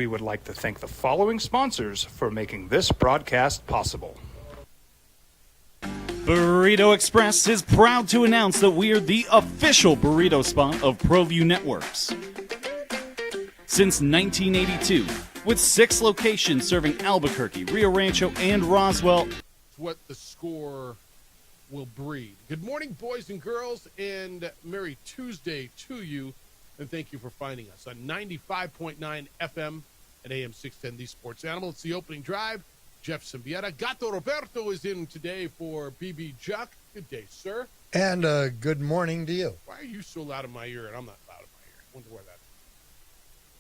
we would like to thank the following sponsors for making this broadcast possible. Burrito Express is proud to announce that we are the official burrito spot of ProView Networks. Since 1982, with 6 locations serving Albuquerque, Rio Rancho, and Roswell. What the score will breed. Good morning, boys and girls, and Merry Tuesday to you, and thank you for finding us on 95.9 FM at AM 610, The Sports Animal. It's the opening drive. Jeff Symbieta. Gato Roberto is in today for BB Juck. Good day, sir. And good morning to you. Why are you so loud in my ear and I'm not loud in my ear? I wonder why that is.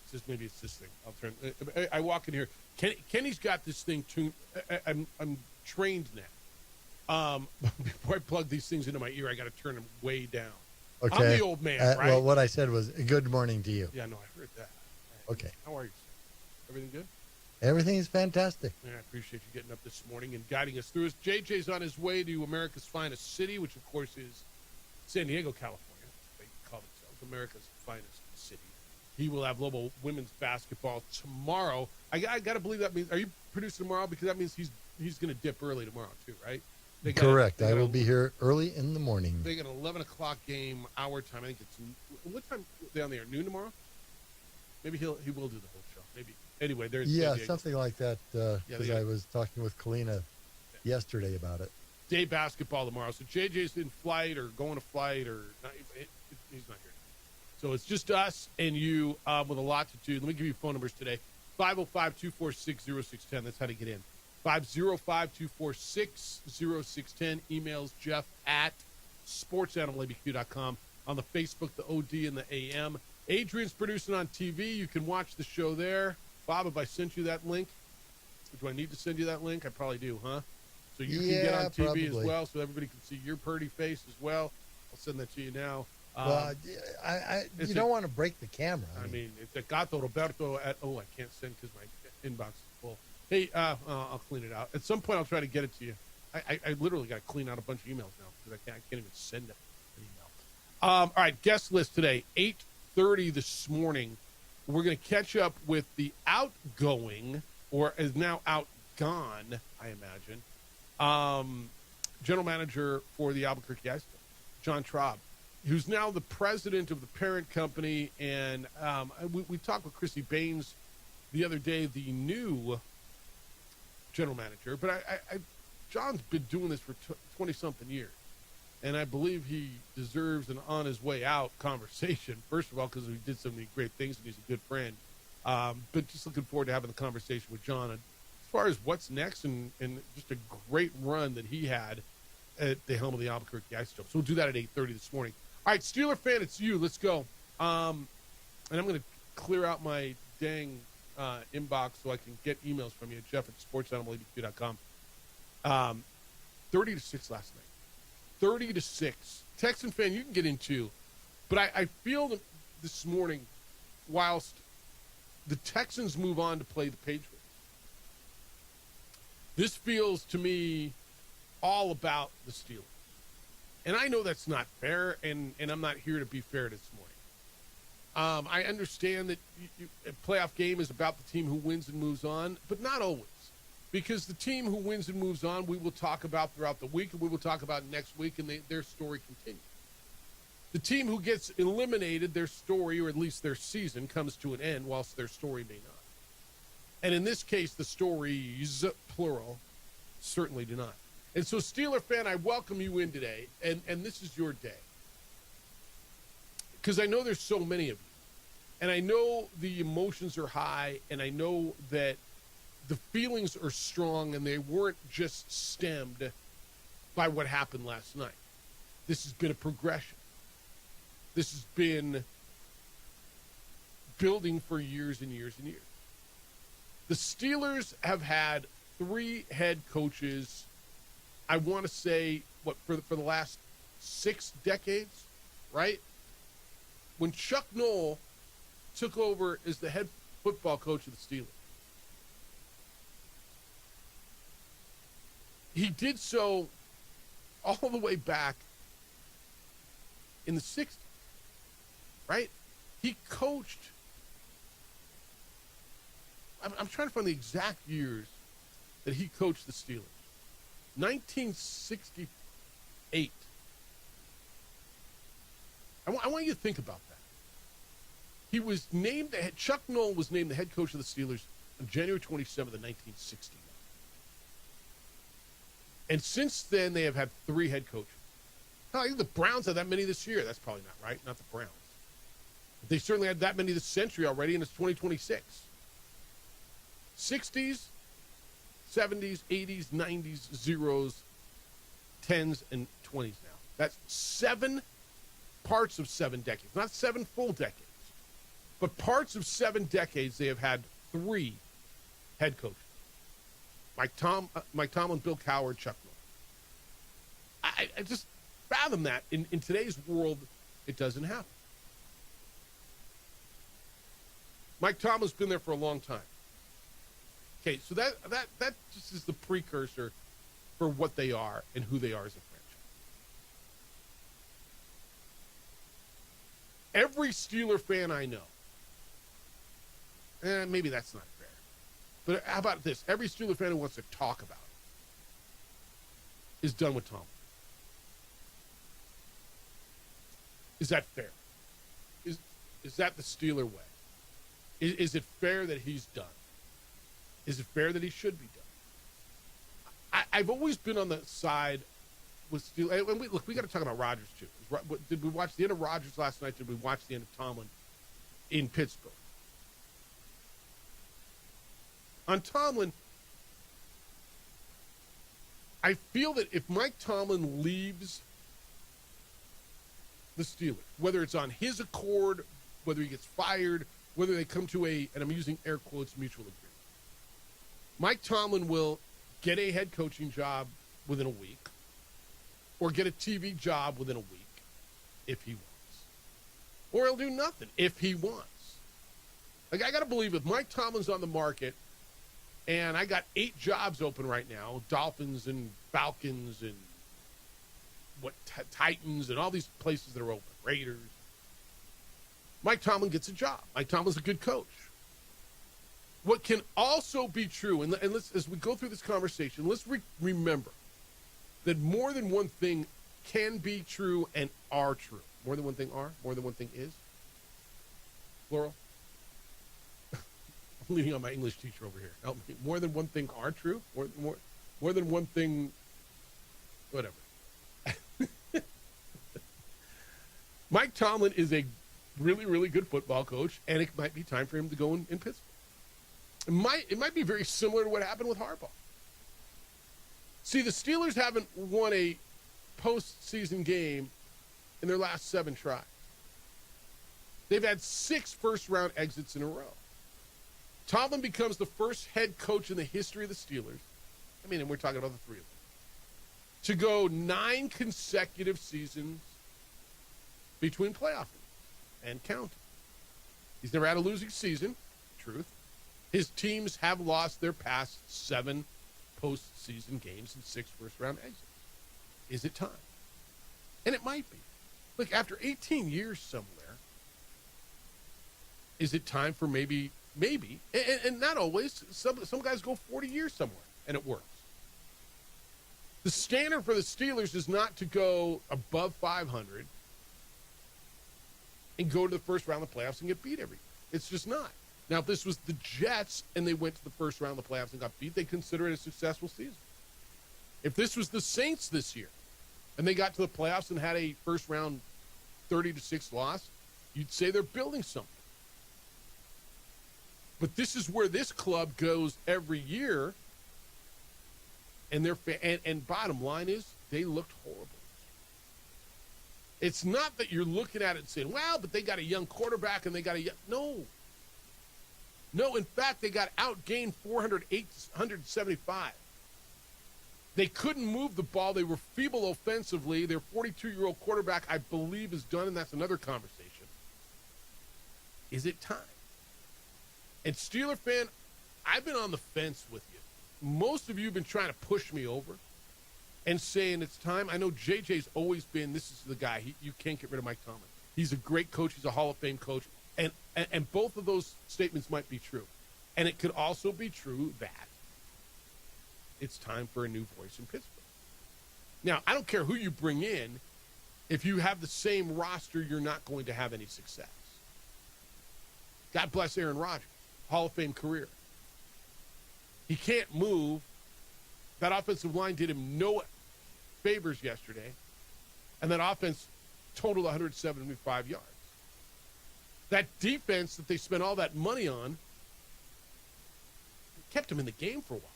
It's just, maybe it's this thing. I'll turn. I walk in here. Kenny's got this thing tuned. I'm trained now. Before I plug these things into my ear, I got to turn them way down. Okay. I'm the old man, right? Well, what I said was good morning to you. Yeah, no, I heard that. Okay. How are you, sir? Everything good? Everything is fantastic. Yeah, I appreciate you getting up this morning and guiding us through. JJ's on his way to America's finest city, which, of course, is San Diego, California. They call themselves America's finest city. He will have Lobo women's basketball tomorrow. I got to believe that means – are you producing tomorrow? Because that means he's going to dip early tomorrow too, right? Correct. I will be here early in the morning. They got an 11 o'clock game, our time. I think it's – what time are they on there? Noon tomorrow? Maybe he will do the whole show. Maybe. Anyway, there's something like that. Because I was talking with Kalina yesterday about it. Day basketball tomorrow. So JJ's in flight or going to flight or not, he's not here. So it's just us and you with a lot to do. Let me give you phone numbers today. 505-246-0610. That's how to get in. 505-246-0610. Emails Jeff at sportsanimallabq.com. On the Facebook, the OD and the AM. Adrian's producing on TV. You can watch the show there. Bob, have I sent you that link? Do I need to send you that link? I probably do, huh? So you can get on TV probably. as well, so everybody can see your pretty face as well. I'll send that to you now. You don't want to break the camera. I mean, it's a Gato Roberto at, I can't send because my inbox is full. Hey, I'll clean it out. At some point, I'll try to get it to you. I literally got to clean out a bunch of emails now because I can't even send it an email. All right, guest list today, 8:30 this morning. We're going to catch up with the outgoing, or is now outgone, I imagine, general manager for the Albuquerque Ice Dogs, John Traub, who's now the president of the parent company. And we talked with Chrissy Baines the other day, the new general manager. But John's been doing this for 20-something years. And I believe he deserves an on-his-way-out conversation, first of all, because he did so many great things and he's a good friend. But just looking forward to having the conversation with John. And as far as what's next and just a great run that he had at the helm of the Albuquerque Ice Dogs. So we'll do that at 8:30 this morning. All right, Steeler fan, it's you. Let's go. And I'm going to clear out my dang inbox so I can get emails from you, Jeff at sportsanimallabq.com. 30-6 last night. 30-6. Texan fan, you can get into, but I feel that this morning, whilst the Texans move on to play the Patriots, this feels to me all about the Steelers. And I know that's not fair, and I'm not here to be fair this morning. I understand that a playoff game is about the team who wins and moves on, but not always. Because the team who wins and moves on, we will talk about throughout the week, and we will talk about next week, and their story continues. The team who gets eliminated, their story, or at least their season, comes to an end, whilst their story may not. And in this case, the stories, plural, certainly do not. And so, Steeler fan, I welcome you in today, and this is your day. Because I know there's so many of you. And I know the emotions are high, and I know that the feelings are strong, and they weren't just stemmed by what happened last night. This has been a progression. This has been building for years and years and years. The Steelers have had 3 head coaches, I want to say, for the last 6 decades, right? When Chuck Noll took over as the head football coach of the Steelers, he did so all the way back in the 60s, right? He coached I'm trying to find the exact years that he coached the Steelers. 1968. I want you to think about that. He was named, Chuck Noll was named the head coach of the Steelers on January 27th of 1961. And since then, they have had 3 head coaches. Now, I think the Browns have that many this year. That's probably not right, not the Browns. But they certainly had that many this century already, and it's 2026. 60s, 70s, 80s, 90s, zeros, 10s, and 20s now. That's 7 parts of 7 decades. Not 7 full decades, but parts of 7 decades they have had 3 head coaches. Mike Tomlin, Bill Cowher, Chuck Noll. I just fathom that. In today's world, it doesn't happen. Mike Tomlin's been there for a long time. Okay, so that just is the precursor for what they are and who they are as a franchise. Every Steeler fan I know, maybe that's not fair, but how about this? Every Steeler fan who wants to talk about it is done with Tomlin. Is that fair? Is that the Steeler way? Is it fair that he's done? Is it fair that he should be done? I've always been on the side with Steelers. And we got to talk about Rodgers too. Did we watch the end of Rodgers last night? Did we watch the end of Tomlin in Pittsburgh? On Tomlin, I feel that if Mike Tomlin leaves the Steelers, whether it's on his accord, whether he gets fired, whether they come to and I'm using air quotes, mutual agreement, Mike Tomlin will get a head coaching job within a week or get a TV job within a week if he wants. Or he'll do nothing if he wants. Like, I got to believe if Mike Tomlin's on the market and I got 8 jobs open right now, Dolphins and Falcons and Titans and all these places that are open, Raiders, Mike Tomlin gets a job. Mike Tomlin's a good coach. What can also be true, and let's, as we go through this conversation, let's remember that more than one thing can be true and are true. More than one thing are, more than one thing is. Plural. I'm leaning on my English teacher over here. Help me. More than one thing are true. More than one thing, whatever. Mike Tomlin is a really, really good football coach, and it might be time for him to go in Pittsburgh. It might be very similar to what happened with Harbaugh. See, the Steelers haven't won a postseason game in their last 7 tries. They've had 6 first-round exits in a row. Tomlin becomes the first head coach in the history of the Steelers, and we're talking about the 3 of them, to go 9 consecutive seasons between playoff and counting. He's never had a losing season, truth. His teams have lost their past 7 postseason games and 6 first-round exits. Is it time? And it might be. Look, after 18 years somewhere, is it time for maybe, and not always, some guys go 40 years somewhere, and it works. The standard for the Steelers is not to go above 500 and go to the first round of the playoffs and get beat every year. It's just not. Now, if this was the Jets and they went to the first round of the playoffs and got beat, they consider it a successful season. If this was the Saints this year and they got to the playoffs and had a first round 30-6 loss, you'd say they're building something. But this is where this club goes every year, and and bottom line is they looked horrible. It's not that you're looking at it and saying, well, but they got a young quarterback and they got a young... No, in fact, they got outgained 475. They couldn't move the ball. They were feeble offensively. Their 42-year-old quarterback, I believe, is done, and that's another conversation. Is it time? And Steeler fan, I've been on the fence with you. Most of you have been trying to push me over and saying it's time. I know JJ's always been, this is the guy. You can't get rid of Mike Tomlin. He's a great coach. He's a Hall of Fame coach. And both of those statements might be true. And it could also be true that it's time for a new voice in Pittsburgh. Now, I don't care who you bring in. If you have the same roster, you're not going to have any success. God bless Aaron Rodgers, Hall of Fame career. He can't move. That offensive line did him no favors yesterday. And that offense totaled 175 yards. That defense that they spent all that money on kept him in the game for a while.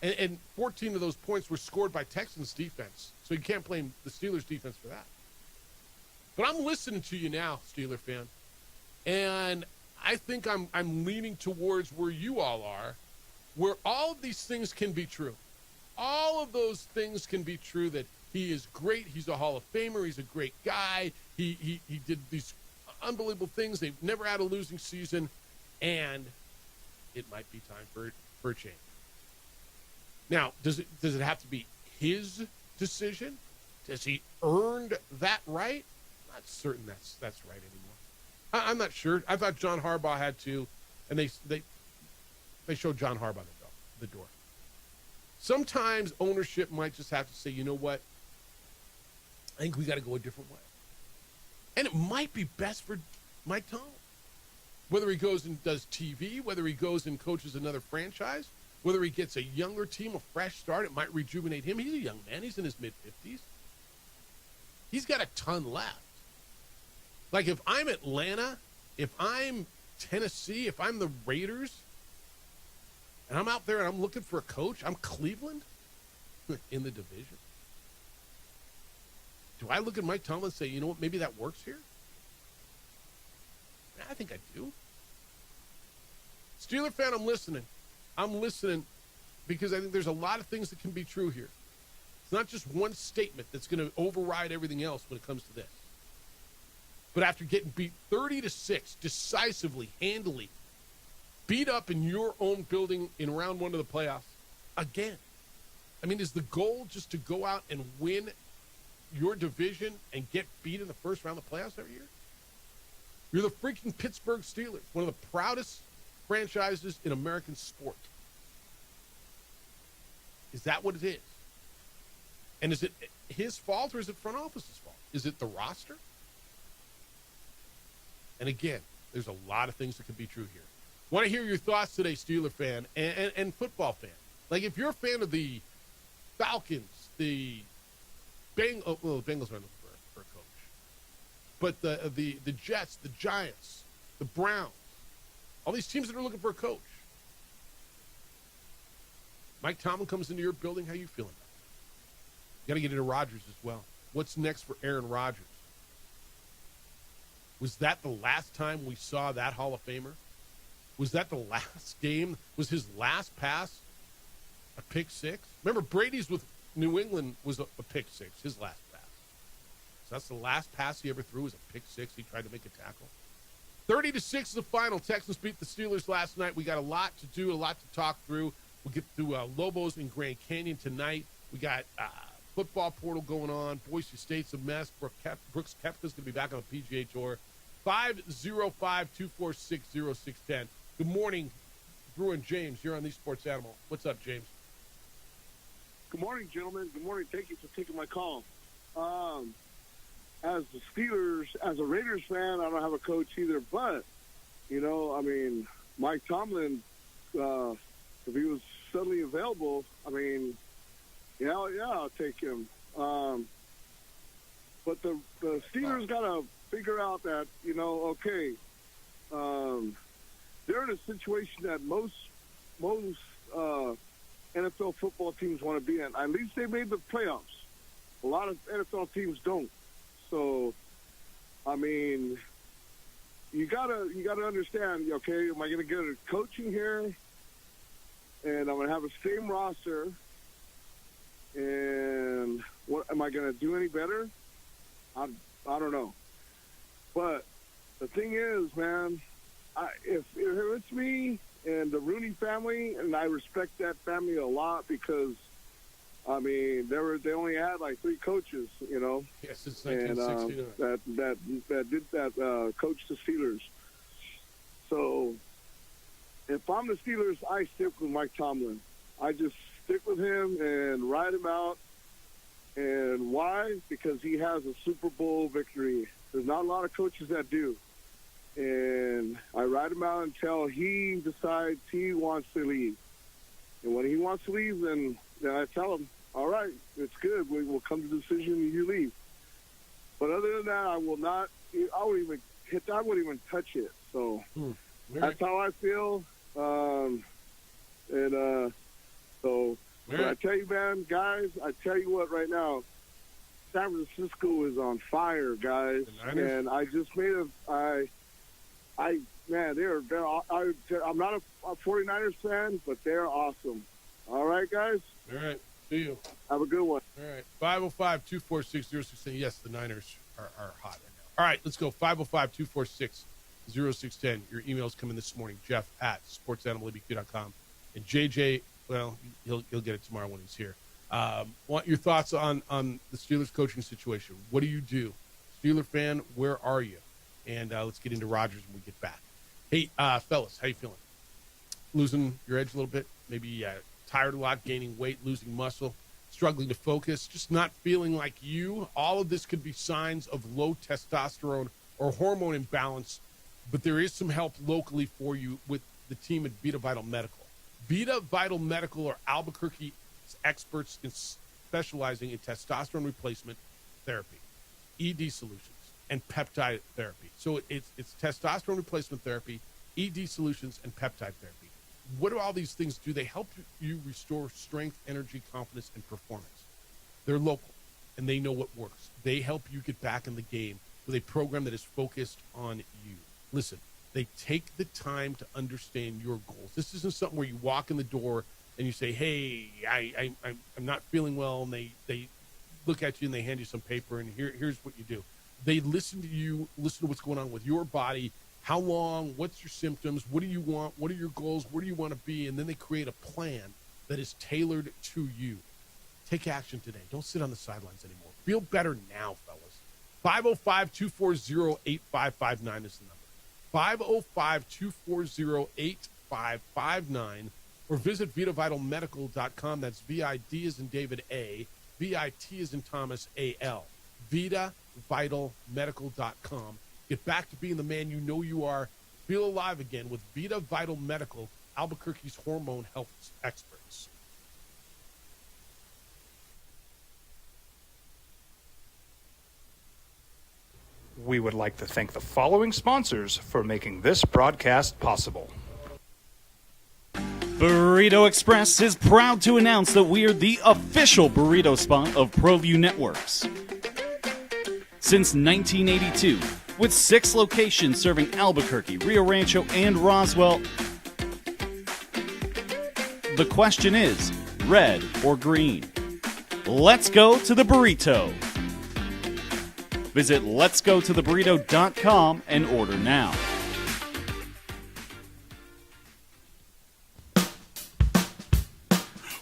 And 14 of those points were scored by Texans defense. So you can't blame the Steelers defense for that. But I'm listening to you now, Steeler fan. And I think I'm leaning towards where you all are, where all of these things can be true. All of those things can be true, that he is great. He's a Hall of Famer. He's a great guy. He did these unbelievable things. They've never had a losing season. And it might be time for a change. Now, does it have to be his decision? Has he earned that right? I'm not certain that's right anymore. I'm not sure. I thought John Harbaugh had to, and they showed John Harbaugh the door. Sometimes ownership might just have to say, you know what? I think we got to go a different way. And it might be best for Mike Tomlin. Whether he goes and does TV, whether he goes and coaches another franchise, whether he gets a younger team, a fresh start, it might rejuvenate him. He's a young man. He's in his mid-50s. He's got a ton left. Like, if I'm Atlanta, if I'm Tennessee, if I'm the Raiders, and I'm out there and I'm looking for a coach, I'm Cleveland in the division. Do I look at Mike Tomlin and say, you know what, maybe that works here? I think I do. Steeler fan, I'm listening. I'm listening because I think there's a lot of things that can be true here. It's not just one statement that's going to override everything else when it comes to this. But after getting beat 30-6, decisively, handily, beat up in your own building in round one of the playoffs, again, I mean, is the goal just to go out and win your division and get beat in the first round of the playoffs every year? You're the freaking Pittsburgh Steelers, one of the proudest franchises in American sport. Is that what it is? And is it his fault or is it front office's fault? Is it the roster? And again, there's a lot of things that can be true here. Want to hear your thoughts today, Steeler fan and football fan. Like, if you're a fan of the Falcons, the Bengals aren't looking for a coach. But the Jets, the Giants, the Browns, all these teams that are looking for a coach. Mike Tomlin comes into your building. How you feeling about it? You got to get into Rodgers as well. What's next for Aaron Rodgers? Was that the last time we saw that Hall of Famer? Was that the last game? Was his last pass a pick six? Remember, Brady's with New England was a pick six, his last pass. So that's the last pass he ever threw was a pick six. He tried to make a tackle. 30-6 is the final. Texans beat the Steelers last night. We got a lot to do, a lot to talk through. We'll get through Lobos in Grand Canyon tonight. We got football portal going on. Boise State's a mess. Brooks Koepka's going to be back on the PGA Tour. 505-246-0610. Good morning, Brew and James. You're on the Sports Animal. What's up, James? Good morning, gentlemen. Good morning. Thank you for taking my call. As the Steelers, as a Raiders fan, I don't have a coach either. But, you know, I mean, Mike Tomlin, if he was suddenly available, I mean, yeah, I'll take him. But the Steelers got to figure out that, you know, okay, they're in a situation that most NFL football teams want to be in. At least they made the playoffs. A lot of NFL teams don't. So, I mean, you gotta understand. Okay, am I going to get a coaching here, and I'm going to have the same roster, and what am I going to do any better? I don't know. But the thing is, man, if it's me and the Rooney family, and I respect that family a lot because, I mean, they only had like 3 coaches, you know. Yes, since 1969. That did that coach the Steelers. So if I'm the Steelers, I stick with Mike Tomlin. I just stick with him and ride him out. And why? Because he has a Super Bowl victory. There's not a lot of coaches that do. And I ride him out until he decides he wants to leave. And when he wants to leave, then I tell him, all right, it's good. We'll come to the decision, you leave. But other than that, I wouldn't even touch it. So that's how I feel. But I tell you, man, guys, I tell you what right now, San Francisco is on fire, guys. And I just made I'm not a 49ers fan, but they're awesome. All right, guys? All right. See you. Have a good one. All right. 505-246-0610. Yes, the Niners are hot right now. All right, let's go. 505-246-0610. Your emails come in this morning. Jeff at sportsanimalabq.com. And JJ, well, he'll get it tomorrow when he's here. Want your thoughts on the Steelers coaching situation. What do you do? Steeler fan, where are you? And let's get into Rodgers when we get back. Hey, fellas, how you feeling? Losing your edge a little bit? Maybe tired a lot, gaining weight, losing muscle, struggling to focus, just not feeling like you. All of this could be signs of low testosterone or hormone imbalance, but there is some help locally for you with the team at Vita Vital Medical. Vita Vital Medical are Albuquerque's experts in specializing in testosterone replacement therapy, ED solutions, and peptide therapy. So it's testosterone replacement therapy, ED solutions, and peptide therapy. What do all these things do? They help you restore strength, energy, confidence, and performance. They're local, and they know what works. They help you get back in the game with a program that is focused on you. Listen, they take the time to understand your goals. This isn't something where you walk in the door and you say, hey, I'm not feeling well, and they look at you and they hand you some paper, and here's what you do. They listen to you, listen to what's going on with your body, how long, what's your symptoms, what do you want, what are your goals, where do you want to be, and then they create a plan that is tailored to you. Take action today. Don't sit on the sidelines anymore. Feel better now, fellas. 505-240-8559 is the number. 505-240-8559, or visit VitaVitalMedical.com. That's V-I-D as in David A, V-I-T as in Thomas A-L. VitaVitalMedical.com. Get back to being the man you know you are. Feel alive again with Vita Vital Medical, Albuquerque's hormone health experts. We would like to thank the following sponsors for making this broadcast possible. Burrito Express is proud to announce that we're the official burrito spot of ProView Networks. Since 1982, with 6 locations serving Albuquerque, Rio Rancho, and Roswell, the question is, red or green? Let's go to the burrito. Visit letsgototheburrito.com and order now.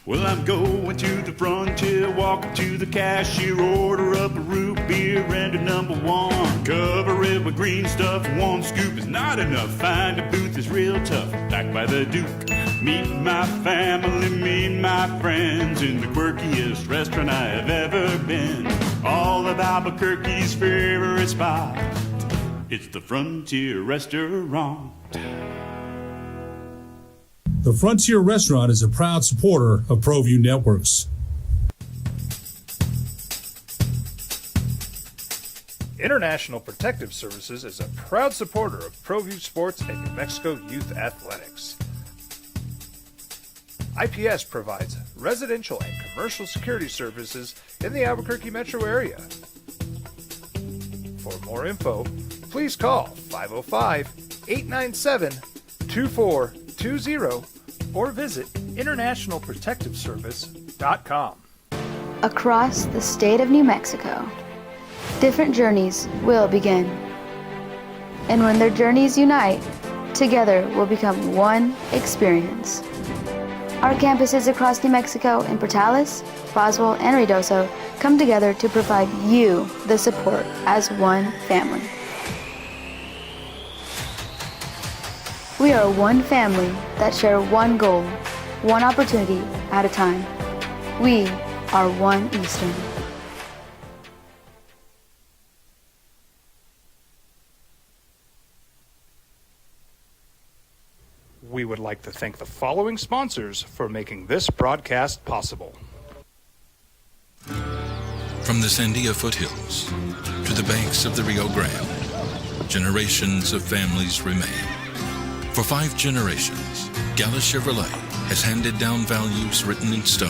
Well, I'm going to the frontier, walking to the cashier, order up a root beer and a number 1. Cover it with green stuff, 1 scoop is not enough. Find a booth is real tough, back by the Duke. Meet my family, meet my friends in the quirkiest restaurant I have ever been. All of Albuquerque's favorite spot, it's the Frontier Restaurant. The Frontier Restaurant is a proud supporter of ProView Networks. International Protective Services is a proud supporter of ProView Sports and New Mexico Youth Athletics. IPS provides residential and commercial security services in the Albuquerque metro area. For more info, please call 505-897-2420 or visit internationalprotectiveservice.com. Across the state of New Mexico, different journeys will begin. And when their journeys unite, together will become one experience. Our campuses across New Mexico in Portales, Roswell, and Ruidoso come together to provide you the support as one family. We are one family that share one goal, one opportunity at a time. We are One Eastern. We would like to thank the following sponsors for making this broadcast possible. From the Sandia foothills to the banks of the Rio Grande, generations of families remain. For 5 generations, Gallus Chevrolet has handed down values written in stone,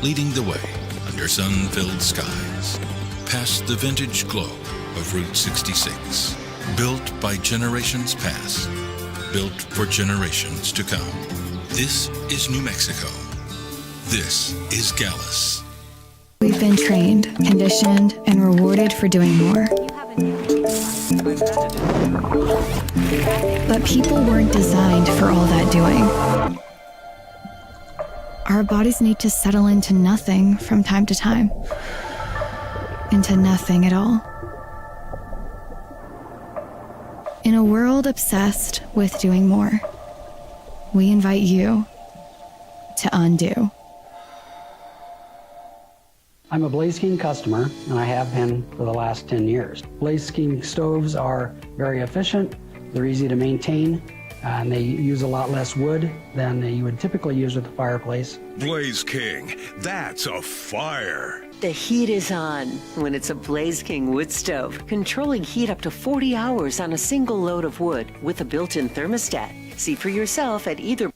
leading the way under sun-filled skies, past the vintage glow of Route 66. Built by generations past, built for generations to come. This is New Mexico. This is Gallus. We've been trained, conditioned, and rewarded for doing more. But people weren't designed for all that doing. Our bodies need to settle into nothing from time to time. Into nothing at all. In a world obsessed with doing more, we invite you to undo. I'm a Blaze King customer, and I have been for the last 10 years. Blaze King stoves are very efficient, they're easy to maintain, and they use a lot less wood than you would typically use with a fireplace. Blaze King, that's a fire. The heat is on when it's a Blaze King wood stove, controlling heat up to 40 hours on a single load of wood with a built-in thermostat. See for yourself at either.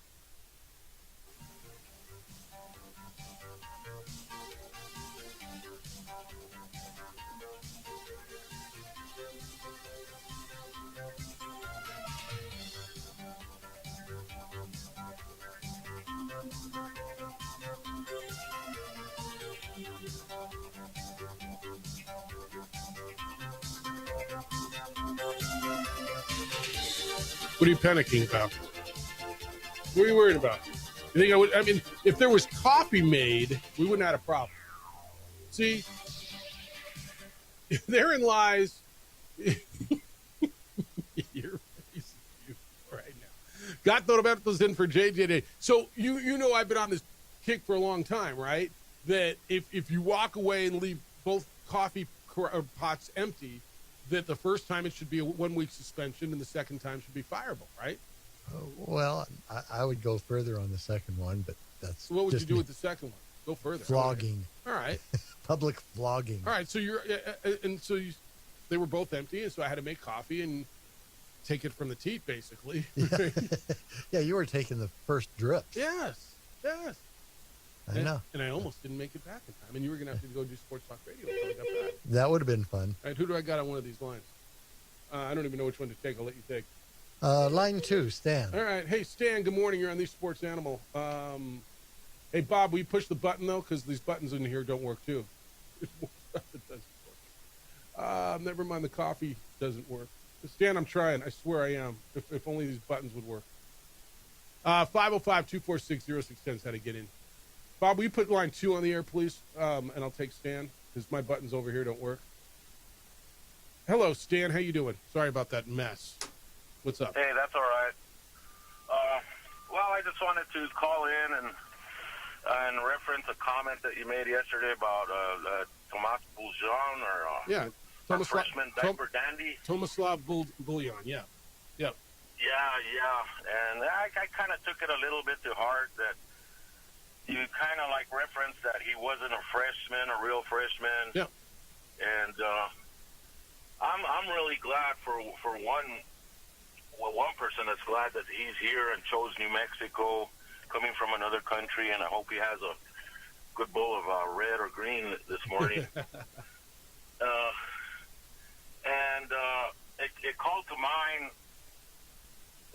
What are you panicking about? What are you worried about? You think I would? I mean, if there was coffee made, we wouldn't have a problem. See, therein lies your face right now. Gato Roberto's in for JJ. So you know I've been on this kick for a long time, right? That if you walk away and leave both coffee pots empty, that the first time it should be a 1-week suspension and the second time should be fireable, right? Well, I would go further on the second one, but that's what would you just do me. with the second one? Go further. Flogging. All right. Public flogging. All right. So they were both empty, and so I had to make coffee and take it from the teat, basically. Yeah, yeah, you were taking the first drips. Yes. I know. And I almost didn't make it back in time. And you were going to have to go do Sports Talk Radio until I got back. That would have been fun. All right, who do I got on one of these lines? I don't even know which one to take. I'll let you take. Line 2, Stan. All right. Hey, Stan, good morning. You're on the Sports Animal. Hey, Bob, will you push the button, though? Because these buttons in here don't work, too. Never mind, the coffee doesn't work. Stan, I'm trying. I swear I am. If only these buttons would work. 505-246-0610 is how to get in. Bob, will you put line 2 on the air, please? And I'll take Stan, because my buttons over here don't work. Hello, Stan. How you doing? Sorry about that mess. What's up? Hey, that's all right. Well, I just wanted to call in and reference a comment that you made yesterday about Tomas Buljan or freshman diaper dandy. Tomislav Buljan, yeah. Yep. Yeah. And I kind of took it a little bit to heart that you kind of like referenced that he wasn't a freshman, a real freshman. Yeah. And I'm really glad for one person that's glad that he's here and chose New Mexico, coming from another country, and I hope he has a good bowl of red or green this morning. It called to mind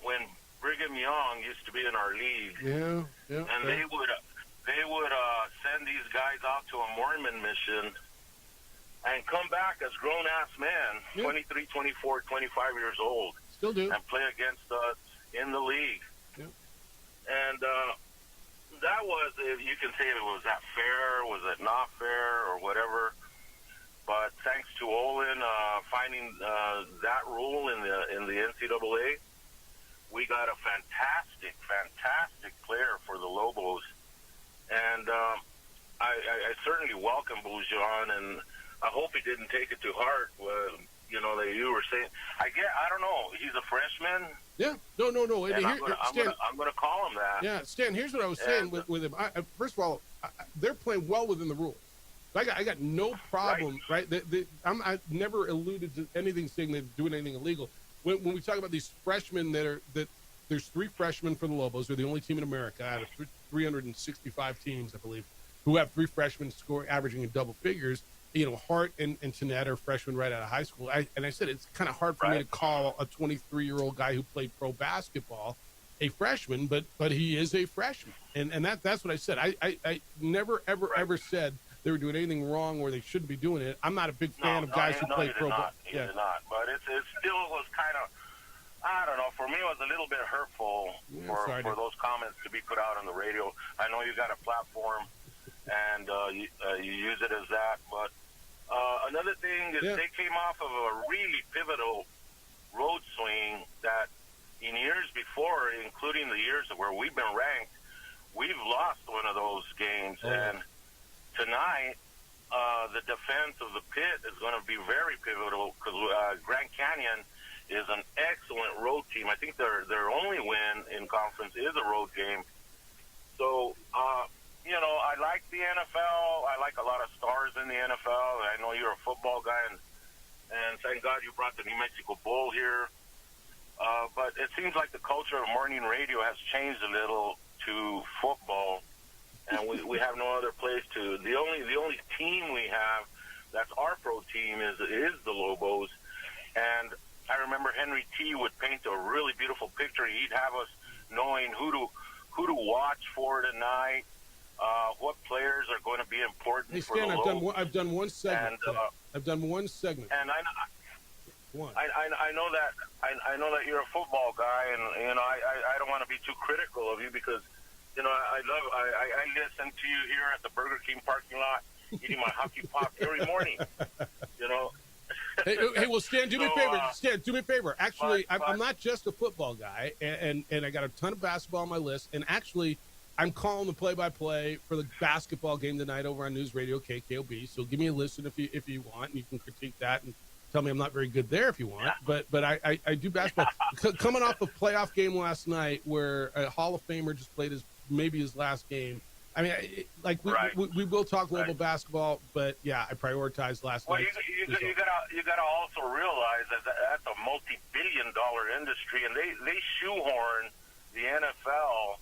when Brigham Young used to be in our league. Yeah. And they would send these guys out to a Mormon mission and come back as grown-ass men, 23, 24, 25 years old. Still do. And play against us in the league. Yep. And that was, you can say, was that fair, was it not fair, or whatever. But thanks to Olin finding that rule in the NCAA, we got a fantastic player for the Lobos, and I certainly welcome Boujon, and I hope he didn't take it to heart. That you were saying. I don't know. He's a freshman. Yeah. No. And I'm going to call him that. Yeah, Stan. Here's what I was saying with him. First of all, they're playing well within the rules. I got no problem. Right. I never alluded to anything saying they're doing anything illegal. When we talk about these freshmen that there's 3 freshmen for the Lobos. They're the only team in America out of 365 teams, I believe, who have 3 freshmen averaging in double figures. Hart and Tenet are freshmen right out of high school. I said it's kind of hard for me to call a 23-year-old guy who played pro basketball a freshman, but he is a freshman, and that's what I said. I never ever said they were doing anything wrong or they shouldn't be doing it. I'm not a big fan of guys who play pro basketball. He did not, but it still was kind of, I don't know. For me, it was a little bit hurtful for those comments to be put out on the radio. I know you got a platform, and you use it as that, but. Another thing is they came off of a really pivotal road swing that in years before, including the years where we've been ranked, we've lost one of those games. And tonight, the defense of the pit is going to be very pivotal because Grand Canyon is an excellent road team. I think their only win in conference is a road game. So, I like the NFL. I like a lot of stars in the NFL. I know you're a football guy, and thank God you brought the New Mexico Bowl here. But it seems like the culture of morning radio has changed a little to football, and we have no other place to. The only team we have that's our pro team is the Lobos, and I remember Henry T. would paint a really beautiful picture. He'd have us knowing who to watch for tonight. What players are going to be important Hey, for Stan, the Lobos. I've done one segment. And, I've done one segment. And I know that you're a football guy, and I don't want to be too critical of you because I listen to you here at the Burger King parking lot eating my hockey pop every morning. Hey, well, Stan, do me a favor. Stan, do me a favor. Actually, I'm not just a football guy, and I got a ton of basketball on my list, and actually. I'm calling the play-by-play for the basketball game tonight over on News Radio KKOB. So give me a listen if you want, and you can critique that and tell me I'm not very good there if you want. But I do basketball. Coming off a playoff game last night where a Hall of Famer just played his last game. I mean, we will talk global basketball, but yeah, I prioritized last night. You gotta also realize that that's a multi-billion-dollar industry, and they shoehorn the NFL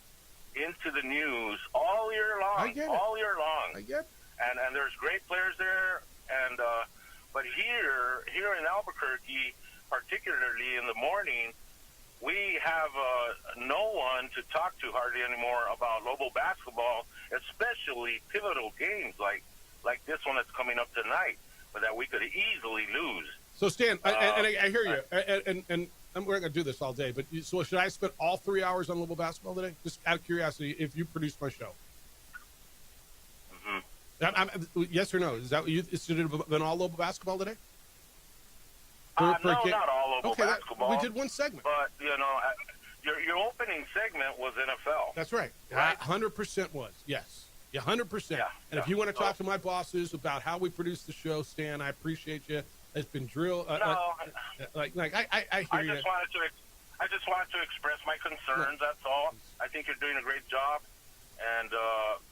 into the news all year long. I get it. All year long. I get it. And there's great players there, and but here in Albuquerque, particularly in the morning, we have no one to talk to hardly anymore about Lobo basketball, especially pivotal games like this one that's coming up tonight, but that we could easily lose. So Stan, I hear you, and we're not going to do this all day, but so should I spend all 3 hours on Lobo basketball today? Just out of curiosity, if you produced my show. Mm-hmm. Yes or no? Is that should it have been all Lobo basketball today? No, not all Lobo basketball. We did one segment. But, your opening segment was NFL. That's right. 100% was, yes. Yeah, 100%. Yeah, and if you want to talk to my bosses about how we produce the show, Stan, I appreciate you. It's been drilled. I hear you. I just wanted to express my concerns. That's all. I think you're doing a great job, and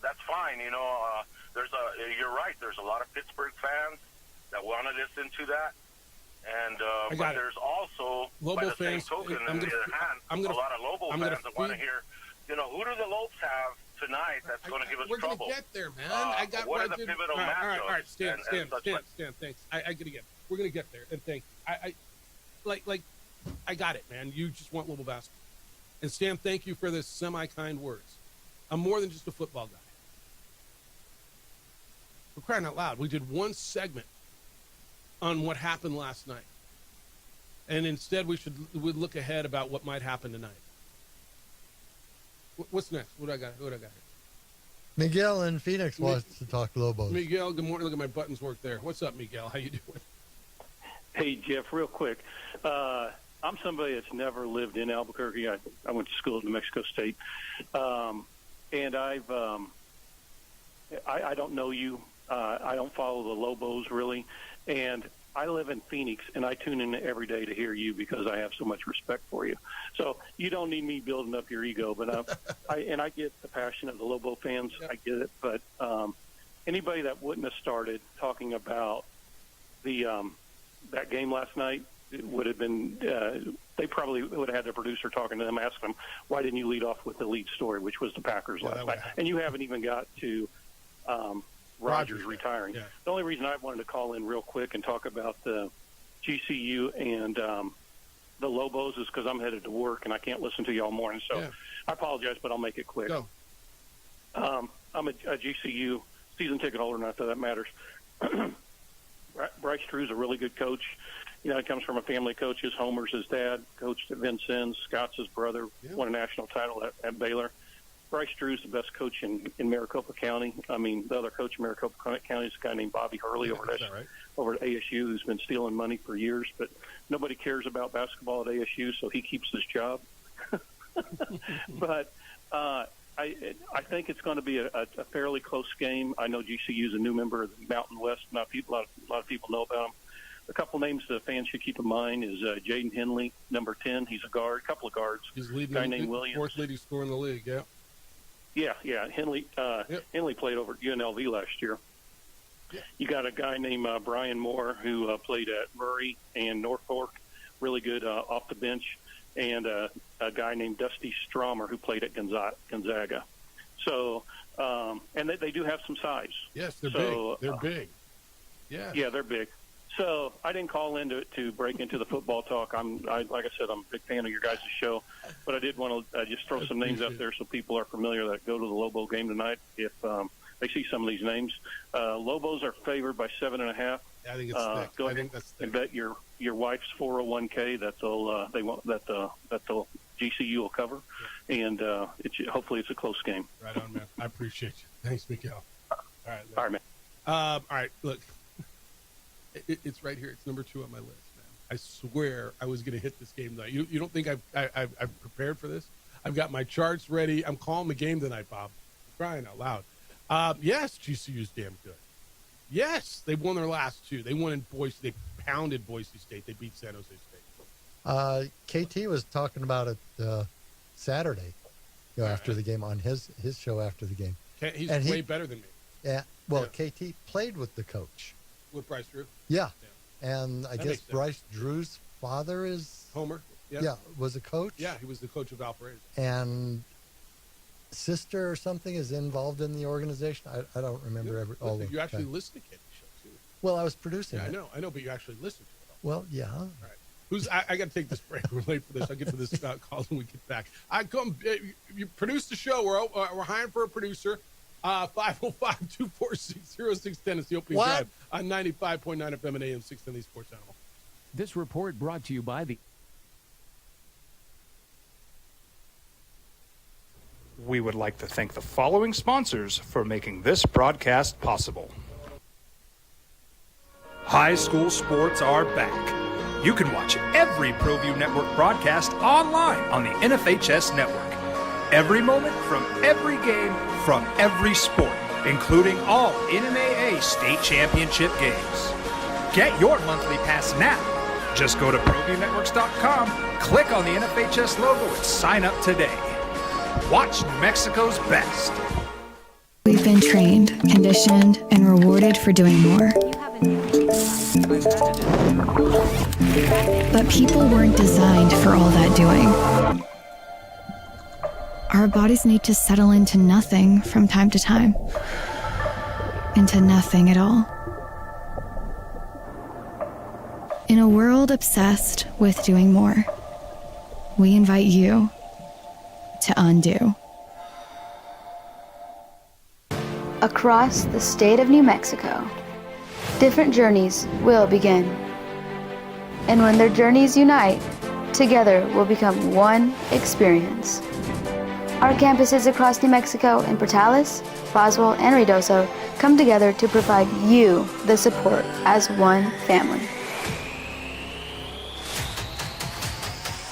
that's fine. You're right. There's a lot of Pittsburgh fans that want to listen to that, and but there's also Lobo by the fans. same token, on the other hand, a lot of Lobo fans that want to hear. Who do the Lobos have tonight that's going to give us trouble? We're going to get there, man. What are the pivotal matchups? All right, Stan, thanks. I got to get. We're going to get there, and thank you. I got it, man. You just want Lobo basketball. And Stan, thank you for the semi-kind words. I'm more than just a football guy. We're crying out loud. We did one segment on what happened last night, and instead we'd look ahead about what might happen tonight. What's next? What do I got? Here? Miguel in Phoenix wants to talk Lobos. Miguel, good morning. Look at my buttons work there. What's up, Miguel? How you doing? Hey, Jeff, real quick. I'm somebody that's never lived in Albuquerque. I went to school at New Mexico State, and I don't know you. I don't follow the Lobos really, and I live in Phoenix, and I tune in every day to hear you because I have so much respect for you. So you don't need me building up your ego, but I get the passion of the Lobo fans. I get it, but anybody that wouldn't have started talking about the that game last night, it would have been they probably would have had their producer talking to them, asking them, why didn't you lead off with the lead story, which was the Packers last night? And you haven't even got to Rodgers retiring. Yeah. The only reason I wanted to call in real quick and talk about the GCU and the Lobos is because I'm headed to work and I can't listen to you all morning. So I apologize, but I'll make it quick. Go. I'm a GCU season ticket holder, not that matters. Bryce Drew's a really good coach. You know, he comes from a family of coaches. Homer's his dad, coached at Vincennes. Scott's his brother, won a national title at Baylor. Bryce Drew's the best coach in Maricopa County. I mean, the other coach in Maricopa County is a guy named Bobby Hurley over at ASU, who's been stealing money for years. But nobody cares about basketball at ASU, so he keeps his job. But I think it's going to be a fairly close game. I know GCU is a new member of the Mountain West. A lot of people know about them. A couple names the fans should keep in mind is Jaden Henley, number 10. He's a guard. A couple of guards. He's leading, guy named Williams. Fourth leading scorer in the league. Yeah. Henley played over at UNLV last year. You got a guy named Brian Moore who played at Murray and Norfolk, really good off the bench, and a guy named Dusty Stromer who played at Gonzaga. So, and they do have some size. Yes, they're big. They're big. Yeah, they're big. So I didn't call in to break into the football talk. Like I said, I'm a big fan of your guys' show, but I did want to just throw some names out there so people are familiar that go to the Lobo game tonight if they see some of these names. Lobos are favored by 7.5. I think it's thick. Go ahead and bet your wife's 401k that the GCU will cover, and hopefully it's a close game. Right on, man. I appreciate you. Thanks, Miguel. All right, man. All right, look. It's right here. It's number 2 on my list, man. I swear I was going to hit this game tonight. You don't think I've prepared for this? I've got my charts ready. I'm calling the game tonight, Bob. I'm crying out loud. Yes, GCU's damn good. Yes, they won their last 2. They won in Boise. They pounded Boise State. They beat San Jose State. KT was talking about it Saturday, after the game on his show after the game. He's way better than me. Yeah. Well, KT played with the coach. With Bryce Drew? Yeah. And I guess Bryce Drew's father is... Homer. Yeah, was a coach? Yeah, he was the coach of Valparaiso. And sister or something is involved in the organization? I don't remember all of You actually listen to Kenny's show, too. Well, I was producing it. I know, but you actually listen to it. Well, yeah. All right. I got to take this break. We're late for this. I'll get to this call when we get back. You produce the show. We're hiring for a producer. 505-246-0610 is the opening drive on 95.9 FM and AM 610 Sports Animal. This report brought to you by the... We would like to thank the following sponsors for making this broadcast possible. High school sports are back. You can watch every ProView Network broadcast online on the NFHS network. Every moment from every game from every sport, including all NMAA state championship games. Get your monthly pass now. Just go to ProViewNetworks.com, click on the NFHS logo, and sign up today. Watch New Mexico's best. We've been trained, conditioned, and rewarded for doing more. But people weren't designed for all that doing. Our bodies need to settle into nothing from time to time. Into nothing at all. In a world obsessed with doing more, we invite you to undo. Across the state of New Mexico, different journeys will begin. And when their journeys unite, together will become one experience. Our campuses across New Mexico in Portales, Roswell, and Ruidoso come together to provide you the support as one family.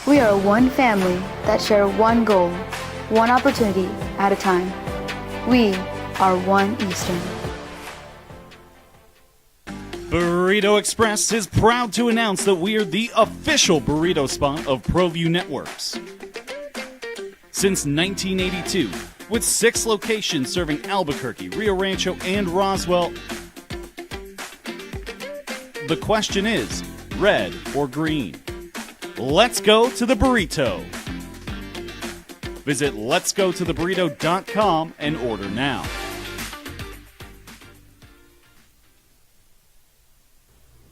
We are one family that share one goal, one opportunity at a time. We are One Eastern. Burrito Express is proud to announce that we're the official burrito spot of ProView Networks. Since 1982, with 6 locations serving Albuquerque, Rio Rancho, and Roswell, the question is, red or green? Let's go to the burrito. Visit letsgototheburrito.com and order now.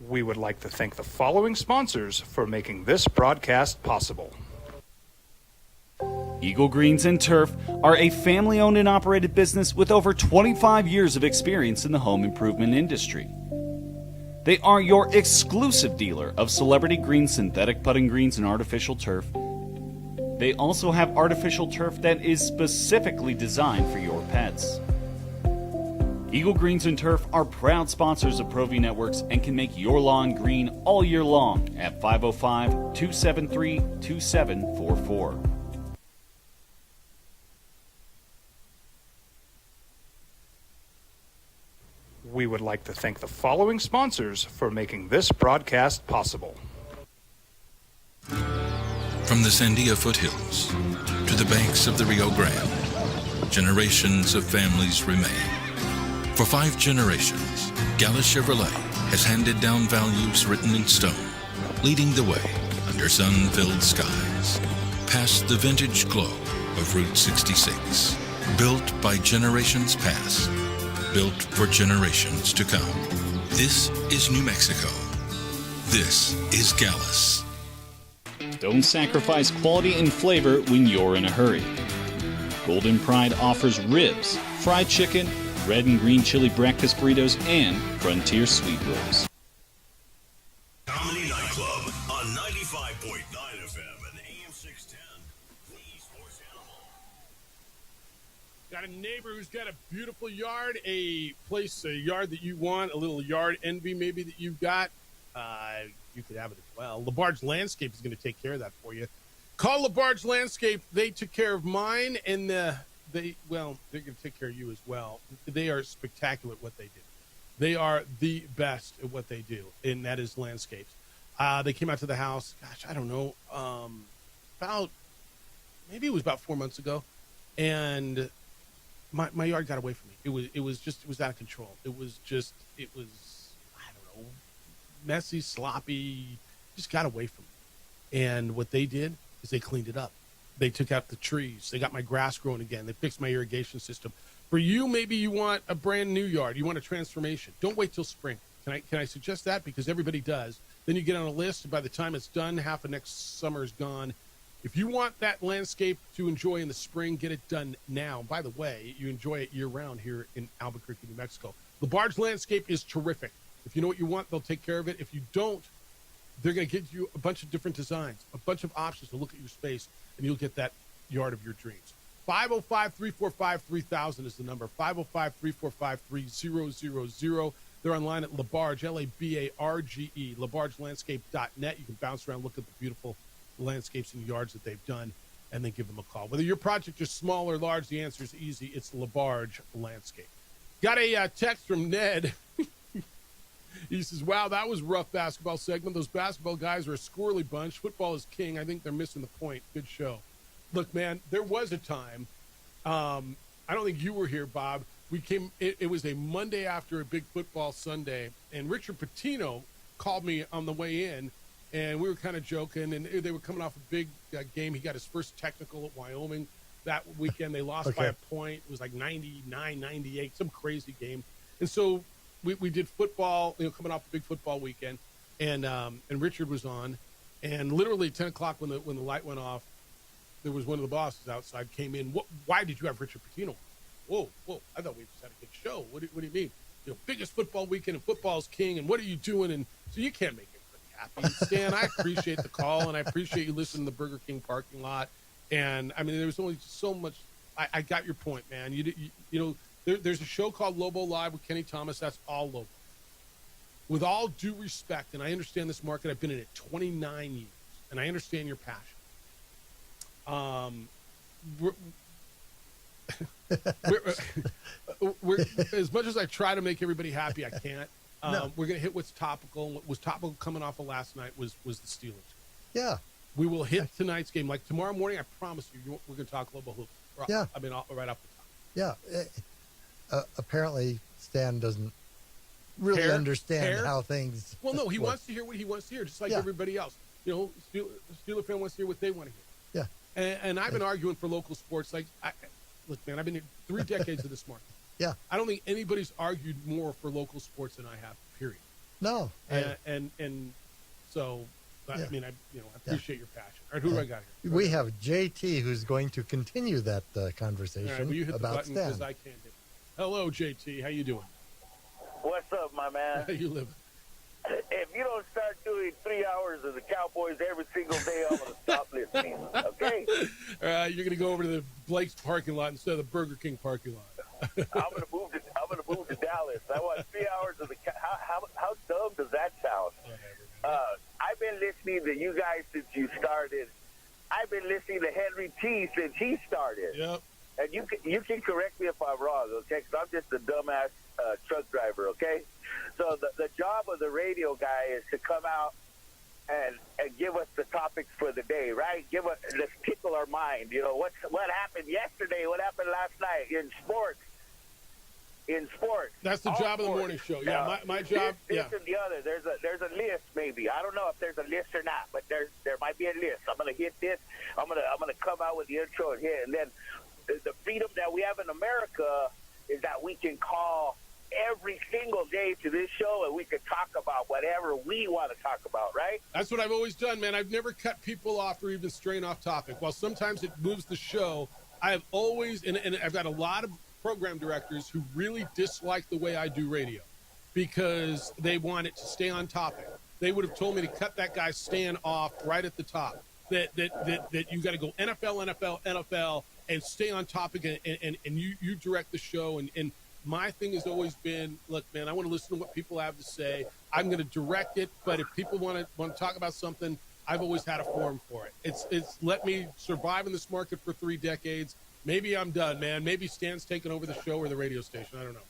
We would like to thank the following sponsors for making this broadcast possible. Eagle Greens and Turf are a family-owned and operated business with over 25 years of experience in the home improvement industry. They are your exclusive dealer of celebrity green, synthetic putting greens, and artificial turf. They also have artificial turf that is specifically designed for your pets. Eagle Greens and Turf are proud sponsors of ProView Networks and can make your lawn green all year long at 505-273-2744. We would like to thank the following sponsors for making this broadcast possible. From the Sandia foothills to the banks of the Rio Grande, generations of families remain. For 5 generations, Gala Chevrolet has handed down values written in stone, leading the way under sun-filled skies, past the vintage glow of Route 66, built by generations past, built for generations to come. This is New Mexico. This is Gallus. Don't sacrifice quality and flavor when you're in a hurry. Golden Pride offers ribs, fried chicken, red and green chili breakfast burritos, and frontier sweet rolls. Comedy Nightclub on 95.9 FM and AM 610. The Sports Animal. Got a neighbor who's got a beautiful yard, a yard that you want, a little yard envy maybe that you've got. You could have it as well. LaBarge Landscape is going to take care of that for you. Call LaBarge Landscape. They took care of mine, and they're going to take care of you as well. They are spectacular at what they do. They are the best at what they do, and that is landscapes. They came out to the house, I don't know, maybe it was about 4 months ago, and my yard got away from me. It was out of control. It was I don't know, messy, sloppy, just got away from me. And what they did is they cleaned it up. They took out the trees. They got my grass growing again. They fixed my irrigation system. For you, maybe you want a brand new yard. You want a transformation. Don't wait till spring. Can I suggest that? Because everybody does. Then you get on a list, and by the time it's done, half of next summer is gone. If you want that landscape to enjoy in the spring, get it done now. By the way, you enjoy it year-round here in Albuquerque, New Mexico. LaBarge Landscape is terrific. If you know what you want, they'll take care of it. If you don't, they're going to get you a bunch of different designs, a bunch of options to look at your space, and you'll get that yard of your dreams. 505-345-3000 is the number. 505-345-3000. They're online at LaBarge, L-A-B-A-R-G-E, LaBargeLandscape.net. You can bounce around, look at the beautiful landscapes and yards that they've done, and then give them a call. Whether your project is small or large, the answer is easy. It's LaBarge Landscape. Got a text from Ned. He says, wow, that was a rough basketball segment. Those basketball guys are a squirrely bunch. Football is king. I think they're missing the point. Good show. Look, man, there was a time. I don't think you were here, Bob. It was a Monday after a big football Sunday, and Richard Pitino called me on the way in, and we were kind of joking, and they were coming off a big game. He got his first technical at Wyoming that weekend. They lost by a point. It was like 99-98, some crazy game. And so we did football, coming off a big football weekend, and Richard was on, and literally at 10 o'clock when the light went off, there was one of the bosses outside, came in. Why did you have Richard Pitino? Whoa, I thought we just had a good show. What do you mean? Biggest football weekend, and football's king, and what are you doing? And so you can't make everybody happy. Stan, I appreciate the call, and I appreciate you listening to the Burger King parking lot. And, I mean, there was only so much. I got your point, man. There's a show called Lobo Live with Kenny Thomas. That's all Lobo. With all due respect, and I understand this market. I've been in it 29 years, and I understand your passion. We're as much as I try to make everybody happy, I can't. No. We're going to hit what's topical. And what was topical coming off of last night was the Steelers. Yeah. We will hit tonight's game. Like tomorrow morning, I promise you, we're going to talk Lobo hoops. Yeah. I mean, right off the top. Yeah. Apparently, Stan doesn't really understand how things. Well, no, he work. wants to hear what he wants to hear, just like everybody else. You know, Steeler fan wants to hear what they want to hear. Yeah. And I've been arguing for local sports. Like, look, man, I've been here 3 decades of this market. Yeah. I don't think anybody's argued more for local sports than I have. Period. No. And so, I mean, I appreciate your passion. All right, who do I got here? We have JT, who's going to continue that conversation All right, will you hit the about button Stan. because I can't hit it. Hello, JT. How you doing? What's up, my man? How you living? If you don't start doing 3 hours of the Cowboys every single day, I'm going to stop listening. Okay? You're going to go over to the Blake's parking lot instead of the Burger King parking lot. I'm going to move to Dallas. I want 3 hours of the. How dumb does that sound? I've been listening to you guys since you started. I've been listening to Henry T since he started. Yep. And you can correct me if I'm wrong, okay? Because I'm just a dumbass truck driver, okay? So the job of the radio guy is to come out and give us the topics for the day, right? Let's tickle our mind. You know, what happened yesterday? What happened last night in sports? That's the job of the morning show. Yeah, my job. This and the other. There's a list, maybe. I don't know if there's a list or not, but there might be a list. I'm gonna hit this. I'm gonna come out with the intro and hit, and then the freedom that we have in America is that we can call every single day to this show and we can talk about whatever we want to talk about, right? That's what I've always done, man. I've never cut people off or even straying off topic. While sometimes it moves the show, I have always, and I've got a lot of program directors who really dislike the way I do radio because they want it to stay on topic. They would have told me to cut that guy Stan off right at the top. That you got to go NFL, and stay on topic, and you direct the show. And my thing has always been, look, man, I want to listen to what people have to say. I'm going to direct it, but if people want to talk about something, I've always had a forum for it. It's let me survive in this market for 3 decades. Maybe I'm done, man. Maybe Stan's taking over the show or the radio station. I don't know.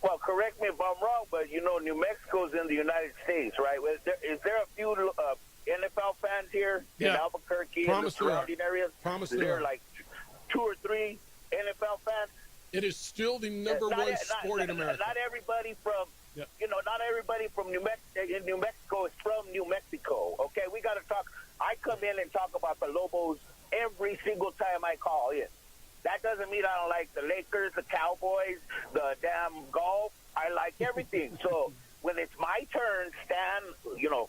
Well, correct me if I'm wrong, but you know, New Mexico's in the United States, right? Is there a few NFL fans here in Albuquerque and the surrounding areas? Promise is there like 2 or 3 NFL fans? It is still the number one sport in America. Not everybody from, not everybody from New Mexico is from New Mexico. Okay, we got to talk. I come in and talk about the Lobos every single time I call in. That doesn't mean I don't like the Lakers, the Cowboys, the damn golf. I like everything. So when it's my turn, Stan,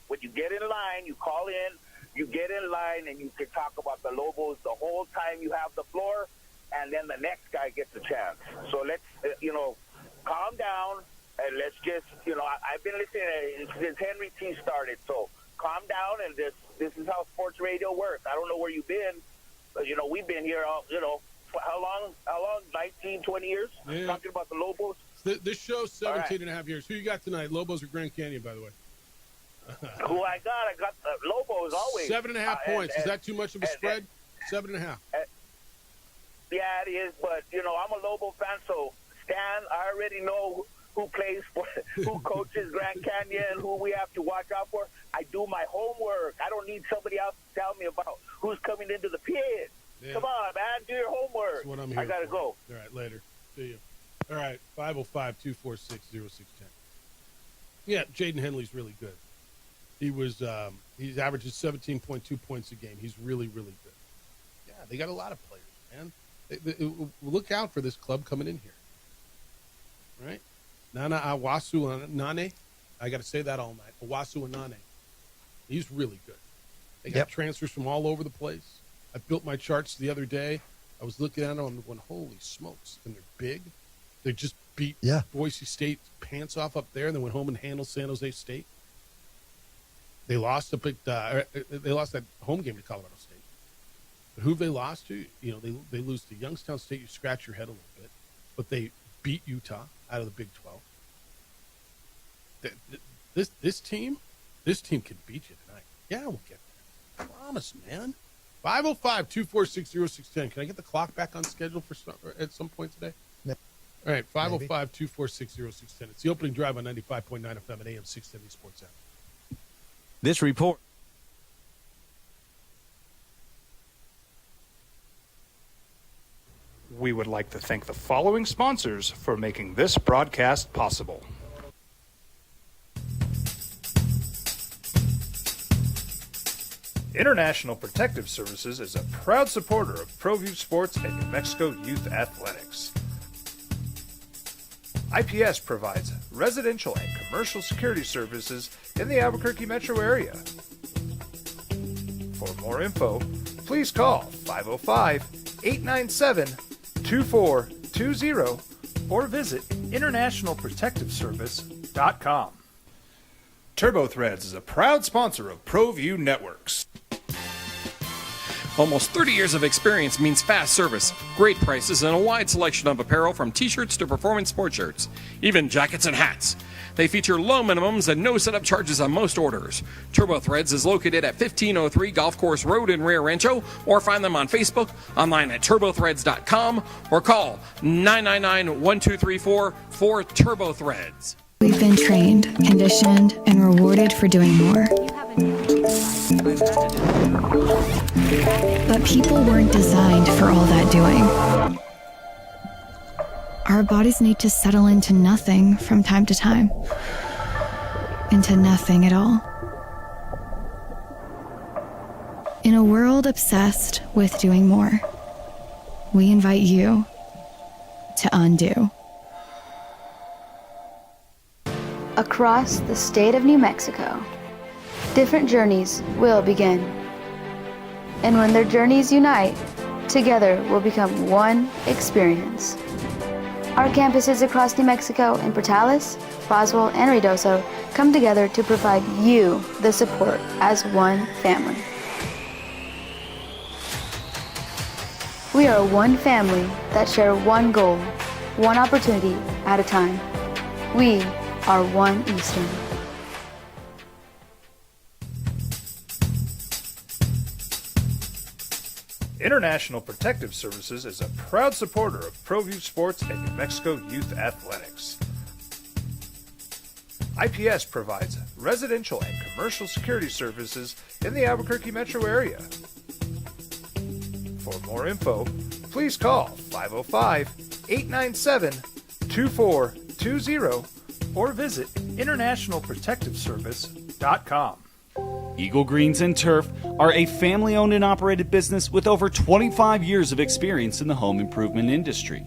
when you get in line, you call in, you get in line, and you can talk about the Lobos the whole time you have the floor, and then the next guy gets a chance. So let's, calm down, and let's just, I've been listening since Henry T started, so calm down, and this is how sports radio works. I don't know where you've been, but, we've been here, how long, 19, 20 years, talking about the Lobos? This show's 17 and a half years. Who you got tonight? Lobos or Grand Canyon, by the way? Who I got the Lobos always. 7.5 points. Is that too much of a spread? 7.5. Yeah, it is, but, I'm a Lobo fan, so Stan, I already know who plays for, who coaches Grand Canyon, who we have to watch out for. I do my homework. I don't need somebody else to tell me about who's coming into the pit. Yeah. Come on, man, do your homework. That's what I'm here I got to for. go. All right, later. See you. All right, 505-246-0610. Yeah, Jaden Henley's really good. He's averages 17.2 points a game. He's really, really good. Yeah, they got a lot of players, man. Look out for this club coming in here. Right? Nana Awasu Nane. I got to say that all night. Awasu Nane. He's really good. They got transfers from all over the place. I built my charts the other day. I was looking at them and going, holy smokes. And they're big. They just beat Boise State pants off up there and then went home and handled San Jose State. They lost that home game to Colorado State. But who they lost to? They lose to Youngstown State. You scratch your head a little bit. But they beat Utah out of the Big 12. This team can beat you tonight. Yeah, we'll get there. I promise, man. 505-246-0610. Can I get the clock back on schedule at some point today? No. All right, 505-246-0610. It's the opening drive on 95.9 FM and AM 670 Sports App. This report. We would like to thank the following sponsors for making this broadcast possible. International Protective Services is a proud supporter of ProView Sports and New Mexico Youth Athletics. IPS provides residential and commercial security services in the Albuquerque metro area. For more info, please call 505-897-2420 or visit internationalprotectiveservice.com. TurboThreads is a proud sponsor of ProView Networks. Almost 30 years of experience means fast service, great prices, and a wide selection of apparel from t-shirts to performance sports shirts, even jackets and hats. They feature low minimums and no setup charges on most orders. TurboThreads is located at 1503 Golf Course Road in Rio Rancho, or find them on Facebook, online at turbothreads.com, or call 999-1234 for TurboThreads. We've been trained, conditioned, and rewarded for doing more. But people weren't designed for all that doing. Our bodies need to settle into nothing from time to time. Into nothing at all. In a world obsessed with doing more, we invite you to undo. Across the state of New Mexico, different journeys will begin. And when their journeys unite, together will become one experience. Our campuses across New Mexico in Portales, Boswell, and Ruidoso come together to provide you the support as one family. We are one family that share one goal, one opportunity at a time. We are One Eastern. International Protective Services is a proud supporter of ProView Sports and New Mexico Youth Athletics. IPS provides residential and commercial security services in the Albuquerque metro area. For more info, please call 505-897-2420 or visit internationalprotectiveservice.com. Eagle Greens and Turf are a family-owned and operated business with over 25 years of experience in the home improvement industry.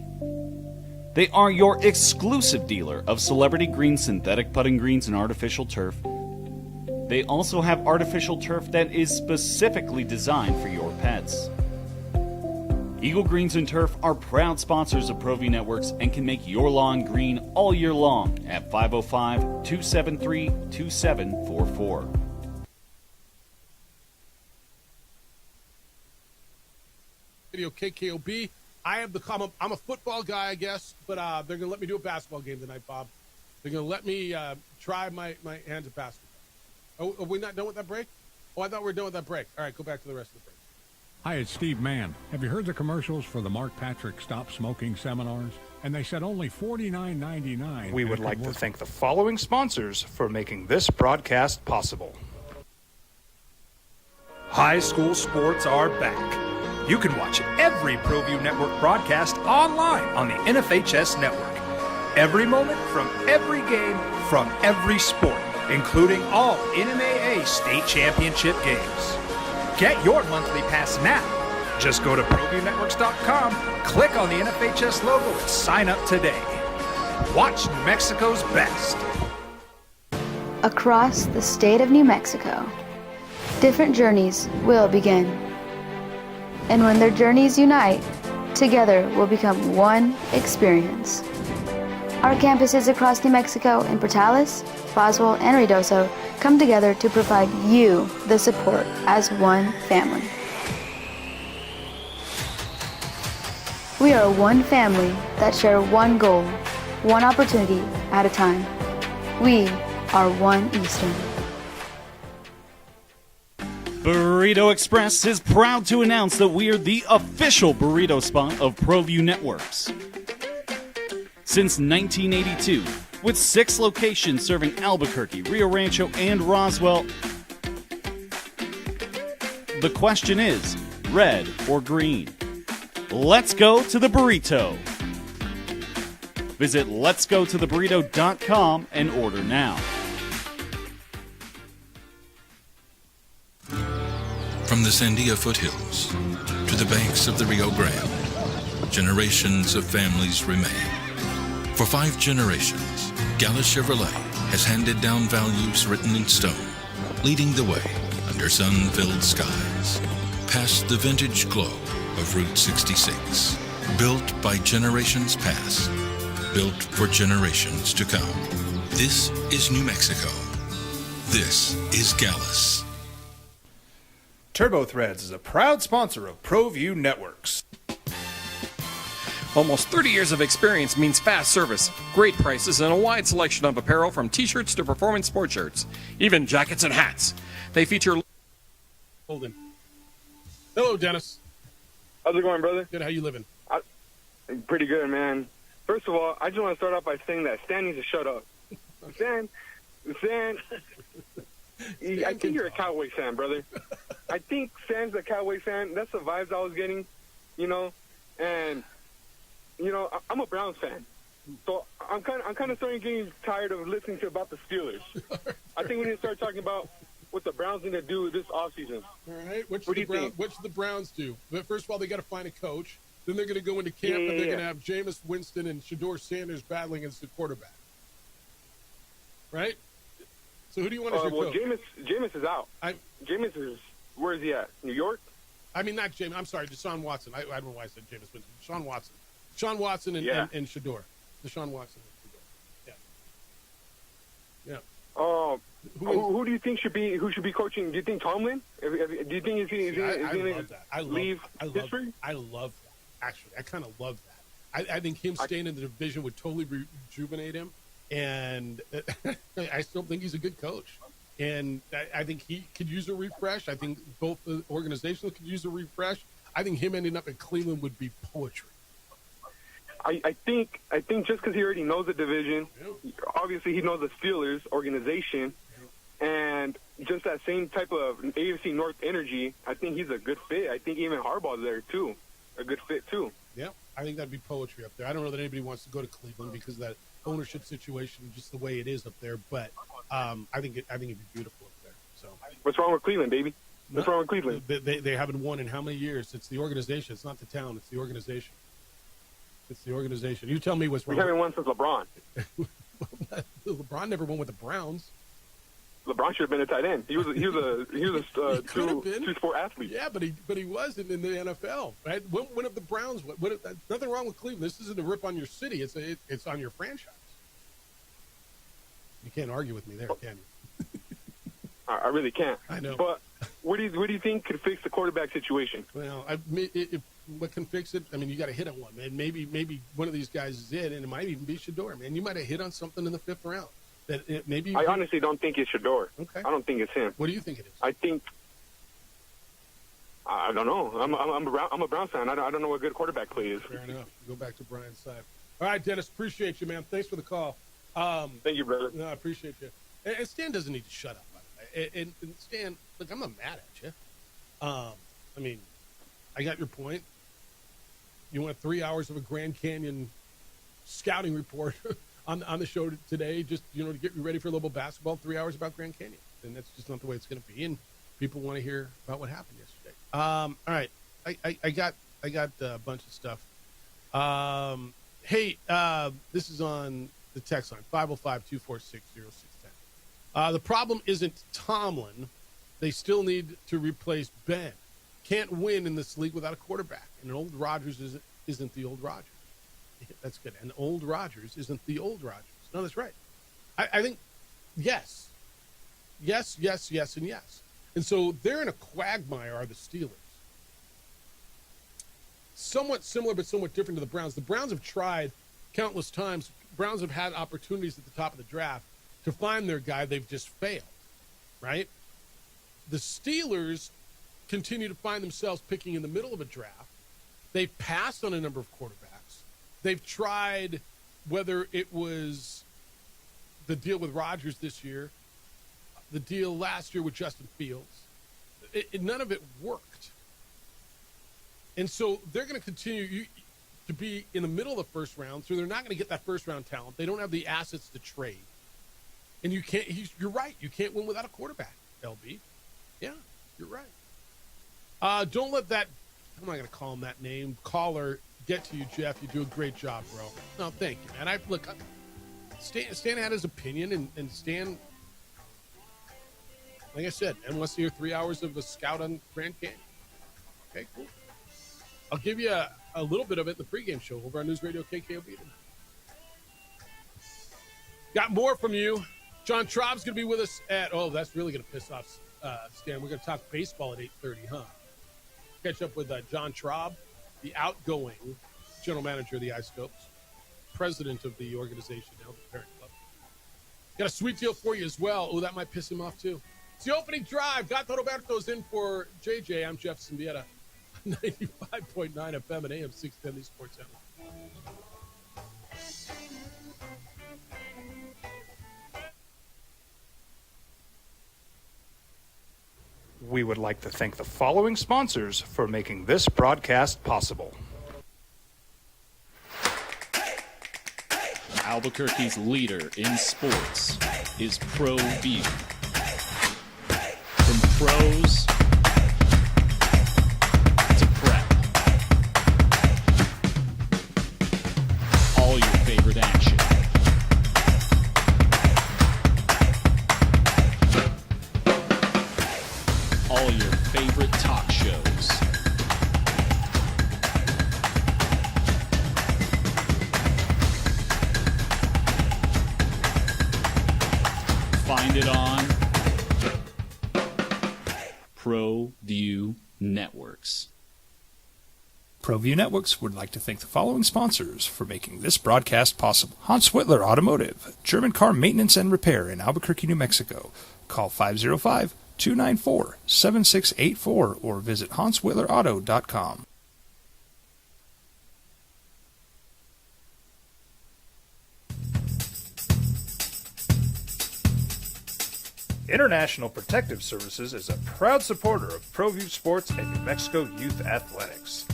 They are your exclusive dealer of Celebrity Green synthetic putting greens and artificial turf. They also have artificial turf that is specifically designed for your pets. Eagle Greens and Turf are proud sponsors of ProView Networks and can make your lawn green all year long at 505-273-2744. Radio KKOB. I'm a football guy, I guess, but they're going to let me do a basketball game tonight, Bob. They're going to let me try my hands at basketball. Oh, are we not done with that break? Oh, I thought we were done with that break. All right, go back to the rest of the break. Hi, it's Steve Mann. Have you heard the commercials for the Mark Patrick Stop Smoking seminars? And they said only $49.99. We would like to thank the following sponsors for making this broadcast possible. High school sports are back. You can watch every ProView Network broadcast online on the NFHS network. Every moment from every game from every sport, including all NMAA state championship games. Get your monthly pass now. Just go to ProViewNetworks.com, click on the NFHS logo, and sign up today. Watch New Mexico's best. Across the state of New Mexico, different journeys will begin. And when their journeys unite, together will become one experience. Our campuses across New Mexico in Portales, Boswell, and Ruidoso come together to provide you the support as one family. We are one family that share one goal, one opportunity at a time. We are One Eastern. Burrito Express is proud to announce that we are the official burrito spot of ProView Networks. Since 1982, with 6 locations serving Albuquerque, Rio Rancho, and Roswell, the question is, red or green? Let's go to the burrito. Visit letsgototheburrito.com and order now. From the Sandia foothills to the banks of the Rio Grande, generations of families remain. For 5 generations, Gala Chevrolet has handed down values written in stone, leading the way under sun-filled skies, past the vintage glow of Route 66. Built by generations past, built for generations to come. This is New Mexico. This is Gallus. Turbo Threads is a proud sponsor of ProView Networks. Almost 30 years of experience means fast service, great prices, and a wide selection of apparel from t-shirts to performance sport shirts, even jackets and hats. They feature... Holden. Hello, Dennis. How's it going, brother? Good. How you living? Pretty good, man. First of all, I just want to start off by saying that Stan needs to shut up. Stan, I think you're a Cowboy fan, brother. I think Stan's a Cowboy fan. That's the vibes I was getting, and I'm a Browns fan, so I'm kind of starting getting tired of listening about the Steelers. I think we need to start talking about what the Browns need to do this offseason. All right, what should the Browns do? But first of all, they got to find a coach. Then they're going to go into camp and they're going to have Jameis Winston and Shedeur Sanders battling as the quarterback. Right? So who do you want as your coach? Jameis is out. Jameis is, where is he at? New York? I mean, not Jameis. I'm sorry, Deshaun Watson. I don't know why I said Jameis Winston. Deshaun Watson. Deshaun Watson and Shedeur. Deshaun Watson and Shedeur. Yeah. Oh, who do you think should be coaching? Do you think Tomlin? Do you think he's going to leave Pittsburgh? I love that. Actually, I kind of love that. I think him staying in the division would totally rejuvenate him, and I still think he's a good coach. And I think he could use a refresh. I think both the organizations could use a refresh. I think him ending up in Cleveland would be poetry. I think just because he already knows the division, obviously he knows the Steelers organization, and just that same type of AFC North energy, I think he's a good fit. I think even Harbaugh's there too, a good fit too. Yeah, I think that'd be poetry up there. I don't know that anybody wants to go to Cleveland because of that ownership situation, just the way it is up there. But I think it'd be beautiful up there. So what's wrong with Cleveland, baby? What's wrong with Cleveland? They haven't won in how many years? It's the organization. It's not the town. It's the organization. It's the organization. You tell me what's wrong. We haven't won since LeBron. LeBron never won with the Browns. LeBron should have been a tight end. He was a two-sport athlete. Yeah, but he wasn't in the NFL. Right? When of the Browns? Nothing wrong with Cleveland. This isn't a rip on your city. It's on your franchise. You can't argue with me there, can you? I really can't. I know. But what do you think could fix the quarterback situation? Well, what can fix it? I mean, you got to hit on one, man. Maybe one of these guys is it, and it might even be Shedeur, man. You might have hit on something in the 5th round. I honestly don't think it's Shedeur. Okay. I don't think it's him. What do you think it is? I don't know. I'm a Browns fan. I don't know what good quarterback play is. Fair enough. Go back to Brian's side. All right, Dennis. Appreciate you, man. Thanks for the call. Thank you, brother. No, I appreciate you. And Stan doesn't need to shut up, by the way. And Stan, look, I'm not mad at you. I mean, I got your point. You want 3 hours of a Grand Canyon scouting report on the show today, just to get you ready for a little basketball. 3 hours about Grand Canyon, and that's just not the way it's going to be. And people want to hear about what happened yesterday. All right, I got a bunch of stuff. Hey, this is on the text line 505-246-0610. The problem isn't Tomlin; they still need to replace Ben. Can't win in this league without a quarterback. And an old Rodgers isn't the old Rodgers. That's good. And old Rodgers isn't the old Rodgers. No, that's right. I think yes. Yes, yes, yes, and yes. And so they're in a quagmire, are the Steelers. Somewhat similar but somewhat different to the Browns. The Browns have tried countless times. Browns have had opportunities at the top of the draft to find their guy. They've just failed, right? The Steelers continue to find themselves picking in the middle of a draft. They've passed on a number of quarterbacks. They've tried, whether it was the deal with Rodgers this year, the deal last year with Justin Fields. None of it worked. And so they're going to continue to be in the middle of the first round, so they're not going to get that first-round talent. They don't have the assets to trade. And you can't. You're right. You can't win without a quarterback, LB. Yeah, you're right. Don't let that, I'm not going to call him that name, caller get to you, Jeff. You do a great job, bro. No, thank you, man. Stan had his opinion, and Stan, like I said, and wants to hear 3 hours of a scout on Grand Canyon. Okay, cool. I'll give you a little bit of it in the pregame show over on News Radio KKOB. Got more from you. John Traub's going to be with us at, that's really going to piss off Stan. We're going to talk baseball at 8:30, huh? Catch up with John Traub, the outgoing general manager of the Ice Scopes, president of the organization now, the parent club. Got a sweet deal for you as well. Oh, that might piss him off too. It's the opening drive. Gato Roberto's in for JJ. I'm Jeff Symbieta, 95.9 FM and AM 610, the Sports Network. We would like to thank the following sponsors for making this broadcast possible. Albuquerque's leader in sports is ProView. From pros to prep, all your favorite action. All your favorite talk shows. Find it on ProView Networks. ProView Networks would like to thank the following sponsors for making this broadcast possible. Hans Whitler Automotive, German car maintenance and repair in Albuquerque, New Mexico. Call 505-294-7684 or visit HansWhitlerAuto.com. International Protective Services is a proud supporter of ProView Sports and New Mexico Youth Athletics.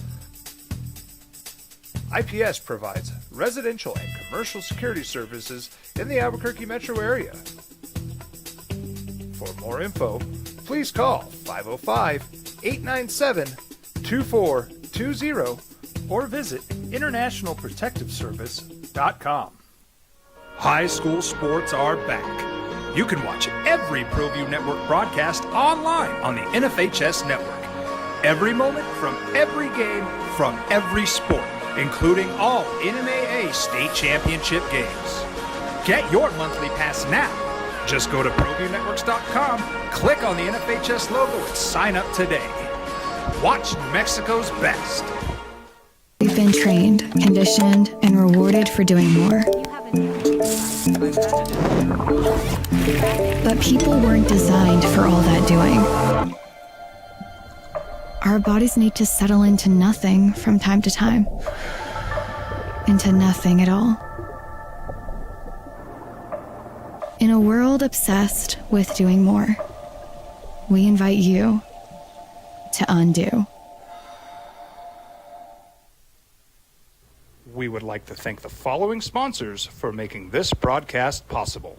IPS provides residential and commercial security services in the Albuquerque metro area. For more info, please call 505-897-2420 or visit internationalprotectiveservice.com. High school sports are back. You can watch every ProView Network broadcast online on the NFHS network. Every moment from every game from every sport, including all NMAA state championship games. Get your monthly pass now. Just go to ProViewNetworks.com, click on the NFHS logo, and sign up today. Watch New Mexico's best. We've been trained, conditioned, and rewarded for doing more. But people weren't designed for all that doing. Our bodies need to settle into nothing from time to time. Into nothing at all. In a world obsessed with doing more, we invite you to undo. We would like to thank the following sponsors for making this broadcast possible.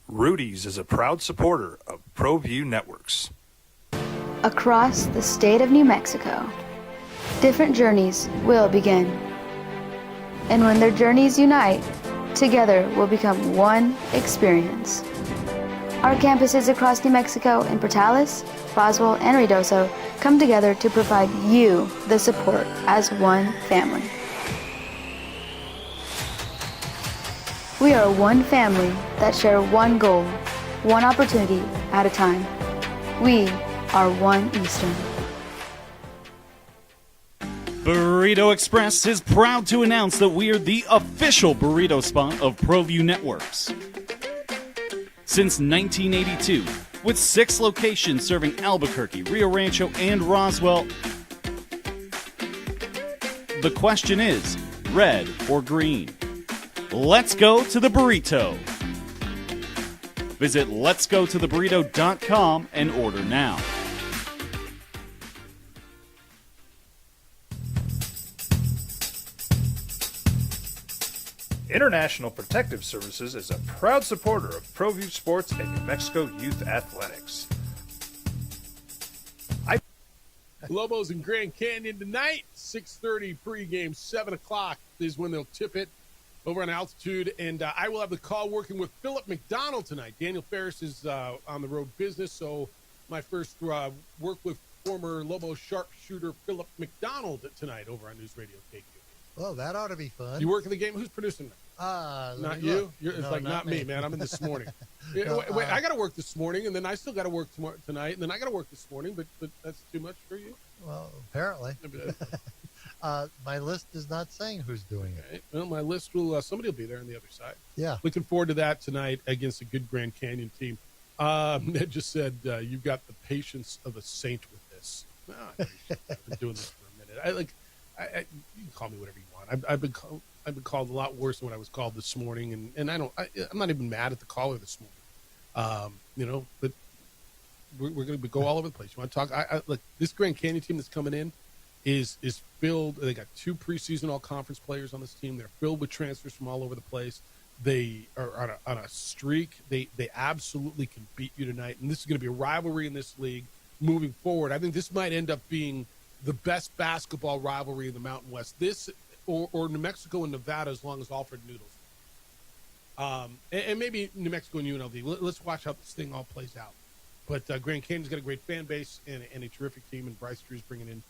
Rudy's is a proud supporter of ProView Networks. Across the state of New Mexico, different journeys will begin. And when their journeys unite, Together will become one experience. Our campuses across New Mexico in Portales, Roswell, and Ruidoso come together to provide you the support as one family. We are one family that share one goal, one opportunity at a time. We are One Eastern. Burrito Express is proud to announce that we are the official burrito spot of ProView Networks. Since 1982, with 6 locations serving Albuquerque, Rio Rancho, and Roswell, the question is, red or green? Let's go to the burrito. Visit letsgototheburrito.com and order now. International Protective Services is a proud supporter of ProView Sports and New Mexico Youth Athletics. Lobos in Grand Canyon tonight, 6:30 pregame, 7 o'clock is when they'll tip it over on altitude. And I will have the call working with Philip McDonald tonight. Daniel Ferris is on the road business, so my first work with former Lobo sharpshooter Philip McDonald tonight over on News Radio KQ. Well, that ought to be fun. You working the game? Who's producing it? Not you? It's No, like, not me, me. man. I'm in this morning. No, Wait, I got to work this morning, and then I still got to work tonight, and then I got to work this morning, but that's too much for you? Well, apparently. My list is not saying who's doing it. Okay. Well, my list will, somebody will be there on the other side. Yeah. Looking forward to that tonight against a good Grand Canyon team. Ned just said, you've got the patience of a saint with this. I've been doing this for a minute. You can call me whatever you want. I've been called a lot worse than what I was called this morning, and I'm not even mad at the caller this morning. But we're going to go all over the place. You want to talk? Look, this Grand Canyon team that's coming in is filled. They got 2 preseason all-conference players on this team. They're filled with transfers from all over the place. They are on a streak. They absolutely can beat you tonight, and this is going to be a rivalry in this league moving forward. I think this might end up being the best basketball rivalry in the Mountain West. This or New Mexico and Nevada, as long as Alfred Noodles. And maybe New Mexico and UNLV. Let's watch how this thing all plays out. But Grand Canyon's got a great fan base and a terrific team, and Bryce Drew's bringing in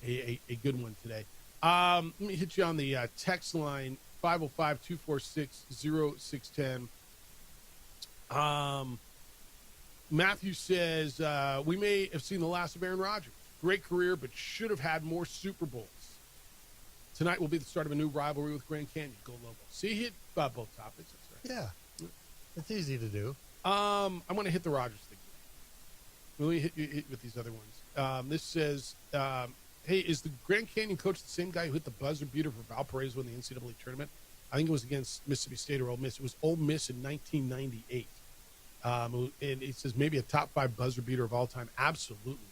a good one today. Let me hit you on the text line, 505-246-0610. Matthew says, we may have seen the last of Aaron Rodgers. Great career, but should have had more Super Bowls. Tonight will be the start of a new rivalry with Grand Canyon. Go Lobos. See, he hit both topics. That's right. Yeah. It's easy to do. I want to hit the Rodgers thing. Let me hit with these other ones. This says, hey, is the Grand Canyon coach the same guy who hit the buzzer beater for Valparaiso in the NCAA tournament? I think it was against Mississippi State or Ole Miss. It was Ole Miss in 1998. And he says maybe a top 5 buzzer beater of all time. Absolutely.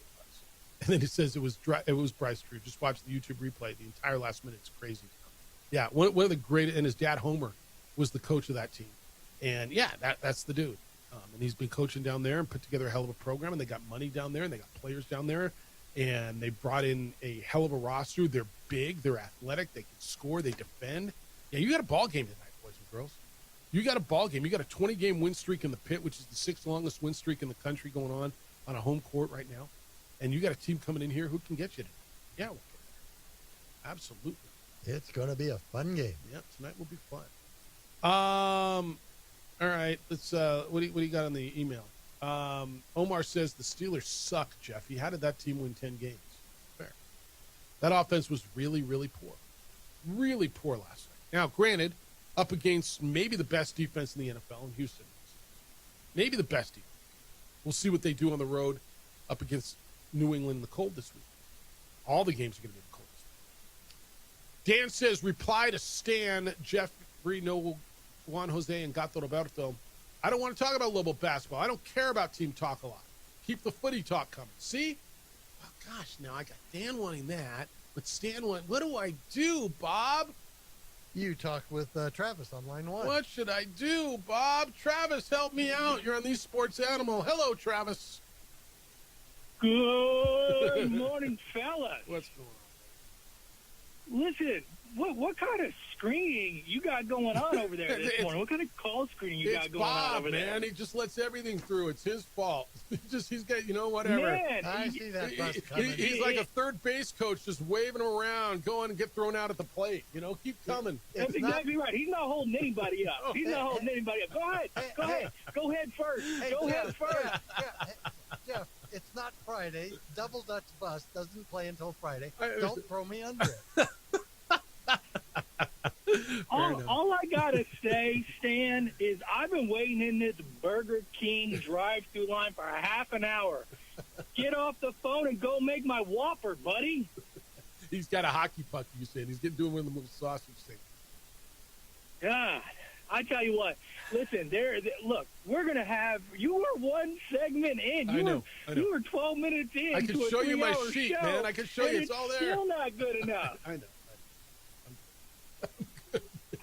And then it says it was Bryce Drew. Just watch the YouTube replay. The entire last minute is crazy. Yeah, one of the great, and his dad Homer was the coach of that team. And yeah, that's the dude. And he's been coaching down there and put together a hell of a program. And they got money down there, and they got players down there, and they brought in a hell of a roster. They're big, they're athletic, they can score, they defend. Yeah, you got a ball game tonight, boys and girls. You got a ball game. You got a 20-game win streak in the pit, which is the 6th longest win streak in the country going on a home court right now. And you got a team coming in here who can get you tonight. Yeah, we'll get there. Absolutely. It's going to be a fun game. Yep, tonight will be fun. All right, let's. What do you got on the email? Omar says the Steelers suck, Jeffy. How did that team win 10 games? Fair. That offense was really, really poor. Really poor last night. Now, granted, up against maybe the best defense in the NFL in Houston. Maybe the best defense. We'll see what they do on the road up against New England in the cold this week. All the games are going to be in the cold this week. Dan says, reply to Stan, Jeffrey, Noel, Juan Jose, and Gato Roberto. I don't want to talk about Lobo basketball. I don't care about team talk a lot. Keep the footy talk coming. See? Oh, gosh, now I got Dan wanting that, but Stan wanting, what do I do, Bob? You talked with Travis on line 1. What should I do, Bob? Travis, help me out. You're on the Sports Animal. Hello, Travis. Good morning, fellas. What's going on? Listen, what kind of screening you got going on over there this morning? What kind of call screening you got going on over there? Man, he just lets everything through. It's his fault. He's got, whatever. Man, I see that bus coming. He's like a third base coach, just waving him around, going and get thrown out at the plate. Keep coming. That's exactly right. He's not holding anybody up. He's not holding anybody up. Go ahead. Go ahead first. Go ahead first. Jeff, it's not Friday. Double Dutch bus doesn't play until Friday. Don't throw me under it. All I gotta say, Stan, is I've been waiting in this Burger King drive-through line for a half an hour. Get off the phone and go make my Whopper, buddy. He's got a hockey puck, you said. He's doing one of the little sausage things. God, I tell you what. Listen, look, we're gonna have. You were one segment in. I know. You were 12 minutes in. I can to a show you my 3-hour sheet, show, man. I can show you. It's all there. Still not good enough. I know.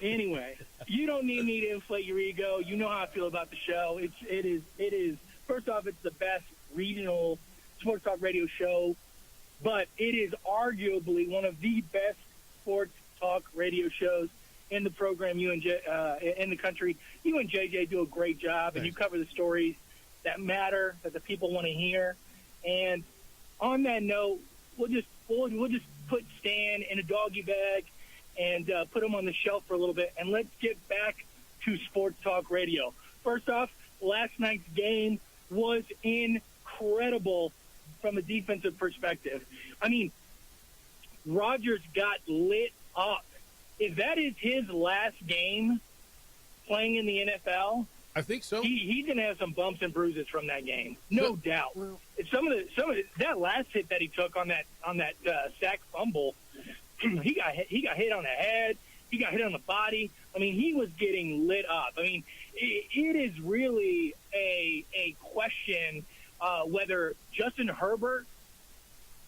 Anyway, you don't need me to inflate your ego. You know how I feel about the show. It is. First off, it's the best regional sports talk radio show, but it is arguably one of the best sports talk radio shows in the program. In the country. You and JJ do a great job, and you cover the stories that matter, that the people want to hear. And on that note, we'll just put Stan in a doggy bag and put him on the shelf for a little bit, and let's get back to sports talk radio. First off, last night's game was incredible from a defensive perspective. I mean, Rodgers got lit up. If that is his last game playing in the NFL, I think so. He's going to have some bumps and bruises from that game, no doubt. Some of that last hit that he took on that sack fumble. He got hit on the head. He got hit on the body. I mean, he was getting lit up. I mean, it is really a question whether Justin Herbert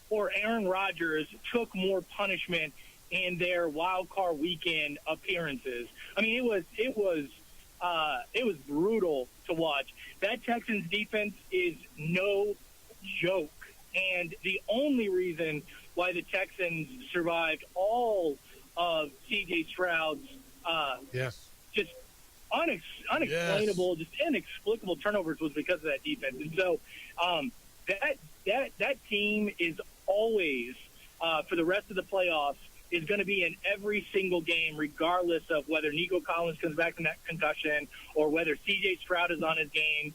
or Aaron Rodgers took more punishment in their wild card weekend appearances. I mean, it was brutal to watch. That Texans defense is no joke, and the only reason why the Texans survived all of C.J. Stroud's just unexplainable, just inexplicable turnovers was because of that defense. And so that team is always, for the rest of the playoffs, is going to be in every single game, regardless of whether Nico Collins comes back from that concussion or whether C.J. Stroud is on his game,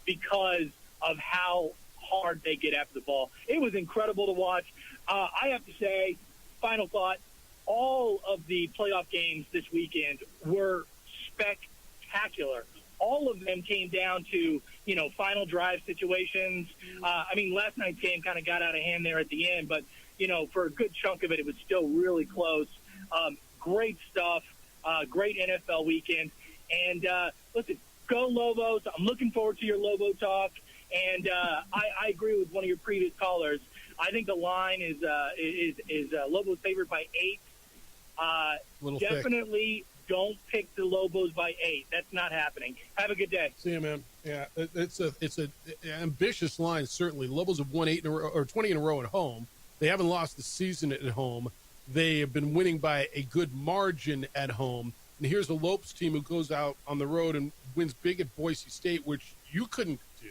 because of how hard they get after the ball. It was incredible to watch. I have to say, final thought, all of the playoff games this weekend were spectacular. All of them came down to, final drive situations. I mean, last night's game kind of got out of hand there at the end, but, for a good chunk of it, it was still really close. Great stuff. Great NFL weekend. And, listen, go Lobos. I'm looking forward to your Lobo talk. And I agree with one of your previous callers. I think the line is Lobos favored by 8. Definitely don't pick the Lobos by 8. That's not happening. Have a good day. See you, man. Yeah, it's an ambitious line. Certainly, Lobos have won 8 in a row, or 20 in a row at home. They haven't lost the season at home. They have been winning by a good margin at home. And here's a Lopes team who goes out on the road and wins big at Boise State, which you couldn't do.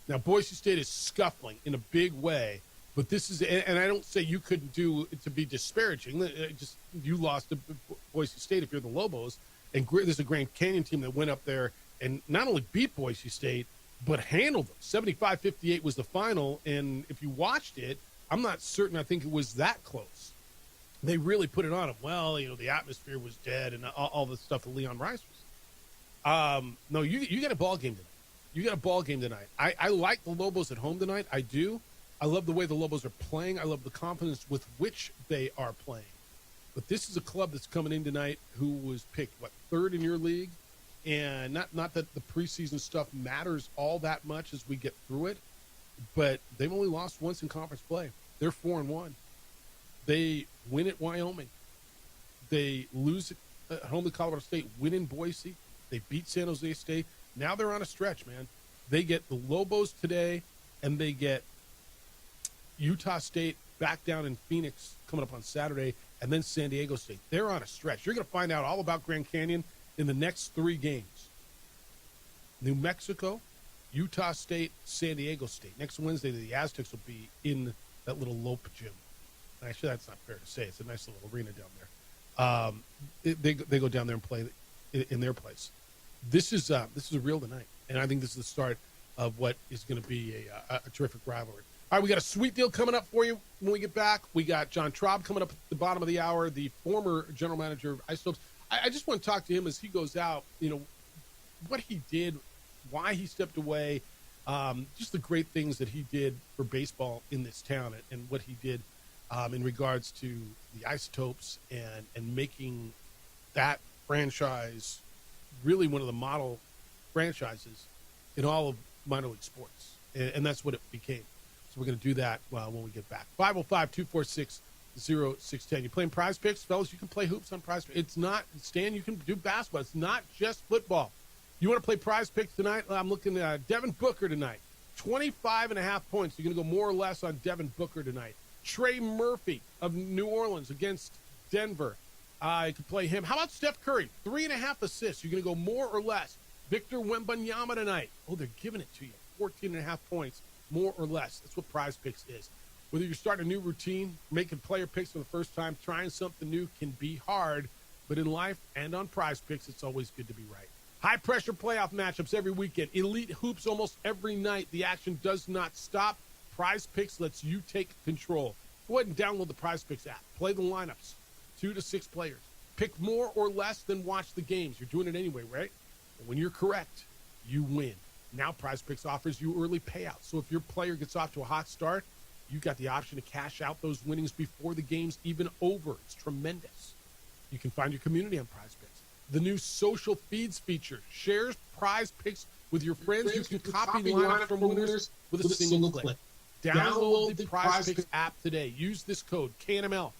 Now, Boise State is scuffling in a big way, but this is, and I don't say you couldn't do to be disparaging. Just you lost to Boise State if you're the Lobos, and there's a Grand Canyon team that went up there and not only beat Boise State, but handled them. 75-58 was the final, and if you watched it, I'm not certain. I think it was that close. They really put it on them. Well, the atmosphere was dead and all the stuff that Leon Rice was. No, you got a ball game tonight. You got a ball game tonight. I like the Lobos at home tonight. I do. I love the way the Lobos are playing. I love the confidence with which they are playing. But this is a club that's coming in tonight who was picked, third in your league? And not that the preseason stuff matters all that much as we get through it, but they've only lost once in conference play. They're 4-1. They win at Wyoming. They lose at home to Colorado State, win in Boise. They beat San Jose State. Now they're on a stretch, man. They get the Lobos today, and they get Utah State back down in Phoenix coming up on Saturday, and then San Diego State. They're on a stretch. You're going to find out all about Grand Canyon in the next 3 games. New Mexico, Utah State, San Diego State. Next Wednesday, the Aztecs will be in that little Lope gym. Actually, that's not fair to say. It's a nice little arena down there. They go down there and play in their place. This is a real tonight, and I think this is the start of what is going to be a terrific rivalry. All right, we got a sweet deal coming up for you when we get back. We got John Traub coming up at the bottom of the hour, the former general manager of Isotopes. I just want to talk to him as he goes out, what he did, why he stepped away, just the great things that he did for baseball in this town and what he did in regards to the Isotopes and making that franchise really one of the model franchises in all of minor league sports. And that's what it became. So we're going to do that when we get back. 505-246-0610. You playing Prize Picks? Fellas, you can play hoops on Prize Picks. It's not, Stan, you can do basketball. It's not just football. You want to play Prize Picks tonight? I'm looking at Devin Booker tonight. 25.5 points. You're going to go more or less on Devin Booker tonight. Trey Murphy of New Orleans against Denver. You could play him. How about Steph Curry? 3.5 assists. You're going to go more or less. Victor Wembanyama tonight. Oh, they're giving it to you. 14.5 points, more or less. That's what Prize Picks is. Whether you're starting a new routine, making player picks for the first time, trying something new can be hard. But in life and on Prize Picks, it's always good to be right. High-pressure playoff matchups every weekend. Elite hoops almost every night. The action does not stop. Prize Picks lets you take control. Go ahead and download the Prize Picks app. Play the lineups. 2 to 6 players. Pick more or less than watch the games. You're doing it anyway, right? And when you're correct, you win. Now Prize Picks offers you early payouts. So if your player gets off to a hot start, you got the option to cash out those winnings before the game's even over. It's tremendous. You can find your community on Prize Picks. The new social feeds feature shares Prize Picks with your friends. You can copy lineups from winners with a single click. Download the Prize Picks app today. Use this code, KNML.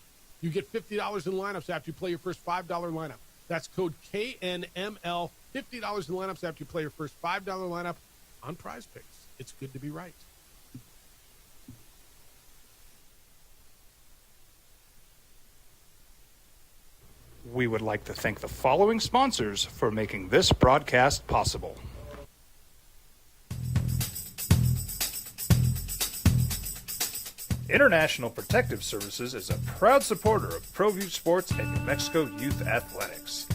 You get $50 in lineups after you play your first $5 lineup. That's code KNML, $50 in lineups after you play your first $5 lineup on Prize Picks. It's good to be right. We would like to thank the following sponsors for making this broadcast possible. International Protective Services is a proud supporter of ProView Sports and New Mexico Youth Athletics.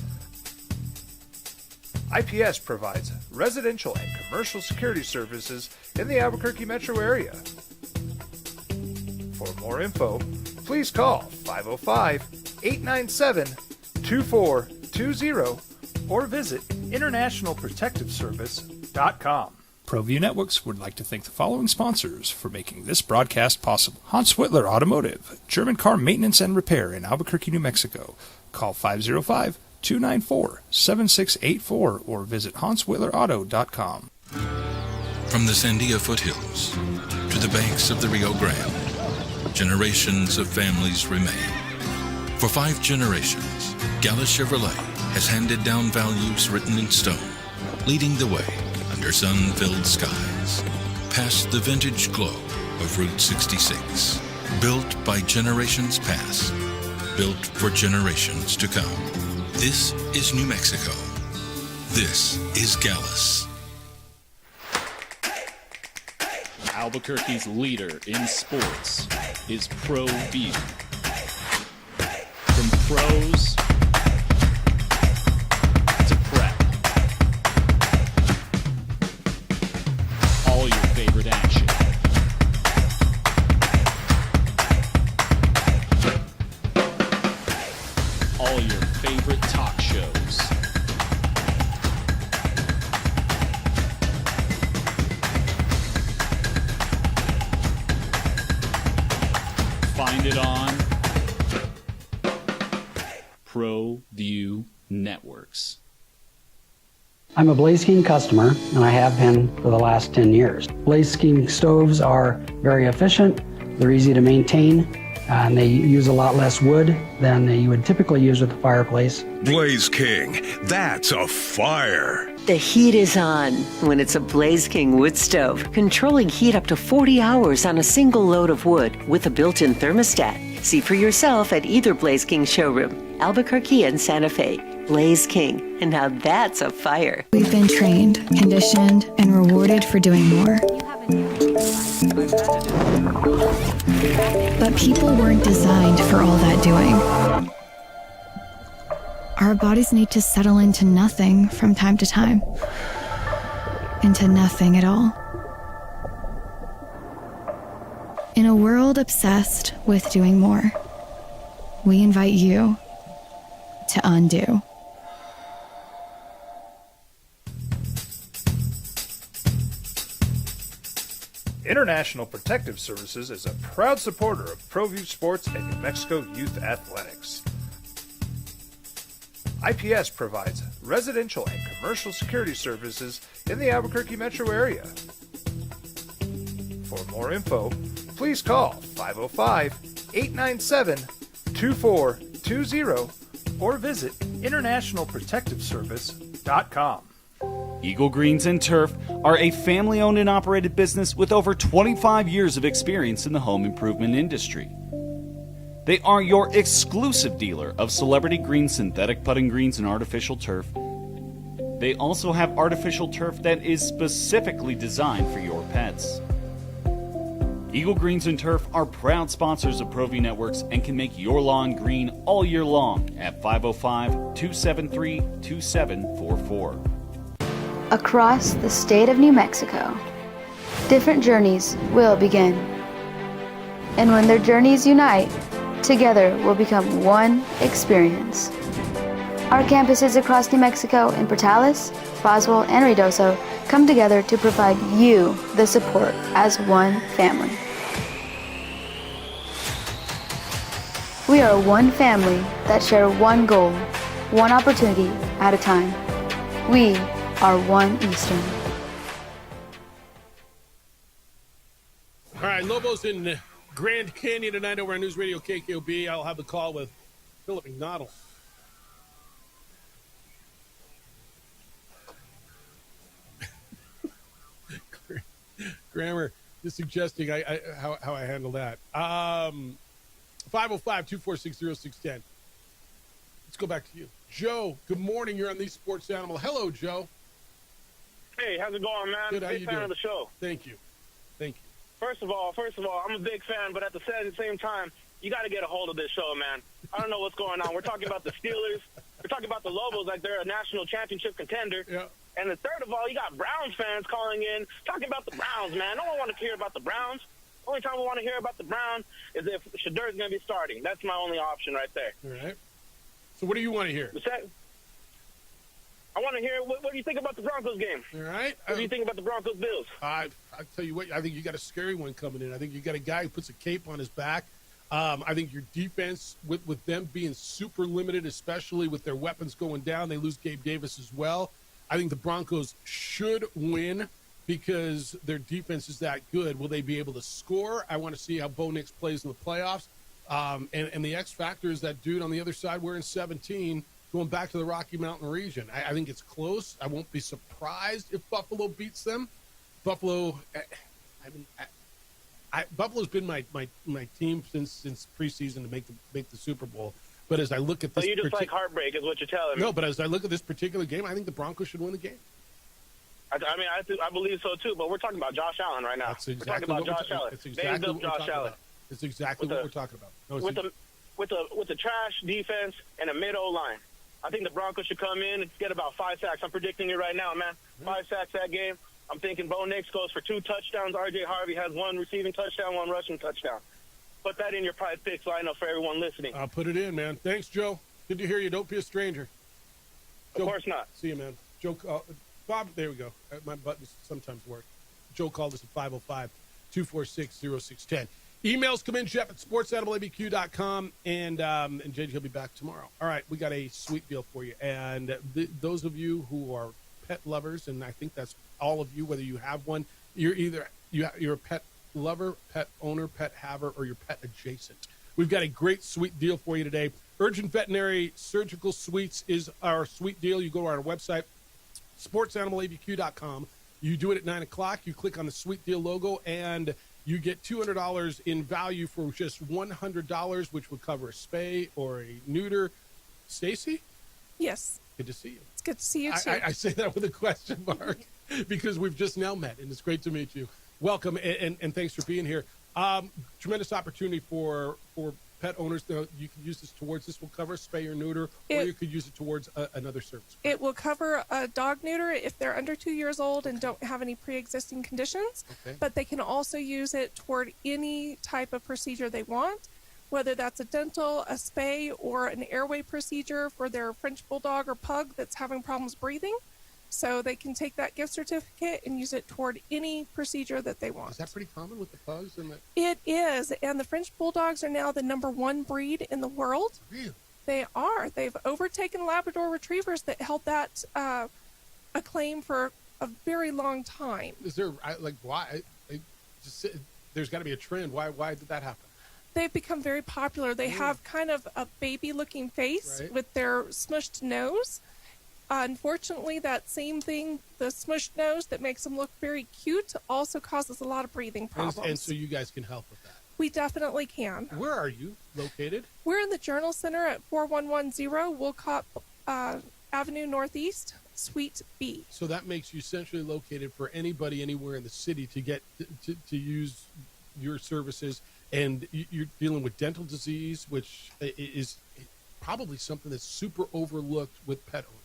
IPS provides residential and commercial security services in the Albuquerque metro area. For more info, please call 505-897-2420 or visit internationalprotectiveservice.com. ProView Networks would like to thank the following sponsors for making this broadcast possible. Hans Whitler Automotive, German car maintenance and repair in Albuquerque, New Mexico. Call 505-294-7684 or visit hanswhitlerauto.com. From the Sandia foothills to the banks of the Rio Grande, generations of families remain. For 5 generations, Gallus Chevrolet has handed down values written in stone, leading the way under sun-filled skies, past the vintage glow of Route 66. Built by generations past, built for generations to come. This is New Mexico. This is Gallus. Albuquerque's leader in sports is ProView. From pros to prep, all your favorite action. All your favorite talk shows. Find it on ProView Networks. I'm a Blaze King customer, and I have been for the last 10 years. Blaze King stoves are very efficient, they're easy to maintain, and they use a lot less wood than you would typically use with a fireplace. Blaze King, that's a fire. The heat is on when it's a Blaze King wood stove, controlling heat up to 40 hours on a single load of wood with a built-in thermostat. See for yourself at either Blaze King showroom, Albuquerque and Santa Fe. Blaze King, and now that's a fire. We've been trained, conditioned, and rewarded for doing more. But people weren't designed for all that doing. Our bodies need to settle into nothing from time to time. Into nothing at all. In a world obsessed with doing more, we invite you to undo. International Protective Services is a proud supporter of ProView Sports and New Mexico Youth Athletics. IPS provides residential and commercial security services in the Albuquerque metro area. For more info, please call 505-897-2420 or visit internationalprotectiveservice.com. Eagle Greens and Turf are a family-owned and operated business with over 25 years of experience in the home improvement industry. They are your exclusive dealer of Celebrity Green synthetic putting greens and artificial turf. They also have artificial turf that is specifically designed for your pets. Eagle Greens and Turf are proud sponsors of ProView Networks and can make your lawn green all year long at 505-273-2744. Across the state of New Mexico, different journeys will begin. And when their journeys unite, together will become one experience. Our campuses across New Mexico in Portales, Roswell, and Ruidoso come together to provide you the support as one family. We are one family that share one goal, one opportunity at a time. We are one Eastern. All right, Lobos in Grand Canyon tonight over on News Radio KKOB. I'll have the call with Philip McNaughton. Grammar is suggesting how I handle that. 505-246-0610. Let's go back to you. Joe, good morning. You're on the Sports Animal. Hello, Joe. Hey, how's it going, man? Good, how big you fan doing? of the show. Thank you. First of all, I'm a big fan, but at the same time, you got to get a hold of this show, man. I don't know what's going on. We're talking about the Steelers. We're talking about the Lobos like they're a national championship contender. Yeah. And the third of all, you got Browns fans calling in, talking about the Browns, man. No one wants to hear about the Browns. Only time we want to hear about the Browns is if Shedur's going to be starting. That's my only option right there. All right. So what do you want to hear? I want to hear, what do you think about the Broncos game? All right. What do you think about the Broncos Bills? I tell you what, I think you got a scary one coming in. I think you got a guy who puts a cape on his back. I think your defense, with them being super limited, especially with their weapons going down, they lose Gabe Davis as well. I think the Broncos should win because their defense is that good. Will they be able to score? I want to see how Bo Nix plays in the playoffs. And the X factor is that dude on the other side wearing 17 going back to the Rocky Mountain region. I think it's close. I won't be surprised if Buffalo beats them. Buffalo, Buffalo's been my team since preseason to make the Super Bowl. But as I look at this, so you just like heartbreak, is what you're telling me? No, but as I look at this particular game, I think the Broncos should win the game. I believe so too. But we're talking about Josh Allen right now. That's exactly what we're talking about. It's exactly what we're talking about. It's exactly what we're talking about. With the trash defense and a mid O-line, I think the Broncos should come in and get about 5 sacks. I'm predicting it right now, man. 5 sacks that game. I'm thinking Bo Nix goes for 2 touchdowns. R.J. Harvey has 1 receiving touchdown, 1 rushing touchdown. Put that in your pride pick so I know for everyone listening. I'll put it in, man. Thanks, Joe. Good to hear you. Don't be a stranger. Of course not. See you, man. Joe, Bob, there we go. My buttons sometimes work. Joe called us at 505-246-0610. Emails come in, Jeff at sportsanimalabq.com, and JJ will be back tomorrow. All right, we got a sweet deal for you. And those of you who are pet lovers, and I think that's all of you, whether you have one, you're a pet lover, pet owner, pet haver, or you're pet adjacent. We've got a great sweet deal for you today. Urgent Veterinary Surgical Suites is our sweet deal. You go to our website, sportsanimalabq.com. You do it at 9 o'clock. You click on the sweet deal logo, and You get $200 in value for just $100, which would cover a spay or a neuter. Stacy? Yes. Good to see you. It's good to see you, too. I say that with a question mark because we've just now met, and it's great to meet you. Welcome, and thanks for being here. Tremendous opportunity for pet owners. You can use this towards, this will cover spay or neuter, or you could use it towards another service. It will cover a dog neuter if they're under 2 years old and don't have any pre-existing conditions, but they can also use it toward any type of procedure they want, whether that's a dental, a spay, or an airway procedure for their French bulldog or pug that's having problems breathing. So they can take that gift certificate and use it toward any procedure that they want. Is that pretty common with the pugs? It is, and the French bulldogs are now the #1 breed in the world. Really? They are. They've overtaken Labrador retrievers that held that acclaim for a very long time. Is there why? There's got to be a trend. Why did that happen? They've become very popular. They have kind of a baby-looking face with their smushed nose. Unfortunately, that same thing, the smushed nose that makes them look very cute, also causes a lot of breathing problems. And so you guys can help with that. We definitely can. Where are you located? We're in the Journal Center at 4110 Wolcott Avenue Northeast, Suite B. So that makes you centrally located for anybody anywhere in the city to get to use your services. And you're dealing with dental disease, which is probably something that's super overlooked with pet owners.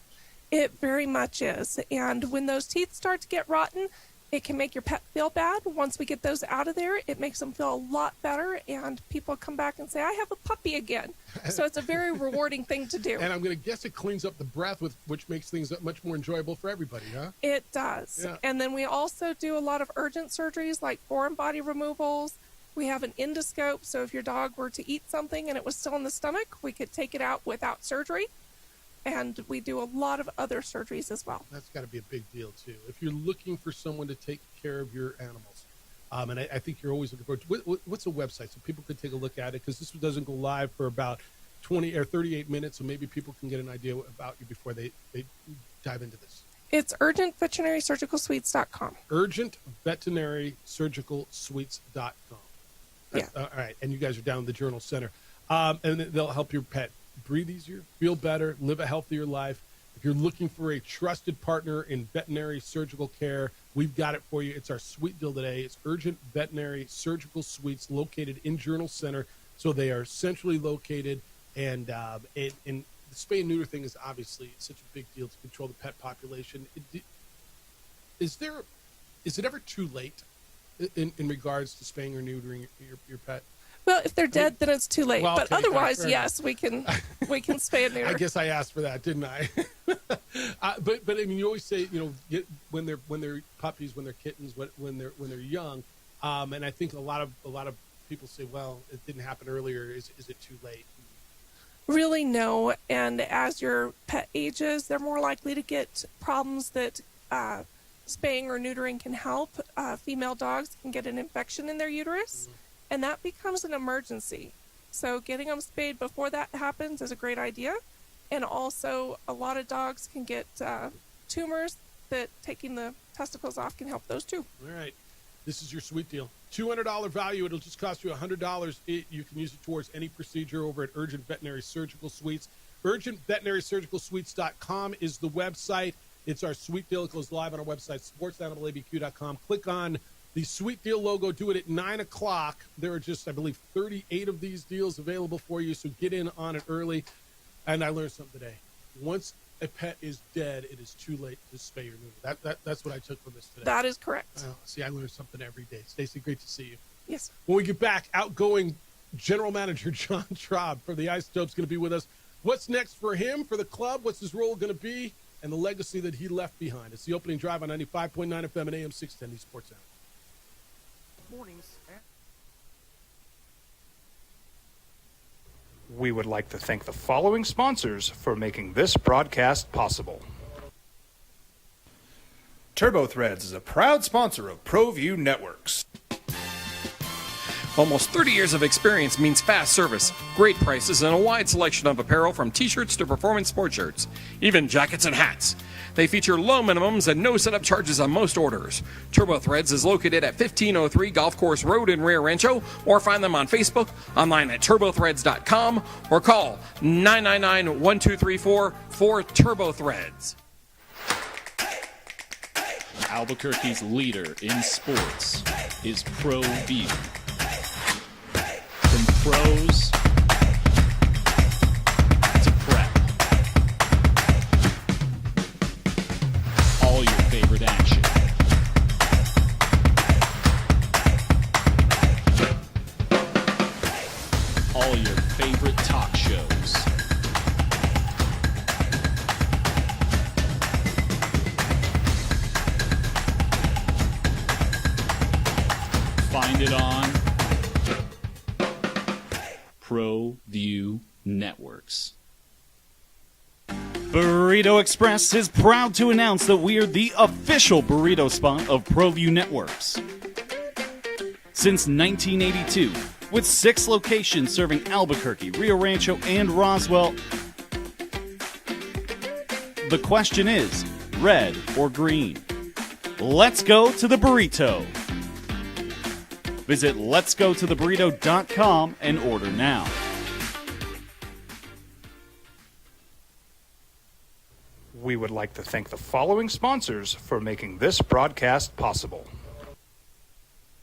It very much is. And when those teeth start to get rotten, it can make your pet feel bad. Once we get those out of there, it makes them feel a lot better, and people come back and say, I have a puppy again. So it's a very rewarding thing to do. And I'm going to guess it cleans up the breath, which makes things much more enjoyable for everybody, huh? It does. Yeah. And then we also do a lot of urgent surgeries like foreign body removals. We have an endoscope, so if your dog were to eat something and it was still in the stomach, we could take it out without surgery. And we do a lot of other surgeries as well. That's got to be a big deal, too. If you're looking for someone to take care of your animals, and I think you're always looking for what's a website so people can take a look at it, because this doesn't go live for about 20 or 38 minutes, so maybe people can get an idea about you before they dive into this. It's urgentveterinarysurgicalsuites.com. Urgentveterinarysurgicalsuites.com. Yeah. All right. And you guys are down in the Journal Center. And they'll help your pet breathe easier, feel better, live a healthier life. If you're looking for a trusted partner in veterinary surgical care, we've got it for you. It's our sweet deal today. It's Urgent Veterinary Surgical Suites located in Journal Center. So they are centrally located. And the spay and neuter thing is obviously such a big deal to control the pet population. Is it ever too late in regards to spaying or neutering your pet? Well, if they're dead, then it's too late. Well, but okay, otherwise, fair yes, we can spay and neuter. I guess I asked for that, didn't I? But I mean, you always say, when they're puppies, when they're kittens, when they're young, and I think a lot of people say, well, it didn't happen earlier. Is it too late? Really, no. And as your pet ages, they're more likely to get problems that spaying or neutering can help. Female dogs can get an infection in their uterus. And that becomes an emergency. So getting them spayed before that happens is a great idea. And also, a lot of dogs can get tumors that taking the testicles off can help those too. All right. This is your sweet deal. $200 value. It'll just cost you $100. You can use it towards any procedure over at Urgent Veterinary Surgical Suites. UrgentVeterinarySurgicalSuites.com is the website. It's our sweet deal. It goes live on our website, sportsanimалabq.com. Click on the Sweet Deal logo. Do it at 9 o'clock. There are just, I believe, 38 of these deals available for you, so get in on it early. And I learned something today. Once a pet is dead, it is too late to spay or neuter. That's what I took from this today. That is correct. See, I learn something every day. Stacey, great to see you. Yes. When we get back, outgoing General Manager John Traub for the Isotopes going to be with us. What's next for him, for the club? What's his role going to be? And the legacy that he left behind. It's the opening drive on 95.9 FM and AM 610, the Sports Center. Mornings. We would like to thank the following sponsors for making this broadcast possible. TurboThreads is a proud sponsor of ProView Networks. Almost 30 years of experience means fast service, great prices, and a wide selection of apparel from t-shirts to performance sport shirts, even jackets and hats. They feature low minimums and no setup charges on most orders. Turbo Threads is located at 1503 Golf Course Road in Rio Rancho, or find them on Facebook, online at turbothreads.com, or call 999-1234 for Turbo Threads. Albuquerque's leader in sports is ProView. From pros to prep, all your favorite action. All your favorite talk shows. Find it on ProView Networks. Burrito Express is proud to announce that we are the official burrito spot of ProView Networks. Since 1982, with 6 locations serving Albuquerque, Rio Rancho, and Roswell, the question is, red or green? Let's go to the burrito. Visit letsgototheburrito.com and order now. We would like to thank the following sponsors for making this broadcast possible.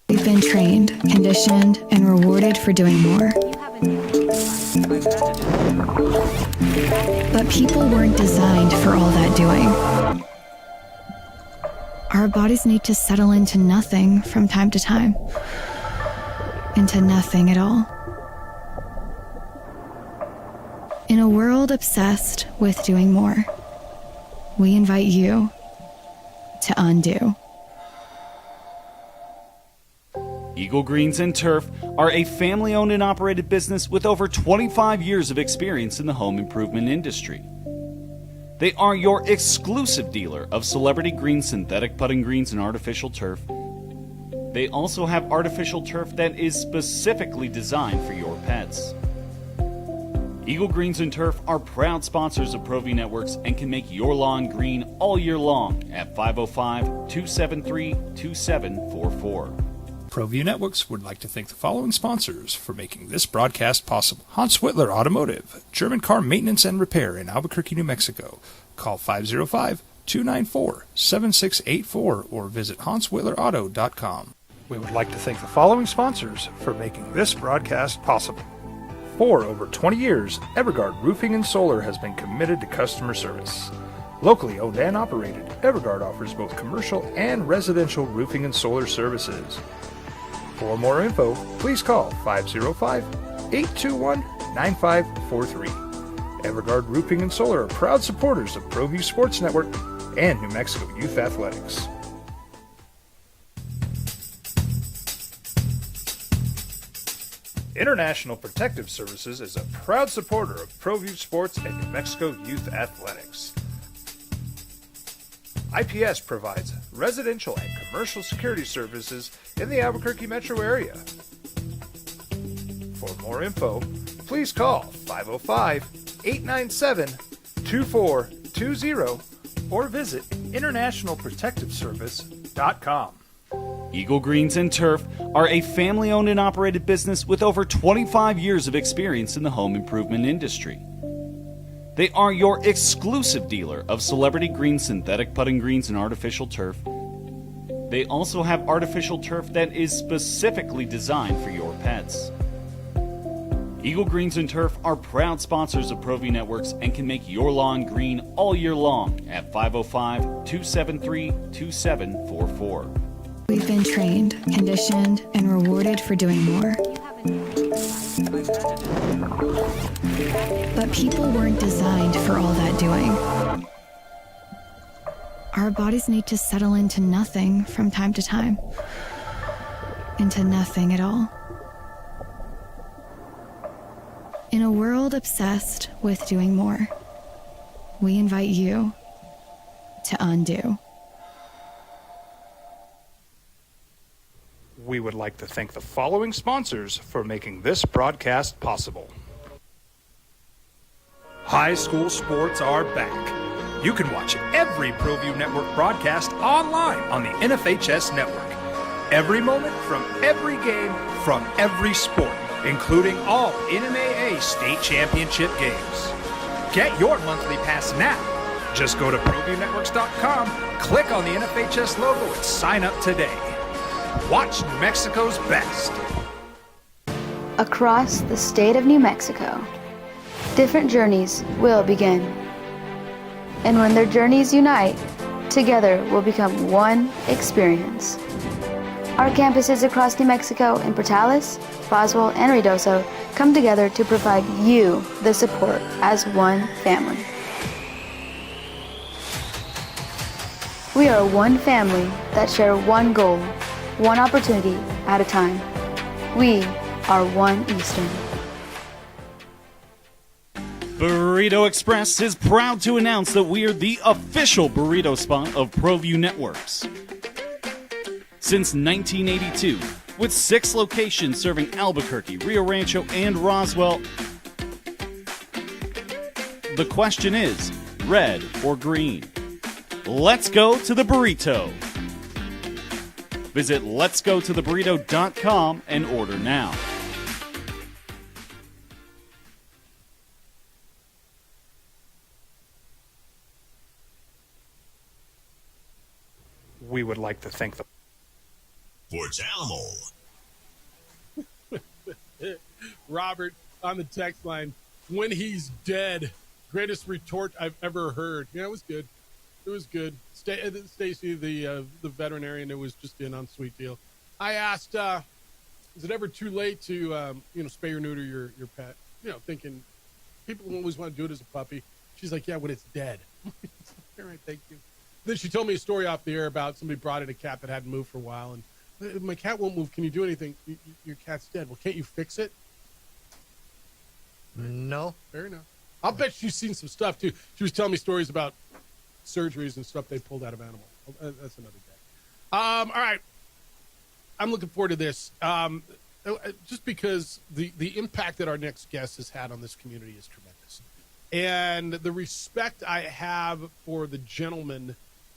We've been trained, conditioned, and rewarded for doing more. But people weren't designed for all that doing. Our bodies need to settle into nothing from time to time. Into nothing at all. In a world obsessed with doing more, we invite you to undo. Eagle Greens and Turf are a family-owned and operated business with over 25 years of experience in the home improvement industry. They are your exclusive dealer of celebrity green synthetic putting greens and artificial turf. They also have artificial turf that is specifically designed for your pets. Eagle Greens and Turf are proud sponsors of ProView Networks and can make your lawn green all year long at 505-273-2744. ProView Networks would like to thank the following sponsors for making this broadcast possible. Hans Whitler Automotive, German car maintenance and repair in Albuquerque, New Mexico. Call 505-294-7684 or visit hanswhitlerauto.com. We would like to thank the following sponsors for making this broadcast possible. For over 20 years, Evergard Roofing and Solar has been committed to customer service. Locally owned and operated, Evergard offers both commercial and residential roofing and solar services. For more info, please call 505-821-9543. Evergard Roofing and Solar are proud supporters of ProView Sports Network and New Mexico Youth Athletics. International Protective Services is a proud supporter of ProView Sports and New Mexico Youth Athletics. IPS provides residential and commercial security services in the Albuquerque metro area. For more info, please call 505-897-2420 or visit internationalprotectiveservice.com. Eagle Greens and Turf are a family-owned and operated business with over 25 years of experience in the home improvement industry. They are your exclusive dealer of celebrity green synthetic putting greens and artificial turf. They also have artificial turf that is specifically designed for your pets. Eagle Greens and Turf are proud sponsors of ProView Networks and can make your lawn green all year long at 505-273-2744. We've been trained, conditioned, and rewarded for doing more. But people weren't designed for all that doing. Our bodies need to settle into nothing from time to time. Into nothing at all. In a world obsessed with doing more, we invite you to undo. We would like to thank the following sponsors for making this broadcast possible. High school sports are back. You can watch every ProView Network broadcast online on the NFHS network. Every moment from every game from every sport, including all NMAA state championship games. Get your monthly pass now. Just go to ProViewNetworks.com, click on the NFHS logo, and sign up today. Watch New Mexico's best. Across the state of New Mexico, different journeys will begin. And when their journeys unite, together will become one experience. Our campuses across New Mexico in Portales, Roswell, and Ruidoso come together to provide you the support as one family. We are one family that share one goal, one opportunity at a time. We are One Eastern. Burrito Express is proud to announce that we are the official burrito spot of ProView Networks. Since 1982, with 6 locations serving Albuquerque, Rio Rancho, and Roswell, the question is, red or green? Let's go to the burrito. Visit letsgototheburrito.com and order now. We would like to thank the Sports Animal. Robert on the text line, when he's dead, greatest retort I've ever heard. Yeah, it was good. It was good. Stacy, the veterinarian that was just in on Sweet Deal. I asked, is it ever too late to, spay or neuter your pet? Thinking people always want to do it as a puppy. She's like, yeah, when it's dead. All right, thank you. Then she told me a story off the air about somebody brought in a cat that hadn't moved for a while, and my cat won't move. Can you do anything? Your cat's dead. Well, can't you fix it? No. Fair enough. I'll bet she's seen some stuff, too. She was telling me stories about surgeries and stuff they pulled out of animals. That's another day. All right. I'm looking forward to this. Just because the impact that our next guest has had on this community is tremendous. And the respect I have for the gentleman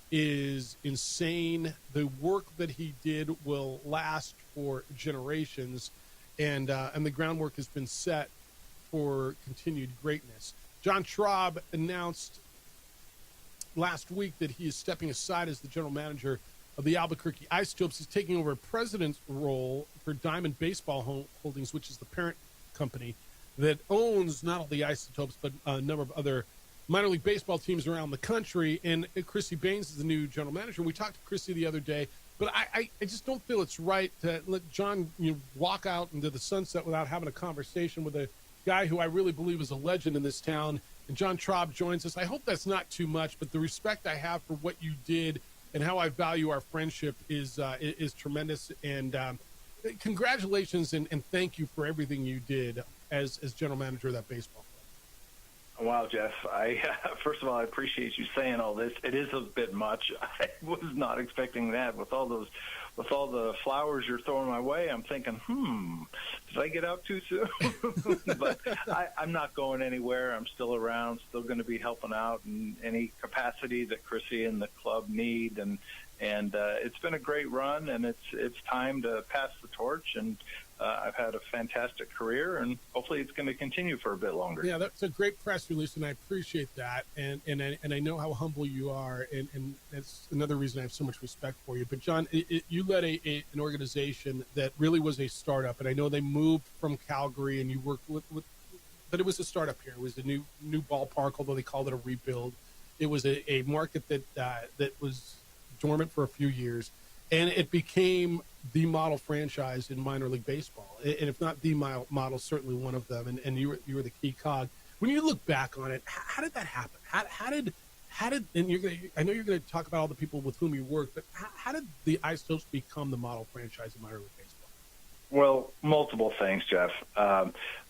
is insane. The work that he did will last for generations, and the groundwork has been set for continued greatness. John Traub announced last week that he is stepping aside as the general manager of the Albuquerque Isotopes. He's taking over a president's role for Diamond Baseball Holdings, which is the parent company that owns not only the Isotopes but a number of other minor league baseball teams around the country. And Chrissy Baines is the new general manager. We talked to Chrissy the other day, but I just don't feel it's right to let John walk out into the sunset without having a conversation with a guy who I really believe is a legend in this town. And John Traub joins us. I hope that's not too much, but the respect I have for what you did and how I value our friendship is tremendous. And congratulations and thank you for everything you did as general manager of that baseball club. Wow, Jeff. First of all, I appreciate you saying all this. It is a bit much. I was not expecting that with all the flowers you're throwing my way. I'm thinking, did I get out too soon? But I'm not going anywhere. I'm still around, still going to be helping out in any capacity that Chrissy and the club need. And it's been a great run, and it's time to pass the torch. And I've had a fantastic career, and hopefully it's going to continue for a bit longer. Yeah, that's a great press release, and I appreciate that. And I know how humble you are, and that's another reason I have so much respect for you. But, John, you led an organization that really was a startup, and I know they moved from Calgary, and you worked with but it was a startup here. It was a new ballpark, although they called it a rebuild. It was a market that was dormant for a few years, and it became the model franchise in minor league baseball, and if not the model, certainly one of them. And you were the key cog. When you look back on it, how did that happen? How did and I know you're going to talk about all the people with whom you worked, but how did the Isotopes become the model franchise in minor league baseball? Well, multiple things, Jeff.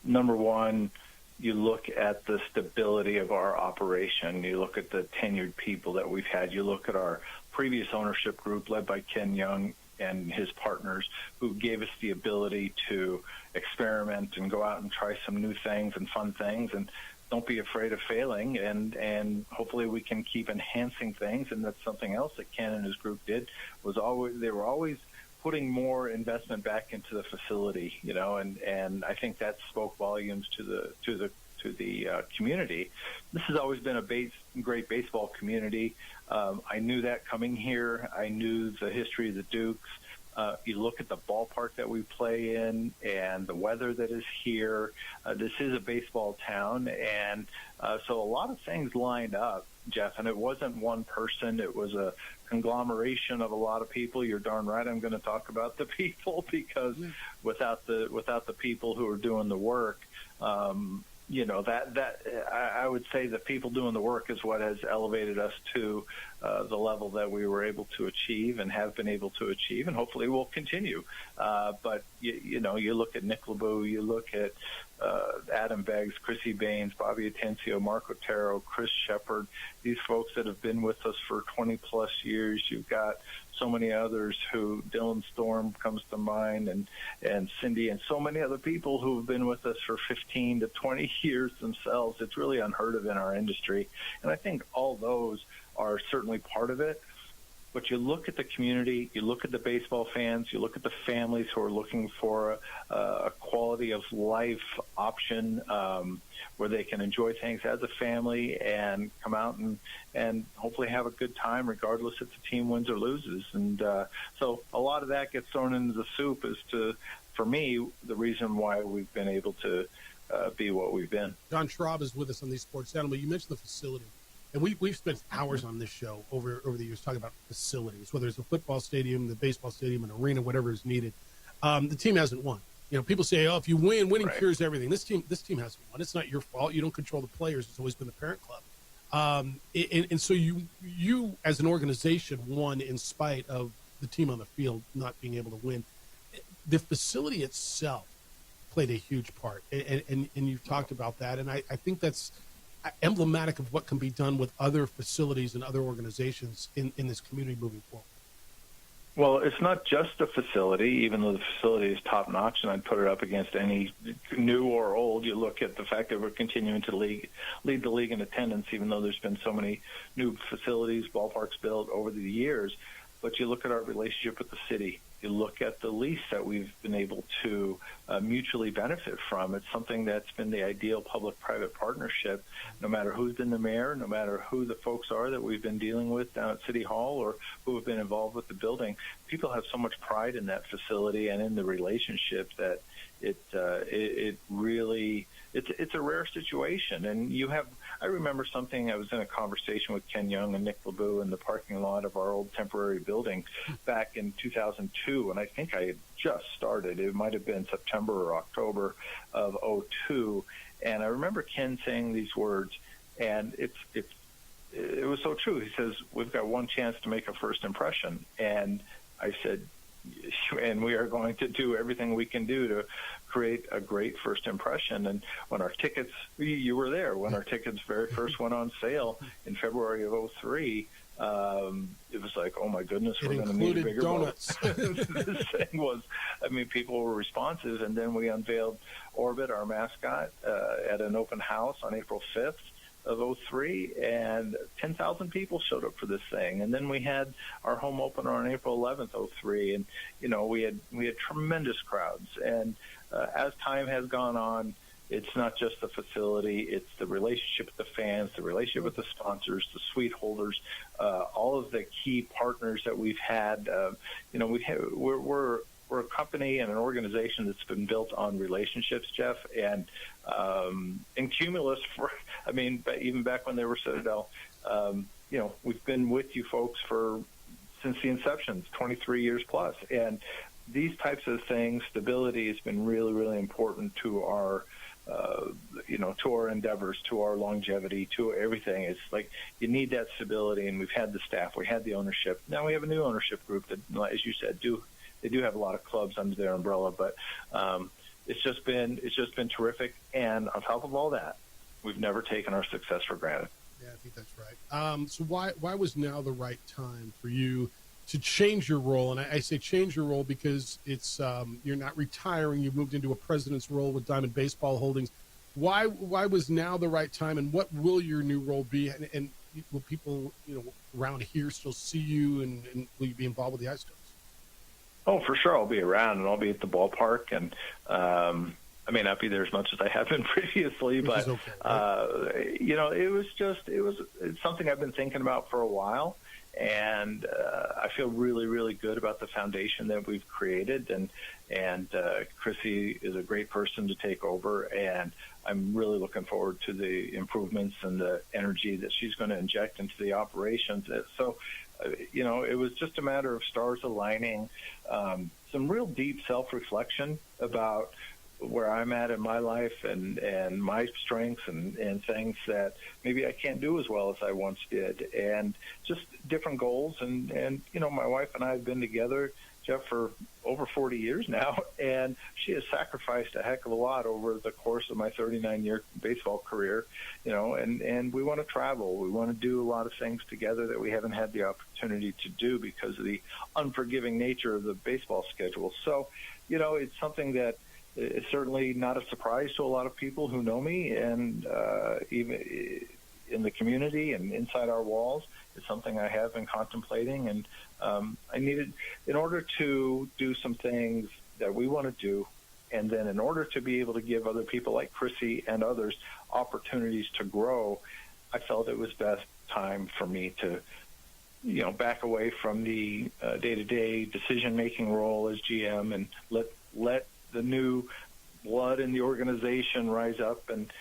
Number one, you look at the stability of our operation. You look at the tenured people that we've had. You look at our previous ownership group led by Ken Young. and his partners, who gave us the ability to experiment and go out and try some new things and fun things, and don't be afraid of failing, and hopefully we can keep enhancing things. And that's something else that Ken and his group did, they were always putting more investment back into the facility, and I think that spoke volumes to the community. This has always been a great baseball community. I knew that coming here. I knew the history of the Dukes. You look at the ballpark that we play in and the weather that is here. This is a baseball town, and so a lot of things lined up, Jeff, and it wasn't one person. It was a conglomeration of a lot of people. You're darn right I'm going to talk about the people, because without the people who are doing the work, I would say the people doing the work is what has elevated us to the level that we were able to achieve and have been able to achieve, and hopefully we'll continue. But you look at Nick LeBeau, you look at Adam Beggs, Chrissy Baines, Bobby Atencio, Mark Otero, Chris Shepard, these folks that have been with us for 20 plus years. You've got so many others who, Dylan Storm comes to mind, and Cindy, and so many other people who have been with us for 15 to 20 years themselves. It's really unheard of in our industry. And I think all those are certainly part of it. But you look at the community, you look at the baseball fans, you look at the families who are looking for a quality of life option where they can enjoy things as a family and come out and hopefully have a good time regardless if the team wins or loses. And so a lot of that gets thrown into the soup as to, for me, the reason why we've been able to be what we've been. John Schraub is with us on these Sports Animal. You mentioned the facility. And we've spent hours on this show over the years talking about facilities, whether it's a football stadium, the baseball stadium, an arena, whatever is needed. The team hasn't won. People say, "Oh, if you win, winning cures everything." This team hasn't won. It's not your fault. You don't control the players. It's always been the parent club. And so you as an organization won in spite of the team on the field not being able to win. The facility itself played a huge part, and you've talked about that, and I think that's emblematic of what can be done with other facilities and other organizations in this community moving forward. Well, it's not just a facility, even though the facility is top-notch, and I'd put it up against any new or old. You look at the fact that we're continuing to lead the league in attendance, even though there's been so many new facilities, ballparks built over the years. But you look at our relationship with the city. You look at the lease that we've been able to mutually benefit from. It's something that's been the ideal public-private partnership, no matter who's been the mayor, no matter who the folks are that we've been dealing with down at City Hall or who have been involved with the building. People have so much pride in that facility and in the relationship that it really, it's a rare situation. And I remember something, I was in a conversation with Ken Young and Nick LeBeau in the parking lot of our old temporary building back in 2002, and I think I had just started. It might have been September or October of 2002, and I remember Ken saying these words, and it was so true. He says, "We've got one chance to make a first impression," and I said, and we are going to do everything we can do to create a great first impression. And when our tickets, you were there, when our tickets very first went on sale in February of 2003, it was like, oh my goodness, we're going to need a bigger donuts. This thing was, people were responsive. And then we unveiled Orbit, our mascot, at an open house on April 5th. Of 2003, and 10,000 people showed up for this thing. And then we had our home opener on April 11th, 2003, and we had tremendous crowds. And as time has gone on, it's not just the facility; it's the relationship with the fans, the relationship with the sponsors, the suite holders, all of the key partners that we've had. We're a company and an organization that's been built on relationships, Jeff, and Cumulus, even back when they were Citadel, we've been with you folks since the inception, 23 years plus. And these types of things, stability has been really, really important to our, to our endeavors, to our longevity, to everything. It's like you need that stability, and we've had the staff, we had the ownership. Now we have a new ownership group that, as you said, they do have a lot of clubs under their umbrella, but it's just been terrific. And on top of all that, we've never taken our success for granted. Yeah, I think that's right. So why was now the right time for you to change your role, and I say change your role because it's you're not retiring. You've moved into a president's role with Diamond Baseball Holdings. Why was now the right time, and what will your new role be? And will people around here still see you, and will you be involved with the Ice Dogs? Oh, for sure. I'll be around, and I'll be at the ballpark, and I may not be there as much as I have been previously, but okay, right? it's something I've been thinking about for a while. And I feel really, really good about the foundation that we've created, and Chrissy is a great person to take over, and I'm really looking forward to the improvements and the energy that she's going to inject into the operations. So, it was just a matter of stars aligning, some real deep self-reflection about where I'm at in my life and my strengths and things that maybe I can't do as well as I once did, and just different goals. And my wife and I have been together, Jeff, for over 40 years now, and she has sacrificed a heck of a lot over the course of my 39-year baseball career, and we want to travel. We want to do a lot of things together that we haven't had the opportunity to do because of the unforgiving nature of the baseball schedule. So, it's something that it's certainly not a surprise to a lot of people who know me, and even in the community and inside our walls. It's something I have been contemplating, and I needed, in order to do some things that we want to do, and then in order to be able to give other people like Chrissy and others opportunities to grow, I felt it was best time for me to back away from the day-to-day decision-making role as GM and let the new blood in the organization rise up and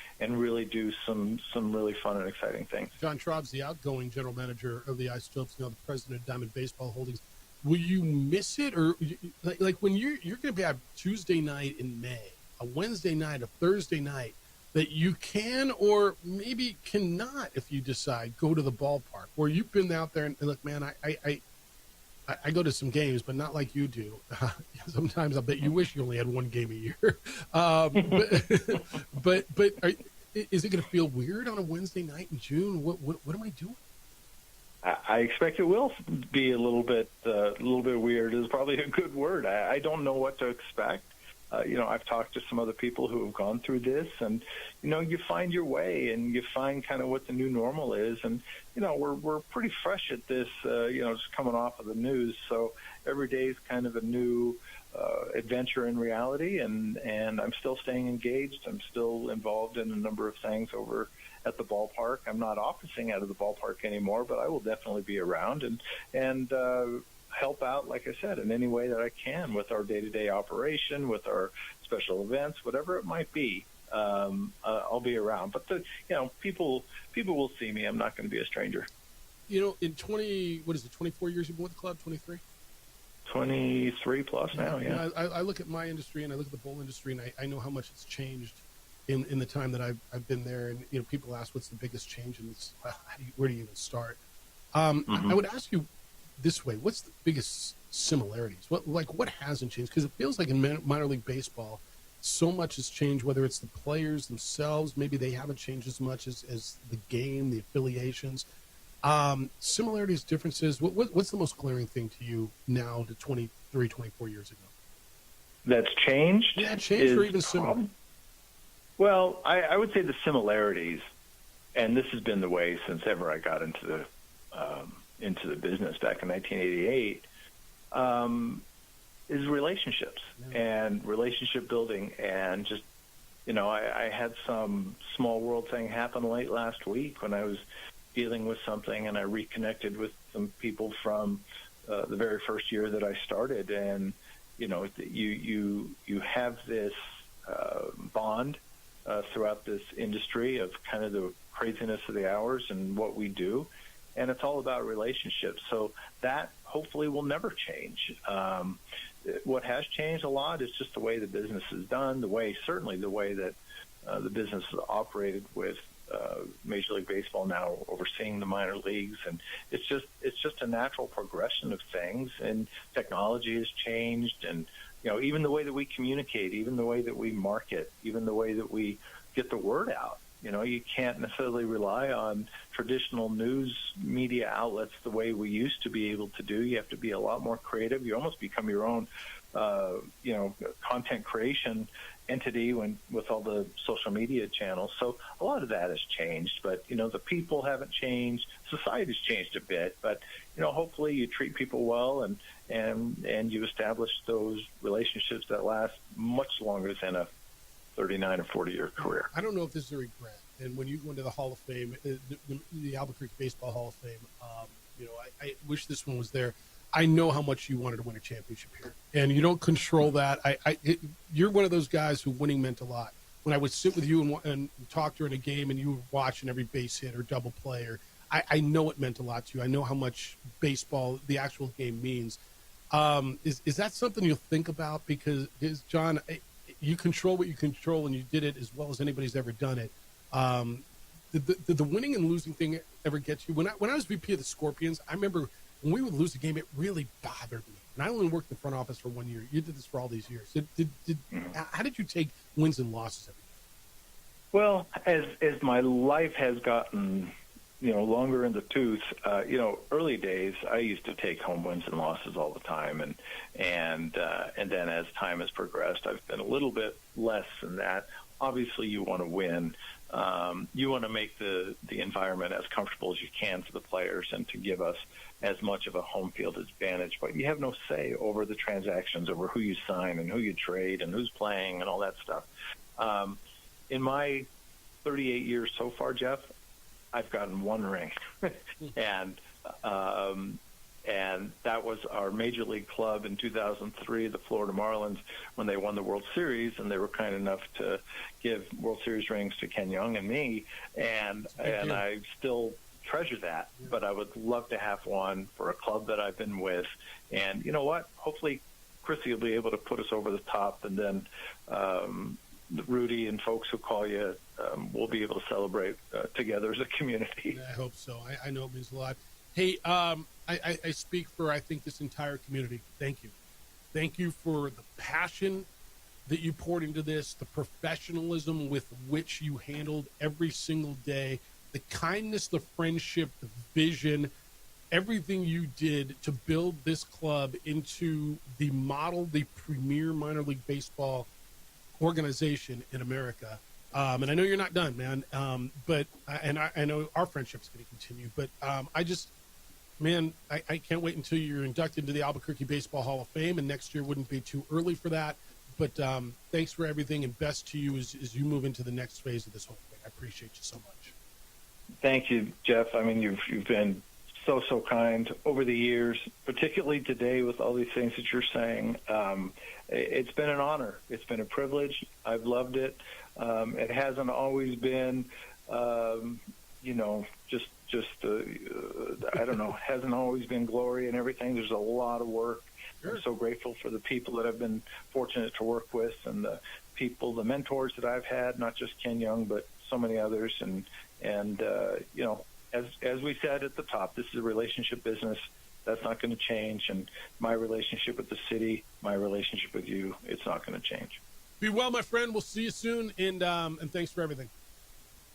really do some really fun and exciting things. John Traub's the outgoing general manager of the Ice Dogs, now the president of Diamond Baseball Holdings. Will you miss it, or like when you're going to be a Tuesday night in May, a Wednesday night, a Thursday night, that you can or maybe cannot, if you decide, go to the ballpark, where you've been out there and look, man, I go to some games, but not like you do. Sometimes I bet you wish you only had one game a year. But is it going to feel weird on a Wednesday night in June? What am I doing? I expect it will be a little bit weird. Is probably a good word. I don't know what to expect. I've talked to some other people who have gone through this, and you find your way, and you find kind of what the new normal is, and we're pretty fresh at this, just coming off of the news, so every day is kind of a new adventure in reality, and I'm still staying engaged. I'm still involved in a number of things over at the ballpark. I'm not officing out of the ballpark anymore, but I will definitely be around and help out, like I said, in any way that I can with our day-to-day operation, with our special events, whatever it might be. I'll be around, but people will see me. I'm not going to be a stranger. In 24 years you've been with the club? 23? 23 plus now, yeah. I look at my industry and I look at the bowl industry, and I know how much it's changed in the time that I've been there. And people ask what's the biggest change, and it's where do you even start? I would ask you this way: what's the biggest similarities? What hasn't changed? Because it feels like in minor league baseball, so much has changed. Whether it's the players themselves, maybe they haven't changed as much as the game, the affiliations. Similarities, differences. What's the most glaring thing to you now to 23, 24 years ago? That's changed? Yeah, changed or even similar. Well, I would say the similarities, and this has been the way since ever I got into the business back in 1988, is relationships and relationship building. And just, I had some small world thing happen late last week when I was dealing with something, and I reconnected with some people from the very first year that I started. And, you have this bond throughout this industry of kind of the craziness of the hours and what we do. And it's all about relationships. So that hopefully will never change. What has changed a lot is just the way the business is done, certainly the way that the business is operated with Major League Baseball now overseeing the minor leagues. And it's just a natural progression of things, and technology has changed. And, even the way that we communicate, even the way that we market, even the way that we get the word out. You know, you can't necessarily rely on traditional news media outlets the way we used to be able to do. You have to be a lot more creative. You almost become your own, content creation entity with all the social media channels. So a lot of that has changed, but, the people haven't changed. Society's changed a bit, but, hopefully you treat people well and you establish those relationships that last much longer than a 39 or 40-year career. I don't know if this is a regret. And when you go into the Hall of Fame, the Albuquerque Baseball Hall of Fame, I wish this one was there. I know how much you wanted to win a championship here, and you don't control that. You're one of those guys who winning meant a lot. When I would sit with you and talk during a game, and you were watching every base hit or double play, I know it meant a lot to you. I know how much baseball, the actual game, means. Is that something you'll think about? Because, John, you control what you control, and you did it as well as anybody's ever done it. Did the winning and losing thing ever get you? When I was VP of the Scorpions, I remember when we would lose a game, it really bothered me. And I only worked in the front office for 1 year. You did this for all these years. How did you take wins and losses every day? Well, as my life has gotten, longer in the tooth, early days, I used to take home wins and losses all the time. And then as time has progressed, I've been a little bit less than that. Obviously, you want to win. You want to make the environment as comfortable as you can for the players and to give us as much of a home field advantage. But you have no say over the transactions, over who you sign and who you trade and who's playing and all that stuff. In my 38 years so far, Jeff, I've gotten one ring. And that was our major league club in 2003, the Florida Marlins, when they won the World Series, and they were kind enough to give World Series rings to Ken Young and me, and I still treasure that. But I would love to have one for a club that I've been with. And you know what? Hopefully Chrissy will be able to put us over the top, and then Rudy and folks who call you will be able to celebrate together as a community. I hope so. I know it means a lot. Hey, I speak for, I think, this entire community. Thank you. Thank you for the passion that you poured into this, the professionalism with which you handled every single day, the kindness, the friendship, the vision, everything you did to build this club into the model, the premier minor league baseball organization in America. And I know you're not done, man. I know our friendship's going to continue, but I can't wait until you're inducted into the Albuquerque Baseball Hall of Fame, and next year wouldn't be too early for that. But thanks for everything, and best to you as you move into the next phase of this whole thing. I appreciate you so much. Thank you, Jeff. I mean, you've been so kind over the years, particularly today with all these things that you're saying. It's been an honor. It's been a privilege. I've loved it. It hasn't always been, I don't know, hasn't always been glory and everything. There's a lot of work. Sure. I'm so grateful for the people that I've been fortunate to work with, and the mentors that I've had, not just Ken Young, but so many others. And as we said at the top, this is a relationship business. That's not going to change. And my relationship with the city, my relationship with you, it's not going to change. Be well, my friend. We'll see you soon, and thanks for everything.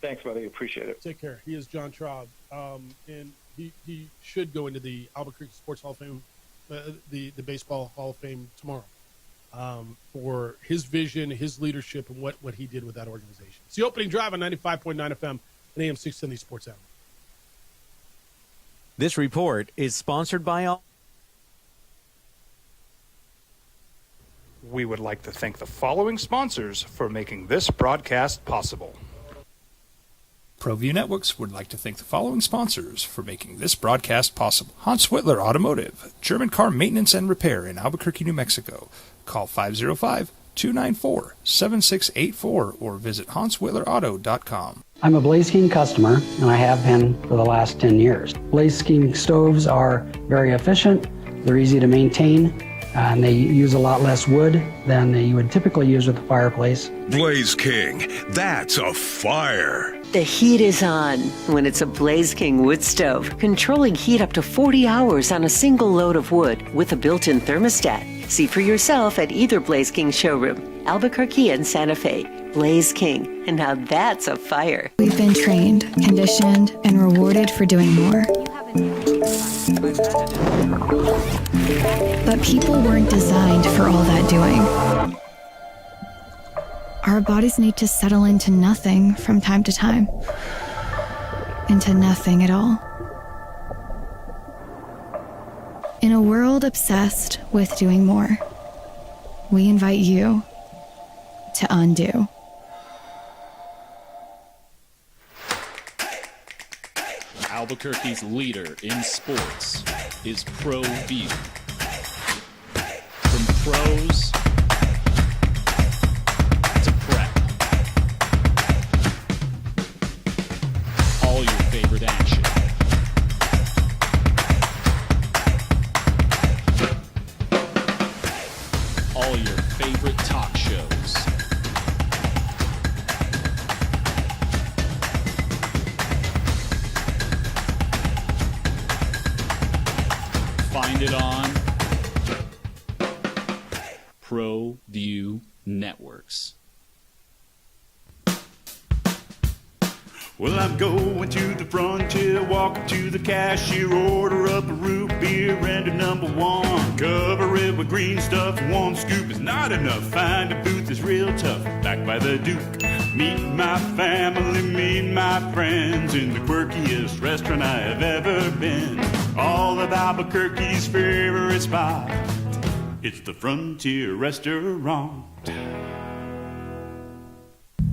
Thanks, buddy. Appreciate it. Take care. He is John Traub, and he should go into the Albuquerque Sports Hall of Fame, the Baseball Hall of Fame tomorrow, for his vision, his leadership, and what he did with that organization. It's the opening drive on 95.9 FM and AM 670 Sports Hour. This report is sponsored by We would like to thank the following sponsors for making this broadcast possible. ProView Networks would like to thank the following sponsors for making this broadcast possible. Hans Whitler Automotive, German car maintenance and repair in Albuquerque, New Mexico. Call 505-294-7684 or visit HansWhitlerAuto.com. I'm a Blaze King customer, and I have been for the last 10 years. Blaze King stoves are very efficient, they're easy to maintain, and they use a lot less wood than you would typically use with a fireplace. Blaze King, that's a fire. The heat is on when it's a Blaze King wood stove, controlling heat up to 40 hours on a single load of wood with a built-in thermostat. See for yourself at either Blaze King showroom, Albuquerque and Santa Fe. Blaze King, and now that's a fire. We've been trained, conditioned, and rewarded for doing more. But people weren't designed for all that doing. Our bodies need to settle into nothing from time to time. Into nothing at all. In a world obsessed with doing more, we invite you to undo. Albuquerque's leader in sports is ProView. From pros to prep, all your favorite action. All your favorite talk shows. Find it on ProView Networks. Well, I'm going to the frontier, walk up to the cashier, order up a root beer and a number one. Cover it with green stuff, one scoop is not enough. Find a booth is real tough, back by the Duke. Meet my family, meet my friends in the quirkiest restaurant I have ever been. All of Albuquerque's favorite spot, it's the Frontier Restaurant.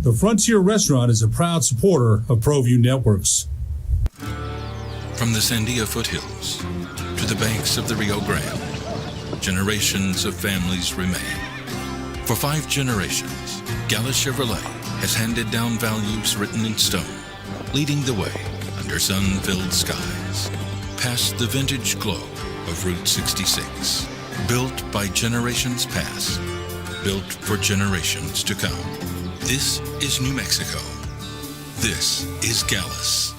The Frontier Restaurant is a proud supporter of ProView Networks. From the Sandia foothills to the banks of the Rio Grande, generations of families remain. For 5 generations, Gala Chevrolet has handed down values written in stone, leading the way under sun-filled skies, past the vintage glow of Route 66. Built by generations past, built for generations to come. This is New Mexico. This is Gallus.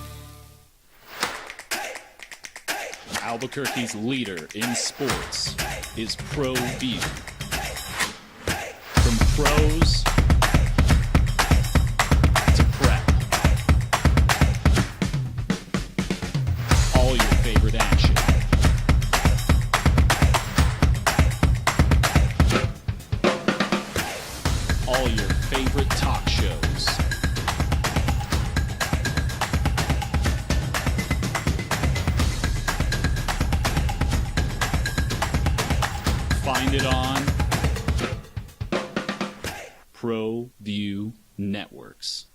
Albuquerque's leader in sports is ProView. From pros to prep, all your favorite action. All your favorite talk shows. Find it on ProView Networks.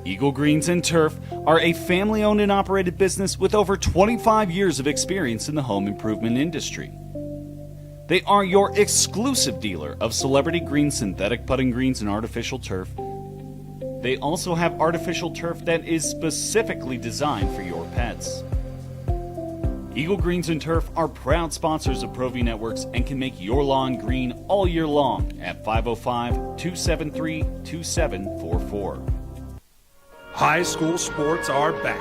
Eagle Greens and Turf are a family-owned and operated business with over 25 years of experience in the home improvement industry. They are your exclusive dealer of celebrity green, synthetic putting greens, and artificial turf. They also have artificial turf that is specifically designed for your pets. Eagle Greens and Turf are proud sponsors of ProView Networks and can make your lawn green all year long at 505-273-2744. High school sports are back.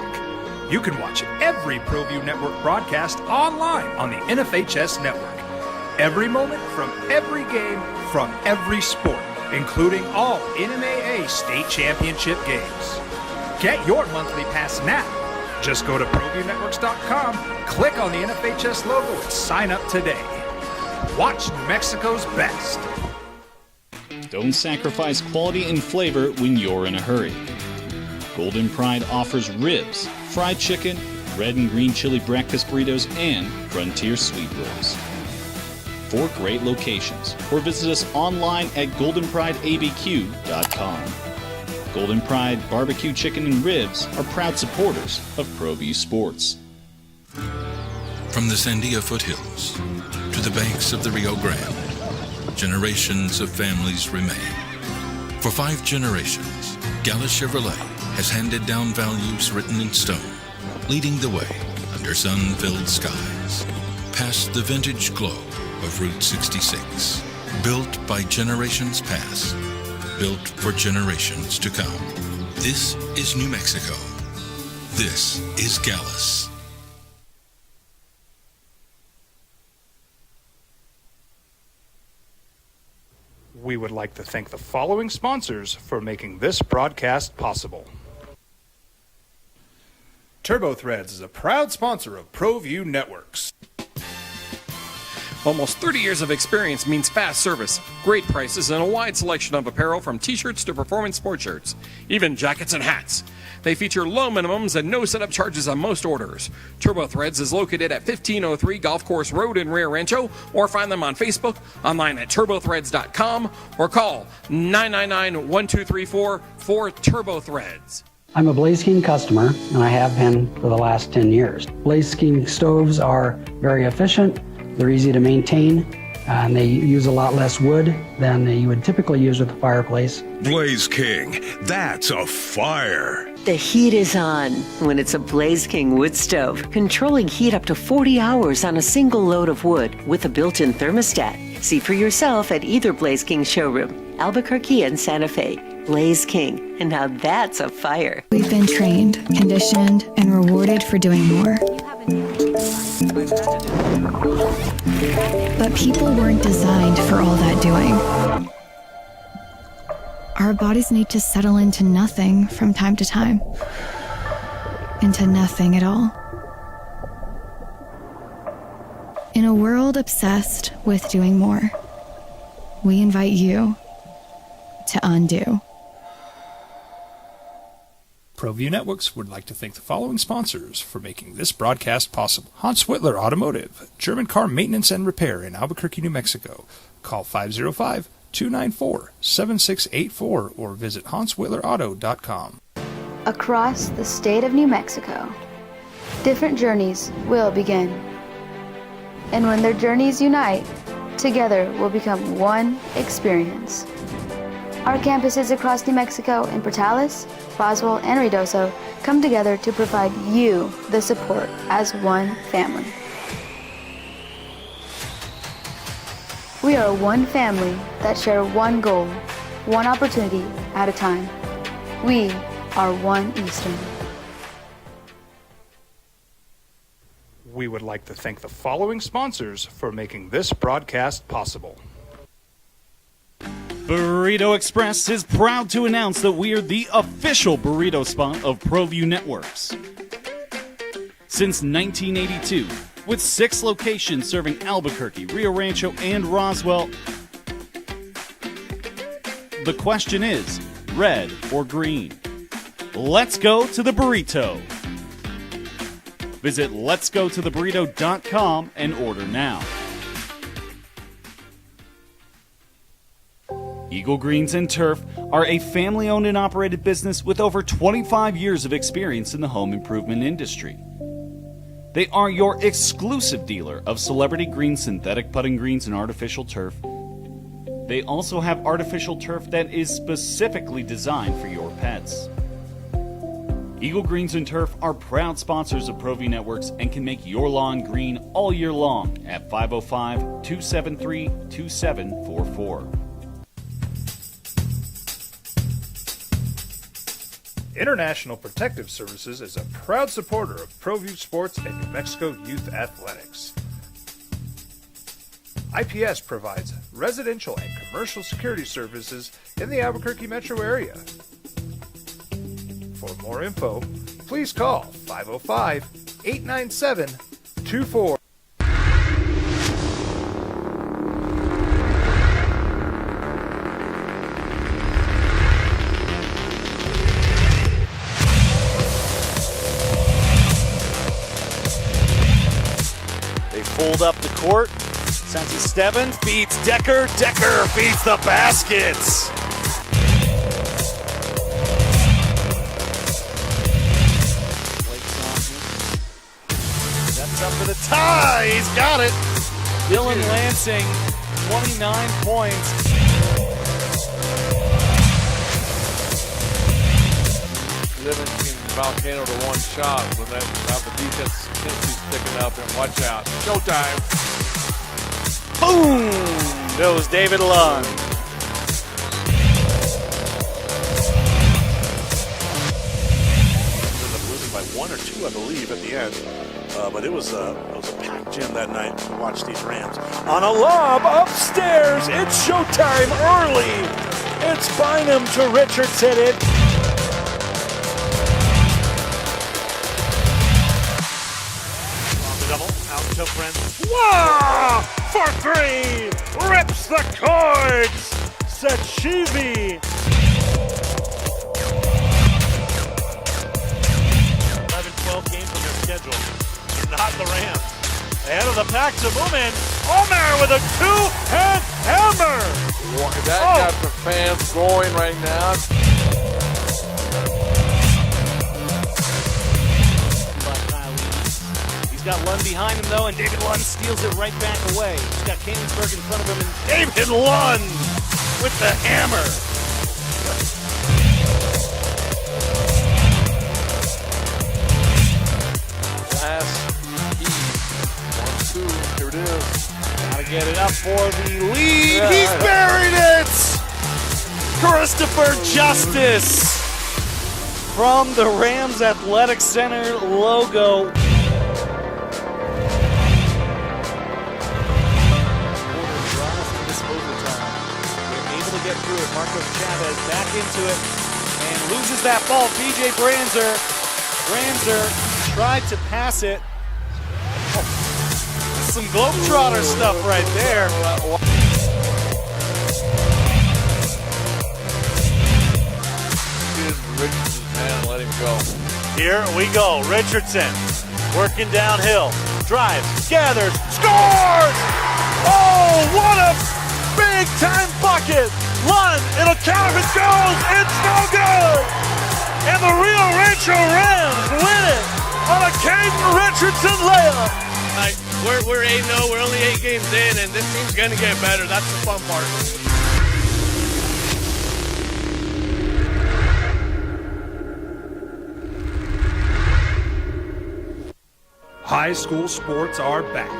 You can watch every ProView Network broadcast online on the NFHS network. Every moment from every game from every sport, including all NMAA state championship games. Get your monthly pass now. Just go to ProViewNetworks.com, click on the NFHS logo, and sign up today. Watch New Mexico's best. Don't sacrifice quality and flavor when you're in a hurry. Golden Pride offers ribs, fried chicken, red and green chili breakfast burritos, and Frontier sweet rolls. 4 great locations, or visit us online at goldenprideabq.com. Golden Pride Barbecue Chicken and Ribs are proud supporters of ProView Sports. From the Sandia foothills to the banks of the Rio Grande, generations of families remain. For 5 generations, Gala Chevrolet has handed down values written in stone, leading the way under sun-filled skies, past the vintage glow of Route 66. Built by generations past, built for generations to come. This is New Mexico. This is Gallus. We would like to thank the following sponsors for making this broadcast possible. TurboThreads is a proud sponsor of ProView Networks. Almost 30 years of experience means fast service, great prices, and a wide selection of apparel from t-shirts to performance sport shirts, even jackets and hats. They feature low minimums and no setup charges on most orders. TurboThreads is located at 1503 Golf Course Road in Rio Rancho, or find them on Facebook, online at turbothreads.com, or call 999-1234 for TurboThreads. I'm a Blaze King customer, and I have been for the last 10 years. Blaze King stoves are very efficient, they're easy to maintain, and they use a lot less wood than you would typically use with a fireplace. Blaze King, that's a fire. The heat is on when it's a Blaze King wood stove, controlling heat up to 40 hours on a single load of wood with a built-in thermostat. See for yourself at either Blaze King showroom, Albuquerque and Santa Fe. Blaze King, and now that's a fire. We've been trained, conditioned, and rewarded for doing more. But people weren't designed for all that doing. Our bodies need to settle into nothing from time to time. Into nothing at all. In a world obsessed with doing more, we invite you to undo. ProView Networks would like to thank the following sponsors for making this broadcast possible. Hans Whitler Automotive, German car maintenance and repair in Albuquerque, New Mexico. Call 505-294-7684 or visit HansWhitlerAuto.com. Across the state of New Mexico, different journeys will begin. And when their journeys unite, together will become one experience. Our campuses across New Mexico in Portales, Roswell, and Ruidoso come together to provide you the support as one family. We are one family that share one goal, one opportunity at a time. We are One Eastern. We would like to thank the following sponsors for making this broadcast possible. Burrito Express is proud to announce that we are the official burrito spot of ProView Networks. Since 1982, with 6 locations serving Albuquerque, Rio Rancho, and Roswell, the question is, red or green? Let's go to the burrito. Visit letsgototheburrito.com and order now. Eagle Greens and Turf are a family-owned and operated business with over 25 years of experience in the home improvement industry. They are your exclusive dealer of celebrity green, synthetic putting greens, and artificial turf. They also have artificial turf that is specifically designed for your pets. Eagle Greens and Turf are proud sponsors of ProView Networks and can make your lawn green all year long at 505-273-2744. International Protective Services is a proud supporter of ProView Sports and New Mexico Youth Athletics. IPS provides residential and commercial security services in the Albuquerque metro area. For more info, please call 505-897-24. Pulled up the court. Santi Steven feeds Decker. Decker feeds the baskets. Steps up for the tie. He's got it. Dylan Lansing, 29 points. Living Volcano to one shot when that now the defense is picking up, and watch out. Showtime. Boom! Goes David Lund. Ended up losing by 1 or 2, I believe, at the end. But it was a packed gym that night to watch these Rams. On a lob upstairs, it's showtime early. It's Bynum to Richardson. Double out to Brent. Wow! For three! Rips the cords! Sachivi! 11-12 games on their schedule. Not the Rams. Ahead of the pack to Moomin. Omer with a two-hand hammer! That got the fans going right now. He's got Lund behind him, though, and David Lund steals it right back away. He's got Koenigsberg in front of him, and David Lund with the hammer. Last key. 1-2. Here it is. Gotta get it up for the lead. Yeah. He's buried it! Christopher Justice from the Rams Athletic Center logo. Get through it. Marcos Chavez back into it and loses that ball. BJ Branzer tried to pass it. Oh, some Globetrotter stuff right there. Richardson, man, let him go. Here we go. Richardson working downhill. Drives, gathers, scores! Oh, what a big-time bucket! Lund, it'll count if it goes. It's no good! And the Rio Rancho Rams win it on a Caden Richardson layup. We're 8-0. We're only 8 games in, and this team's going to get better. That's the fun part. High school sports are back.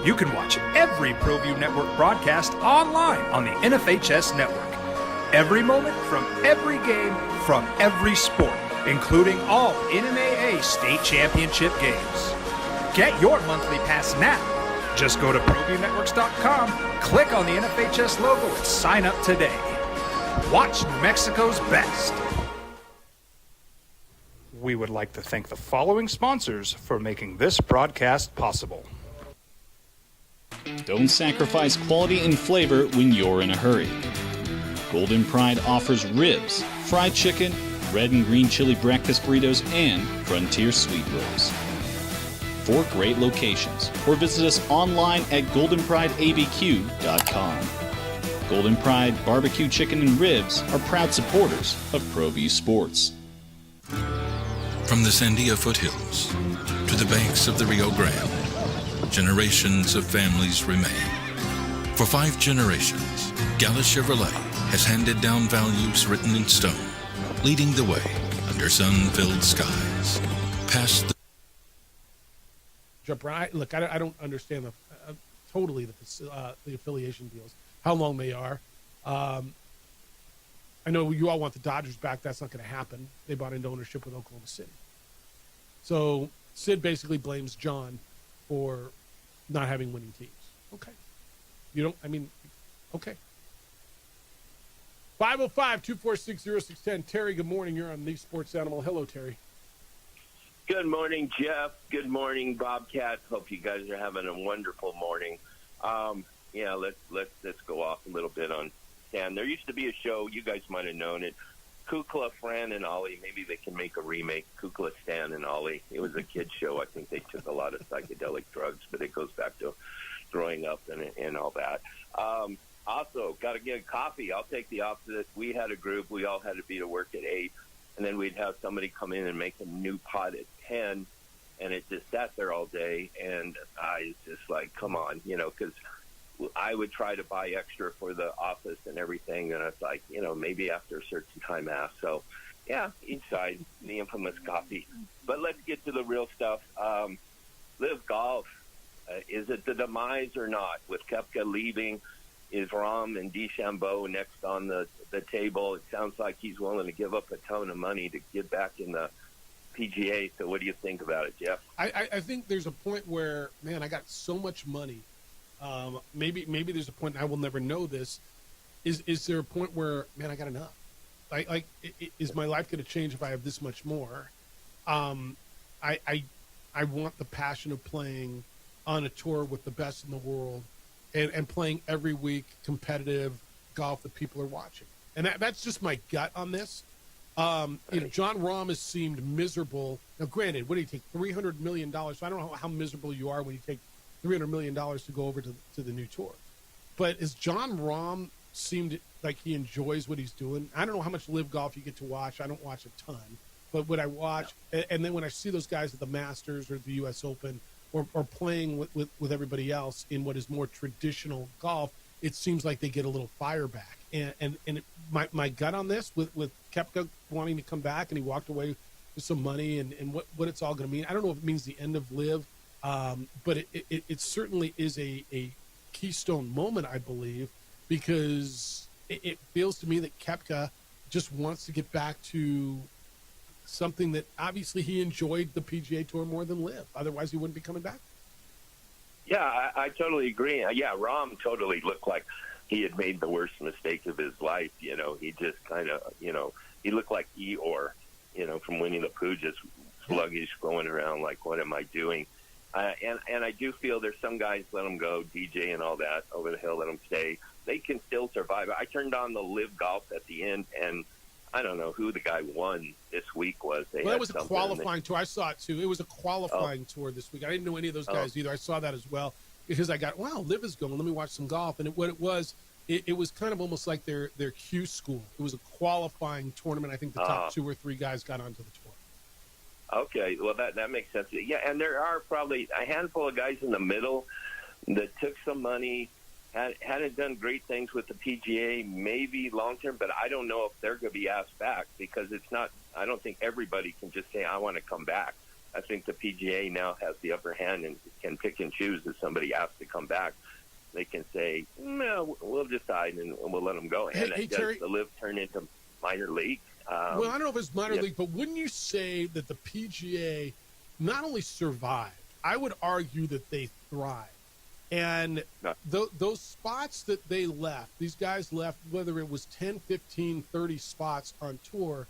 You can watch every ProView Network broadcast online on the NFHS Network. Every moment from every game from every sport, including all NMAA state championship games. Get your monthly pass now. Just go to ProViewNetworks.com, click on the NFHS logo, and sign up today. Watch New Mexico's best. We would like to thank the following sponsors for making this broadcast possible. Don't sacrifice quality and flavor when you're in a hurry. Golden Pride offers ribs, fried chicken, red and green chili breakfast burritos, and Frontier sweet rolls. 4 great locations, or visit us online at goldenprideabq.com. Golden Pride Barbecue Chicken and Ribs are proud supporters of ProView Sports. From the Sandia foothills to the banks of the Rio Grande, generations of families remain. For 5 generations, Gala Chevrolet has handed down values written in stone, leading the way under sun-filled skies. Past the Jump right. Look, I don't understand totally the affiliation deals, how long they are. I know you all want the Dodgers back. That's not going to happen. They bought into ownership with Oklahoma City. So Sid basically blames John for not having winning teams. Okay. Okay. 505-246-0610. Terry, good morning. You're on the Sports Animal. Hello, Terry. Good morning, Jeff. Good morning, Bobcat. Hope you guys are having a wonderful morning. Let's go off a little bit on Stan. There used to be a show, you guys might have known it, Kukla, Fran, and Ollie. Maybe they can make a remake, Kukla, Stan, and Ollie. It was a kid's show. I think they took a lot of psychedelic drugs, but it goes back to growing up and all that. Also, got to get coffee. I'll take the opposite. We had a group. We all had to be to work at 8, and then we'd have somebody come in and make a new pot at 10, and it just sat there all day, and I was just like, come on, because I would try to buy extra for the office and everything, and it's like, maybe after a certain time asked. So, yeah, each side, the infamous coffee. But let's get to the real stuff. Live Golf, is it the demise or not? With Koepka leaving, is Rahm and DeChambeau next on the table? It sounds like he's willing to give up a ton of money to get back in the PGA. So what do you think about it, Jeff? I think there's a point where, man, I got so much money. Maybe there's a point, I will never know this. Is there a point where, man, I got enough? Is my life going to change if I have this much more? I want the passion of playing on a tour with the best in the world and playing every week competitive golf that people are watching. And that's just my gut on this. John Rahm has seemed miserable. Now, granted, what do you take, $300 million? So I don't know how miserable you are when you take $300 million to go over to the new tour. But has John Rahm seemed like he enjoys what he's doing? I don't know how much live golf you get to watch. I don't watch a ton. But when I watch, and then when I see those guys at the Masters or the U.S. Open or playing with everybody else in what is more traditional golf, it seems like they get a little fire back. And my gut on this, with Koepka wanting to come back, and he walked away with some money and what it's all going to mean. I don't know if it means the end of live, but it certainly is a keystone moment, I believe, because it feels to me that Koepka just wants to get back to something that obviously he enjoyed the PGA Tour more than live. Otherwise, he wouldn't be coming back. Yeah, I totally agree. Yeah, Rahm totally looked like he had made the worst mistake of his life. You know, he just kind of, he looked like Eeyore, from Winnie the Pooh, just sluggish, going around like, what am I doing? And I do feel there's some guys, let them go, DJ and all that, over the hill, let them stay. They can still survive. I turned on the live golf at the end, and I don't know who the guy won this week was. That was a qualifying tour. I saw it, too. It was a qualifying tour this week. I didn't know any of those guys either. I saw that as well because I got, wow, Liv is going. Let me watch some golf. And what it was kind of almost like their Q school. It was a qualifying tournament. I think the top 2 or 3 guys got onto the tour. Okay, well, that makes sense. Yeah, and there are probably a handful of guys in the middle that took some money, hadn't done great things with the PGA, maybe long-term, but I don't know if they're going to be asked back because it's not – I don't think everybody can just say, I want to come back. I think the PGA now has the upper hand and can pick and choose if somebody asks to come back. They can say, no, we'll decide and we'll let them go. And Hey, Terry, does the live turn into minor league? Well, I don't know if it's minor league, but wouldn't you say that the PGA not only survived, I would argue that they thrived. And those spots that they left, these guys left, whether it was 10, 15, 30 spots on tour,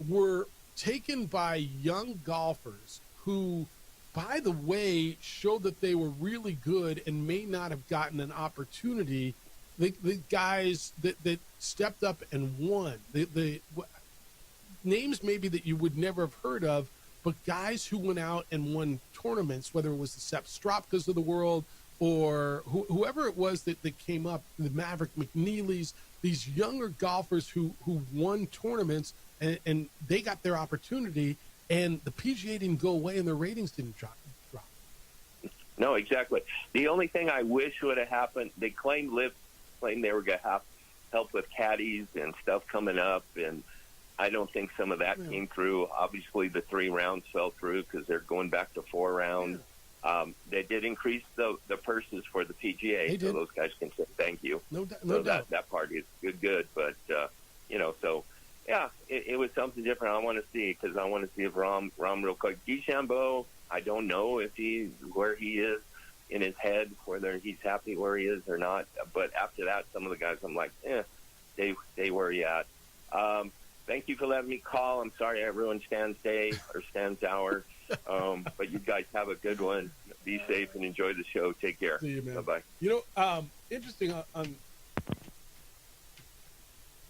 were taken by young golfers who, by the way, showed that they were really good and may not have gotten an opportunity. The guys that stepped up and won, the names maybe that you would never have heard of, but guys who went out and won tournaments, whether it was the Sepp Strapkas of the world or whoever it was that came up, the Maverick McNeelys, these younger golfers who won tournaments and they got their opportunity, and the PGA didn't go away and their ratings didn't drop. No, exactly. The only thing I wish would have happened, they claimed they were going to have help with caddies and stuff coming up, and I don't think some of that came through. Obviously, the 3 rounds fell through because they're going back to 4 rounds. They did increase the purses for the PGA, so those guys can say thank you. No doubt. That part is good. But, so, yeah, it was something different I want to see because I want to see if Rahm real quick. DeChambeau, I don't know if where he is in his head, whether he's happy where he is or not. But after that, some of the guys, I'm like, stay where you at. Thank you for letting me call. I'm sorry I ruined Stan's day or Stan's hour. But you guys have a good one. Be safe and enjoy the show. Take care. See you, man. Bye-bye. Interesting on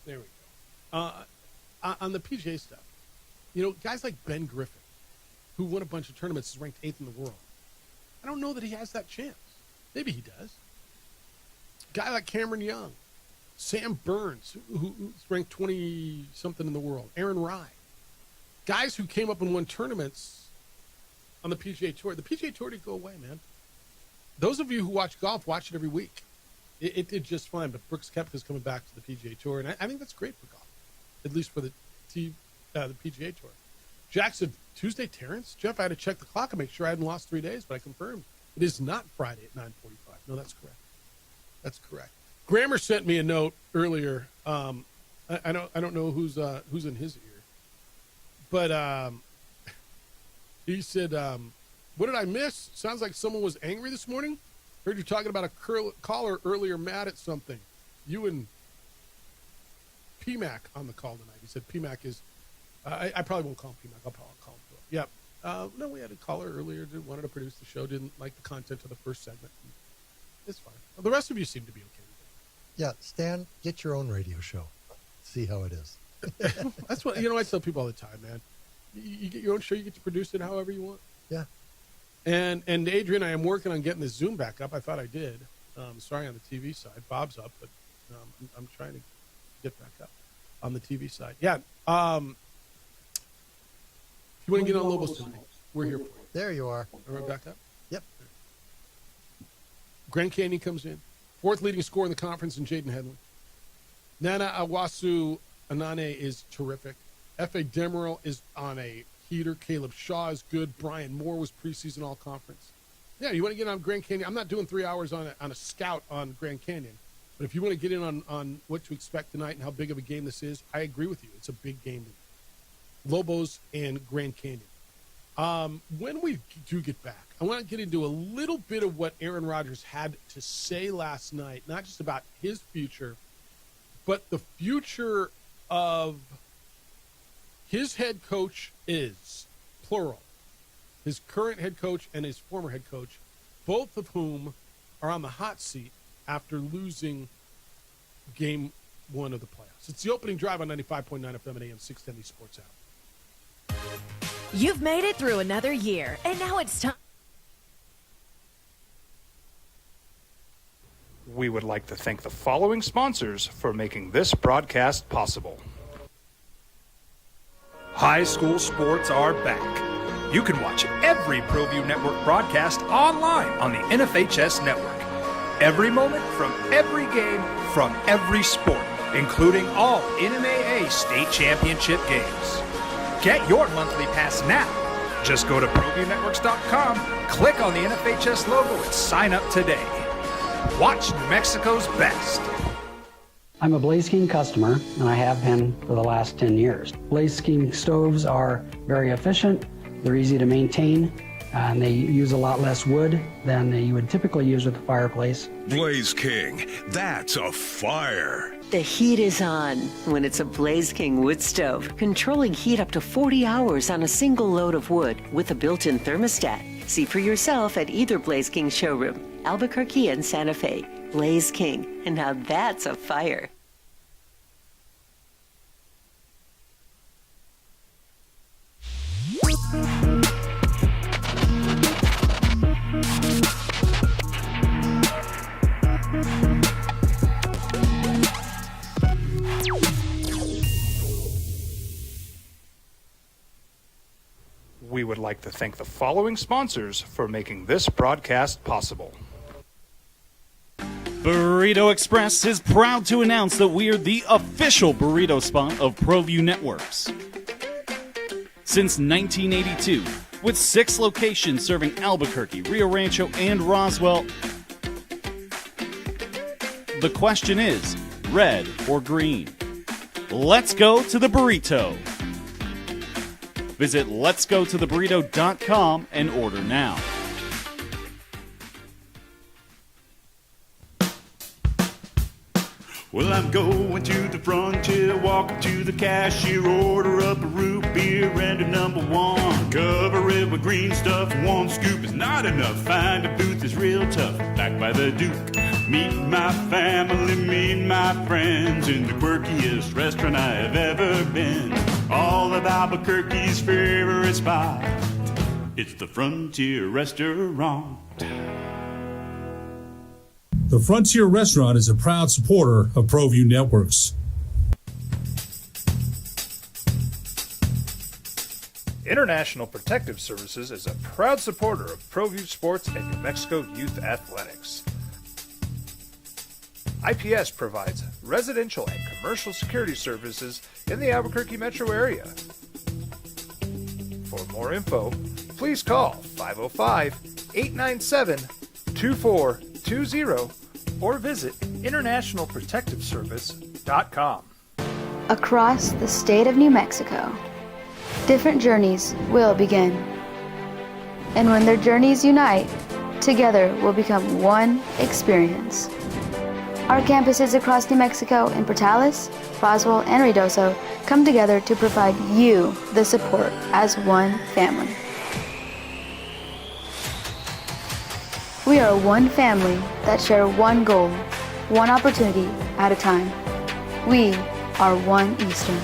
there we go. On the PGA stuff, guys like Ben Griffin, who won a bunch of tournaments, is ranked 8th in the world. I don't know that he has that chance. Maybe he does. Guy like Cameron Young, Sam Burns, who's ranked 20-something in the world, Aaron Rai. Guys who came up and won tournaments on the PGA Tour. The PGA Tour didn't go away, man. Those of you who watch golf, watch it every week. It did just fine, but Brooks Koepka's coming back to the PGA Tour, and I think that's great for golf, at least for the PGA Tour. Jack said, Tuesday, Terrence? Jeff, I had to check the clock and make sure I hadn't lost 3 days, but I confirmed it is not Friday at 9:45. No, that's correct. That's correct. Grammer sent me a note earlier. I don't know who's in his ear, but He said, what did I miss? Sounds like someone was angry this morning. Heard you talking about a caller earlier mad at something. You and PMAC on the call tonight. He said PMAC is, I probably won't call him PMAC. I'll probably call him. Yeah. No, we had a caller earlier that wanted to produce the show, didn't like the content of the first segment. It's fine. Well, the rest of you seem to be okay with it. Yeah, Stan, get your own radio show. See how it is. That's what, I tell people all the time, man. You get your own show, you get to produce it however you want. Yeah. And Adrian, I am working on getting the Zoom back up. I thought I did. Sorry on the TV side. Bob's up, but I'm trying to get back up on the TV side. Yeah. If you want to get on Lobos tonight, we're here for you. There you are. All right, back up? Yep. Grand Canyon comes in. Fourth leading scorer in the conference in Jaden Headley. Nana Awasu Anane is terrific. F.A. Demeril is on a heater. Caleb Shaw is good. Brian Moore was preseason all-conference. Yeah, you want to get on Grand Canyon. I'm not doing 3 hours on a scout on Grand Canyon. But if you want to get in on what to expect tonight and how big of a game this is, I agree with you. It's a big game. Lobos and Grand Canyon. When we do get back, I want to get into a little bit of what Aaron Rodgers had to say last night, not just about his future, but the future of his head coach is, plural, his current head coach and his former head coach, both of whom are on the hot seat after losing game one of the playoffs. It's the opening drive on 95.9 FM and AM 610 Sports Out. You've made it through another year, and now it's time. We would like to thank the following sponsors for making this broadcast possible. High school sports are back. You can watch every ProView Network broadcast online on the NFHS network. Every moment from every game from every sport, including all NMAA state championship games. Get your monthly pass now. Just go to ProViewNetworks.com, click on the NFHS logo, and sign up today. Watch New Mexico's best. I'm a Blaze King customer, and I have been for the last 10 years. Blaze King stoves are very efficient, they're easy to maintain, and they use a lot less wood than you would typically use with a fireplace. Blaze King, that's a fire. The heat is on when it's a Blaze King wood stove, controlling heat up to 40 hours on a single load of wood with a built-in thermostat. See for yourself at either Blaze King showroom, Albuquerque and Santa Fe. Blaze King, and now that's a fire. We would like to thank the following sponsors for making this broadcast possible. Burrito Express is proud to announce that we are the official burrito spot of ProView Networks. Since 1982, with 6 locations serving Albuquerque, Rio Rancho, and Roswell, the question is, red or green? Let's go to the burrito. Visit letsgototheburrito.com and order now. Well, I'm going to the frontier, walking to the cashier, order up a root beer and a number one. Cover it with green stuff, one scoop is not enough. Find a booth is real tough, back by the Duke. Meet my family, meet my friends in the quirkiest restaurant I have ever been. All of Albuquerque's favorite spot, it's the Frontier Restaurant. The Frontier Restaurant is a proud supporter of ProView Networks. International Protective Services is a proud supporter of ProView Sports and New Mexico Youth Athletics. IPS provides residential and commercial security services in the Albuquerque metro area. For more info, please call 505-897-2420 or visit internationalprotectiveservice.com. Across the state of New Mexico, different journeys will begin. And when their journeys unite, together will become one experience. Our campuses across New Mexico in Portales, Roswell, and Ruidoso come together to provide you the support as one family. We are one family that share one goal, one opportunity at a time. We are One Eastern.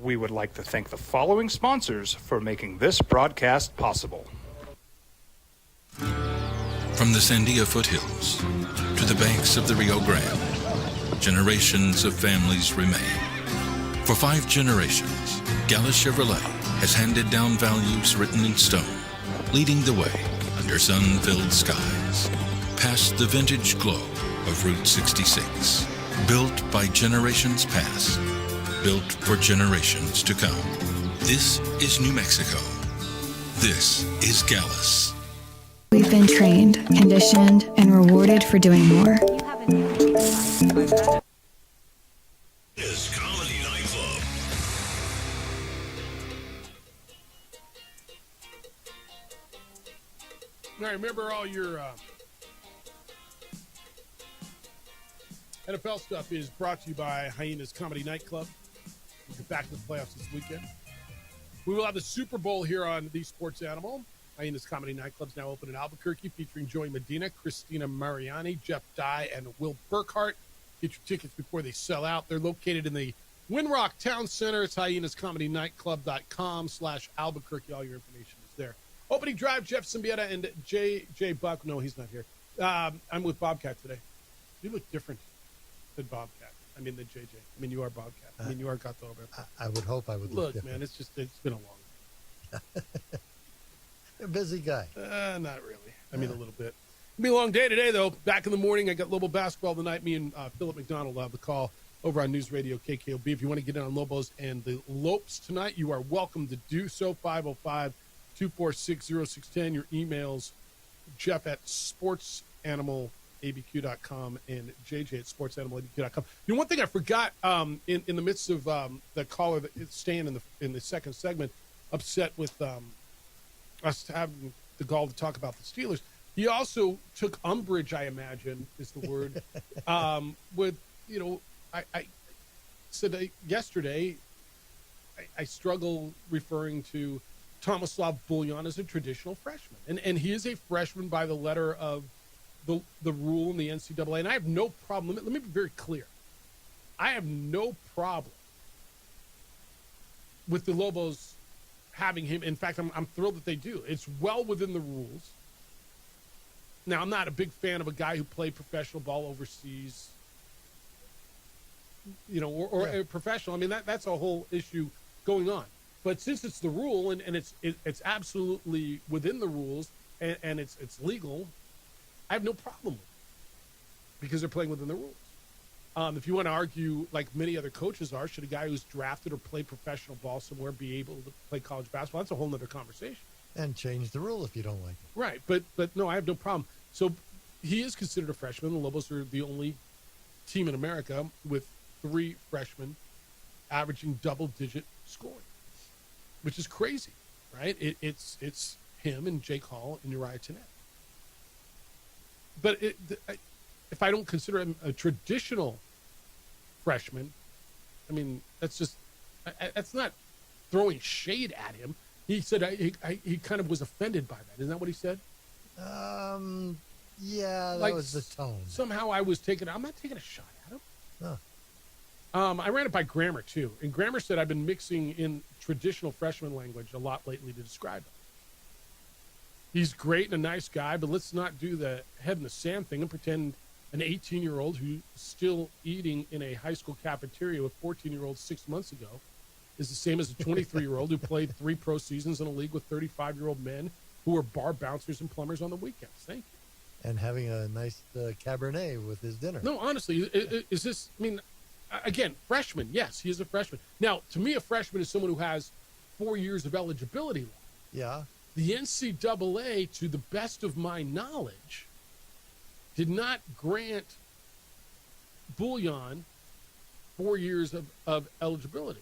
We would like to thank the following sponsors for making this broadcast possible. From the Sandia foothills to the banks of the Rio Grande, generations of families remain. For 5 generations, Gallus Chevrolet has handed down values written in stone, leading the way under sun-filled skies, past the vintage glow of Route 66. Built by generations past, built for generations to come. This is New Mexico. This is Gallus. We've been trained, conditioned, and rewarded for doing more. His Comedy Nightclub. All right, remember all your NFL stuff is brought to you by Hyena's Comedy Nightclub. We'll get back to the playoffs this weekend. We will have the Super Bowl here on The Sports Animal. Hyena's Comedy Nightclub's now open in Albuquerque, featuring Joey Medina, Christina Mariani, Jeff Dye, and Will Burkhart. Get your tickets before they sell out. They're located in the Winrock Town Center. It's hyenascomedynightclub.com/Albuquerque. All your information is there. Opening drive, Jeff Symbieta and J. Buck. No, he's not here. I'm with Bobcat today. You look different than Bobcat. I mean, than JJ. I mean, you are Bobcat. I mean, you are Gato Alberto. I would hope I would look different. Man, it's been a long time. You're a busy guy. Not really. I mean, a little bit. It'll be a long day today, though. Back in the morning, I got Lobo basketball tonight. Me and Philip McDonald will have the call over on News Radio KKOB. If you want to get in on Lobos and the Lopes tonight, you are welcome to do so. 505-246-0610. Your emails, Jeff at sportsanimалabq.com and JJ at sportsanimалabq.com. You know, one thing I forgot in the midst of the caller that is staying in the second segment, upset with us having the gall to talk about the Steelers. He also took umbrage, I imagine, is the word, with, you know, I said yesterday, I struggle referring to Tomislav Buljan as a traditional freshman. And he is a freshman by the letter of the rule in the NCAA. And I have no problem. Let me be very clear. I have no problem with the Lobos having him. In fact, I'm thrilled that they do. It's well within the rules. Now, I'm not a big fan of a guy who played professional ball overseas, you know, or a professional. I mean, that's a whole issue going on. But since it's the rule and it's absolutely within the rules and it's legal, I have no problem with it because they're playing within the rules. If you want to argue, like many other coaches are, should a guy who's drafted or played professional ball somewhere be able to play college basketball? That's a whole other conversation. And change the rule if you don't like it. Right, but no, I have no problem. So he is considered a freshman. The Lobos are the only team in America with 3 freshmen averaging double-digit scoring, which is crazy, right? It's him and Jake Hall and Uriah Tenet. But if I don't consider him a traditional freshman, I mean, that's not throwing shade at him. He said he kind of was offended by that. Isn't that what he said? Yeah, that was the tone. Somehow I'm not taking a shot at him. Huh. I ran it by Grammar, too. And Grammar said I've been mixing in traditional freshman language a lot lately to describe him. He's great and a nice guy, but let's not do the head in the sand thing and pretend an 18-year-old who's still eating in a high school cafeteria with 14-year-olds 6 months ago is the same as a 23-year-old who played 3 pro seasons in a league with 35-year-old men who are bar bouncers and plumbers on the weekends. Thank you. And having a nice Cabernet with his dinner. No, honestly, is this, I mean, again, freshman, yes, he is a freshman. Now, to me, a freshman is someone who has 4 years of eligibility left. Yeah. The NCAA, to the best of my knowledge, did not grant Buljan 4 years of eligibility.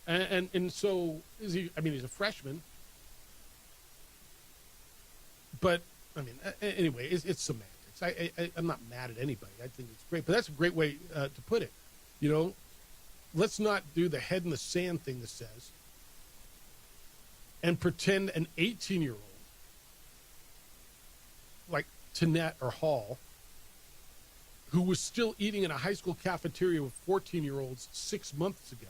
And so is he? I mean, he's a freshman. But I mean, anyway, it's semantics. I'm not mad at anybody. I think it's great, but that's a great way to put it. You know, let's not do the head in the sand thing that says, and pretend an 18-year-old like Tannett or Hall, who was still eating in a high school cafeteria with 14-year-olds 6 months ago,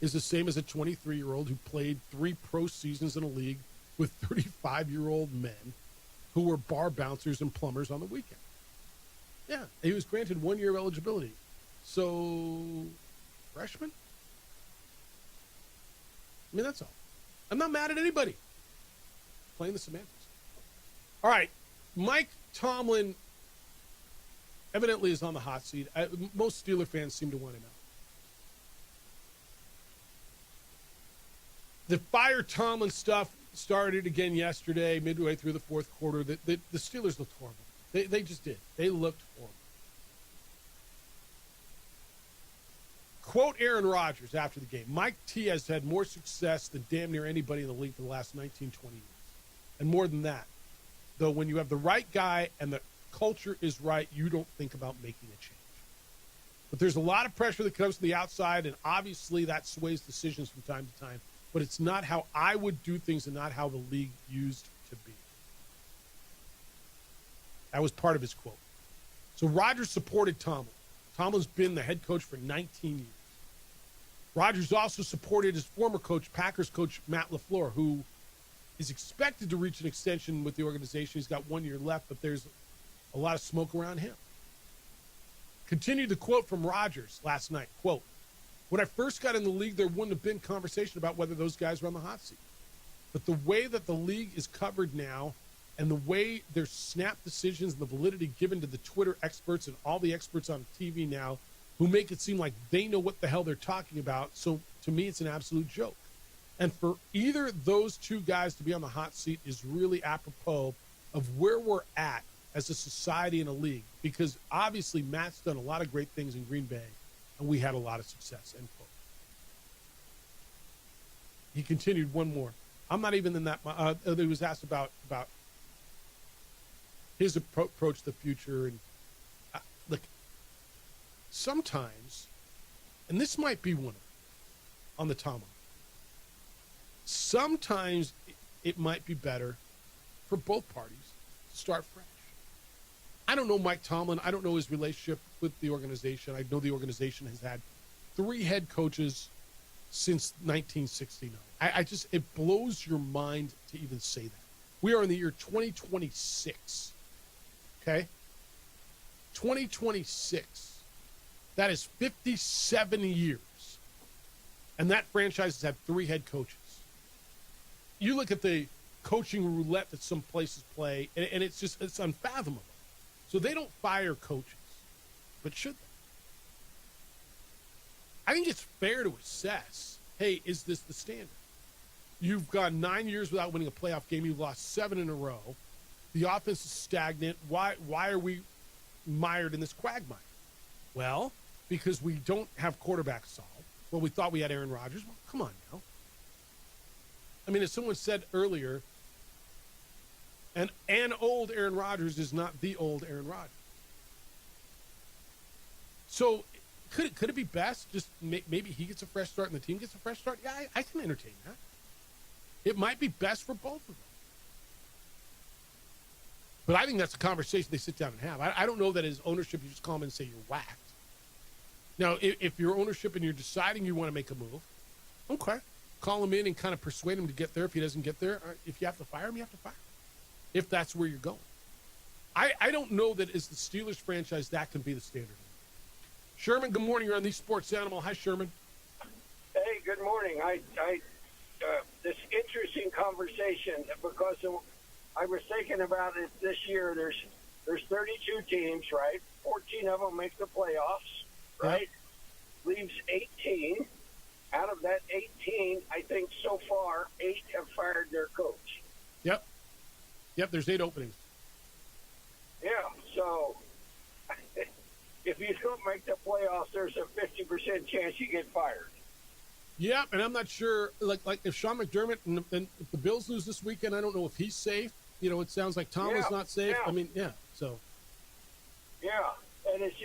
is the same as a 23-year-old who played 3 pro seasons in a league with 35-year-old men who were bar bouncers and plumbers on the weekend. Yeah, he was granted 1 year of eligibility. So, freshman? I mean, that's all. I'm not mad at anybody. Playing the semantics. All right, Mike Tomlin evidently is on the hot seat. Most Steeler fans seem to want him out. The fire Tomlin stuff started again yesterday, midway through the fourth quarter. The Steelers looked horrible. They just did. They looked horrible. Quote Aaron Rodgers after the game. Mike T has had more success than damn near anybody in the league for the last 19, 20 years. And more than that, though, when you have the right guy and the culture is right, you don't think about making a change. But there's a lot of pressure that comes from the outside, and obviously that sways decisions from time to time. But it's not how I would do things and not how the league used to be. That was part of his quote. So Rodgers supported Tomlin. Tomlin's been the head coach for 19 years. Rodgers also supported his former coach, Packers coach Matt LaFleur, who is expected to reach an extension with the organization. He's got 1 year left, but there's a lot of smoke around him. Continued the quote from Rodgers last night, quote, "When I first got in the league, there wouldn't have been conversation about whether those guys were on the hot seat. But the way that the league is covered now and the way there's snap decisions and the validity given to the Twitter experts and all the experts on TV now who make it seem like they know what the hell they're talking about. So to me, it's an absolute joke. And for either those two guys to be on the hot seat is really apropos of where we're at as a society and a league, because obviously Matt's done a lot of great things in Green Bay and we had a lot of success," end quote. He continued one more. I'm not even in that. He was asked about his approach to the future. And look, sometimes, and this might be one of them, on the Tomlin, sometimes it might be better for both parties to start fresh. I don't know Mike Tomlin. I don't know his relationship with the organization. I know the organization has had 3 head coaches since 1969. It blows your mind to even say that. We are in the year 2026. Okay? 2026. That is 57 years. And that franchise has had 3 head coaches. You look at the coaching roulette that some places play, and it's unfathomable. So they don't fire coaches, but should they? I think it's fair to assess, hey, is this the standard? You've gone 9 years without winning a playoff game. You've lost 7 in a row. The offense is stagnant. Why are we mired in this quagmire? Well, because we don't have quarterback solve. Well, we thought we had Aaron Rodgers. Well, come on now. I mean, as someone said earlier, an old Aaron Rodgers is not the old Aaron Rodgers. So could it be best just maybe he gets a fresh start and the team gets a fresh start? Yeah, I can entertain that. It might be best for both of them. But I think that's a conversation they sit down and have. I don't know that as ownership you just call them and say you're whacked. Now, if you're ownership and you're deciding you want to make a move, okay. Call him in and kind of persuade him to get there. If he doesn't get there, if you have to fire him, you have to fire him. If that's where you're going. I don't know that as the Steelers franchise that can be the standard. Sherman, good morning. You're on the Sports Animal. Hi, Sherman. Hey, good morning. This interesting conversation because I was thinking about it this year. There's 32 teams, right? 14 of them make the playoffs, right? Yep. Leaves 18. Out of that 18, I think so far 8 have fired their coach. Yep, there's 8 openings. Yeah, so if you don't make the playoffs, there's a 50% chance you get fired. Yeah, and I'm not sure, like if Sean McDermott and if the Bills lose this weekend, I don't know if he's safe. You know, it sounds like Tomlin's not safe. Yeah. I mean, so. Yeah, and it's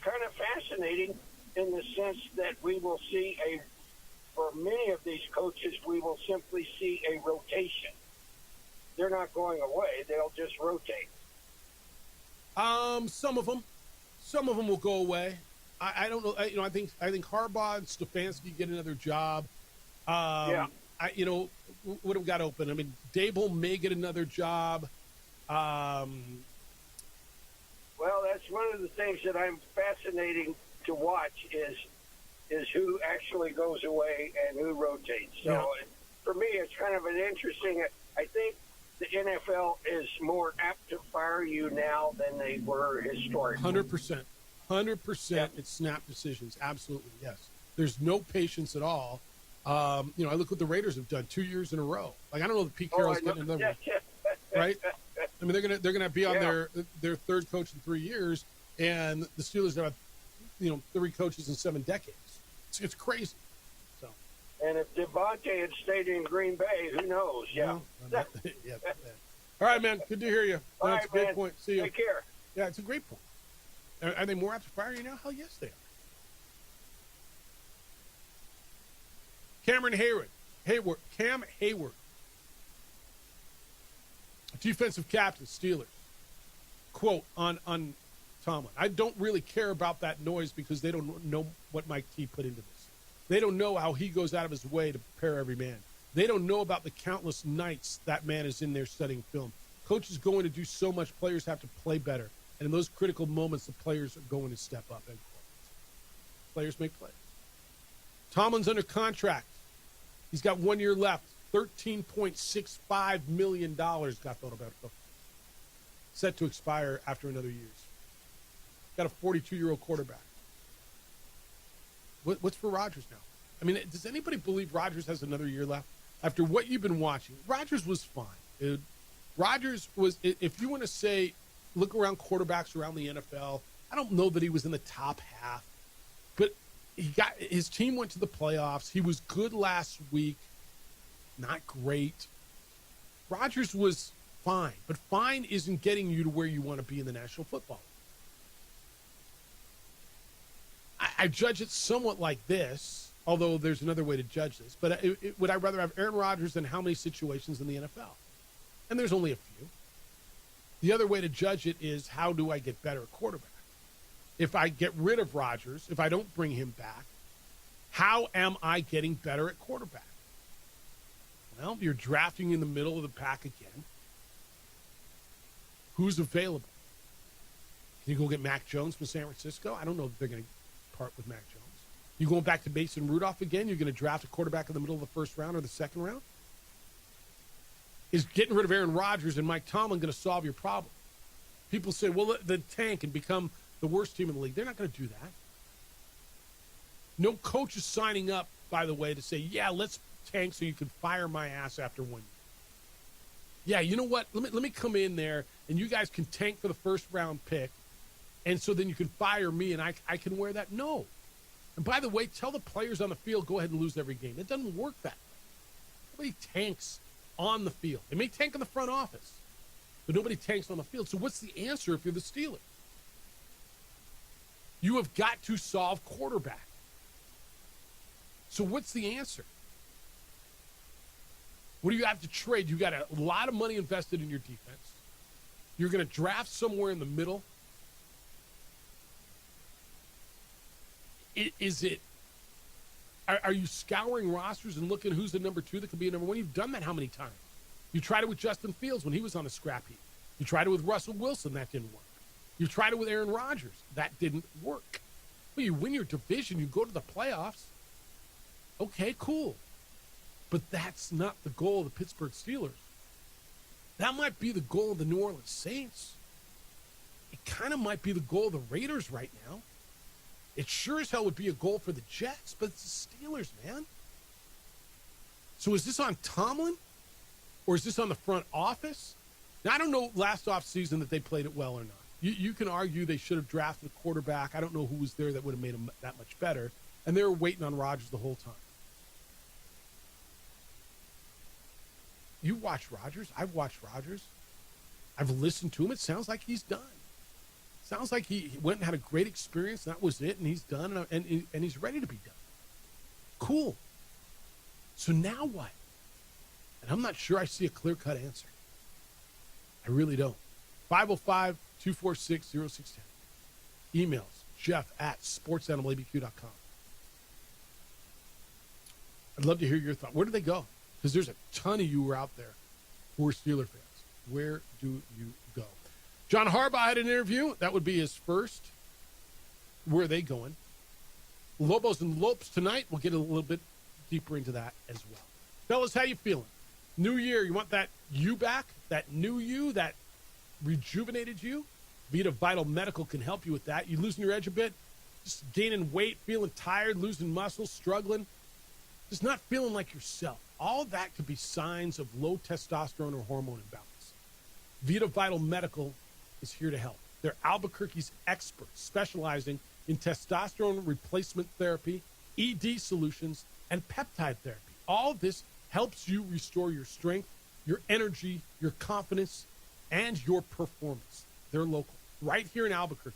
kind of fascinating in the sense that we will see for many of these coaches, we will simply see a rotation. They're not going away; they'll just rotate. Some of them will go away. I don't know. I think Harbaugh and Stefanski get another job. What have we got open? I mean, Dable may get another job. Well, that's one of the things that I'm fascinating to watch is who actually goes away and who rotates. So for me, it's kind of an interesting. I think the NFL is more apt to fire you now than they were historically. 100%. It's snap decisions. Absolutely, yes. There's no patience at all. I look what the Raiders have done 2 years in a row. Like, I don't know that Pete Carroll's getting another one, right? I mean, they're gonna be on their third coach in 3 years, and the Steelers have 3 coaches in 7 decades. It's crazy. So. And if Devontae had stayed in Green Bay, who knows? Yeah. All right, man. Good to hear you. All That's right, a great man. point. See you. Take care. Yeah, it's a great point. Are they more apt to fire you now? Hell yes, they are. Cam Hayward, defensive captain, Steelers. Quote on Tomlin: I don't really care about that noise because they don't know what Mike T put into this. They don't know how he goes out of his way to prepare every man. They don't know about the countless nights that man is in there studying film. Coach is going to do so much, players have to play better. And in those critical moments, the players are going to step up. End quote. Players make plays. Tomlin's under contract. He's got 1 year left. $13.65 million got thought about it. Set to expire after another year. Got a 42-year-old quarterback. What's for Rodgers now? I mean, does anybody believe Rodgers has another year left? After what you've been watching, Rodgers was fine, dude. Rodgers was, if you want to say, look around quarterbacks around the NFL, I don't know that he was in the top half, but his team went to the playoffs. He was good last week, not great. Rodgers was fine, but fine isn't getting you to where you want to be in the National Football League. I judge it somewhat like this, although there's another way to judge this. But would I rather have Aaron Rodgers than how many situations in the NFL? And there's only a few. The other way to judge it is, how do I get better at quarterback? If I get rid of Rodgers, if I don't bring him back, how am I getting better at quarterback? Well, you're drafting in the middle of the pack again. Who's available? Can you go get Mac Jones from San Francisco? I don't know if they're going to part with Mac Jones. You going back to Mason Rudolph again? You're going to draft a quarterback in the middle of the first round or the second round? Is getting rid of Aaron Rodgers and Mike Tomlin going to solve your problem? People say, well, the tank and become the worst team in the league. They're not going to do that. No coach is signing up, by the way, to say, yeah, let's tank so you can fire my ass after 1 year. Yeah, you know what? Let me come in there and you guys can tank for the first round pick, and so then you can fire me and I can wear that. No. And by the way, tell the players on the field, go ahead and lose every game. It doesn't work that way. Nobody tanks on the field. They may tank in the front office, but nobody tanks on the field. So what's the answer if you're the Steelers? You have got to solve quarterback. So what's the answer? What do you have to trade? You got a lot of money invested in your defense. You're going to draft somewhere in the middle. Are you scouring rosters and looking who's the number 2 that could be a number 1? You've done that how many times? You tried it with Justin Fields when he was on the scrap heap. You tried it with Russell Wilson. That didn't work. You tried it with Aaron Rodgers. That didn't work. Well, you win your division. You go to the playoffs. Okay, cool. But that's not the goal of the Pittsburgh Steelers. That might be the goal of the New Orleans Saints. It kind of might be the goal of the Raiders right now. It sure as hell would be a goal for the Jets, but it's the Steelers, man. So is this on Tomlin? Or is this on the front office? Now, I don't know last offseason that they played it well or not. You can argue they should have drafted a quarterback. I don't know who was there that would have made them that much better. And they were waiting on Rodgers the whole time. You watch Rodgers. I've watched Rodgers. I've listened to him. It sounds like he's done. Sounds like he went and had a great experience, and that was it, and he's done, and he's ready to be done. Cool. So now what? And I'm not sure I see a clear-cut answer. I really don't. 505-246-0610. Emails, jeff@sportsanimalabq.com. I'd love to hear your thoughts. Where do they go? Because there's a ton of you who are out there who are Steeler fans. Where do you go? John Harbaugh had an interview. That would be his first. Where are they going? Lobos and Lopes tonight. We'll get a little bit deeper into that as well. Fellas, how you feeling? New year, you want that you back? That new you? That rejuvenated you? Vita Vital Medical can help you with that. You losing your edge a bit? Just gaining weight, feeling tired, losing muscle, struggling? Just not feeling like yourself. All that could be signs of low testosterone or hormone imbalance. Vita Vital Medical is here to help. They're Albuquerque's experts specializing in testosterone replacement therapy, ED solutions, and peptide therapy. All this helps you restore your strength, your energy, your confidence, and your performance. They're local, right here in Albuquerque,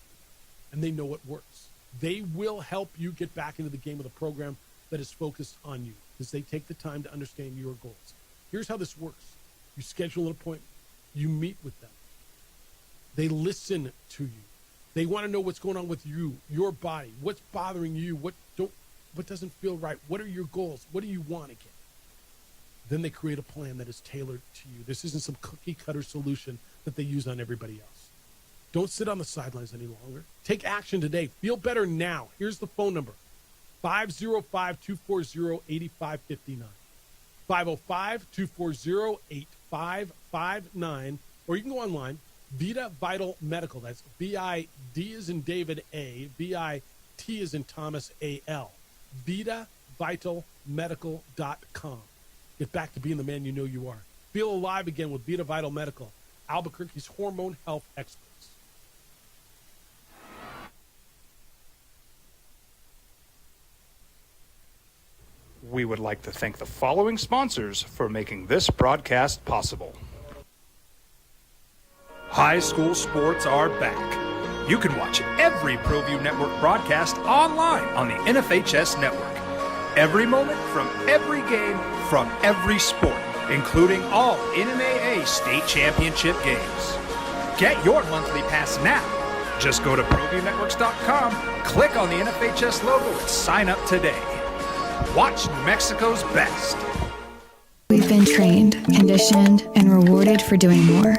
and they know what works. They will help you get back into the game with a program that is focused on you, because they take the time to understand your goals. Here's how this works. You schedule an appointment. You meet with them. They listen to you. They want to know what's going on with you, your body, what's bothering you, what doesn't feel right, what are your goals, what do you want to get? Then they create a plan that is tailored to you. This isn't some cookie-cutter solution that they use on everybody else. Don't sit on the sidelines any longer. Take action today. Feel better now. Here's the phone number. 505-240-8559. 505-240-8559. Or you can go online, Vita Vital Medical. That's V-I-D as in David A, V-I-T as in Thomas A-L. VitaVitalMedical.com. Get back to being the man you know you are. Feel alive again with Vita Vital Medical, Albuquerque's hormone health experts. We would like to thank the following sponsors for making this broadcast possible. High school sports are back. You can watch every ProView Network broadcast online on the NFHS network. Every moment from every game from every sport, including all NMAA state championship games. Get your monthly pass now. Just go to ProViewNetworks.com, click on the NFHS logo, and sign up today. Watch New Mexico's best. We've been trained, conditioned, and rewarded for doing more.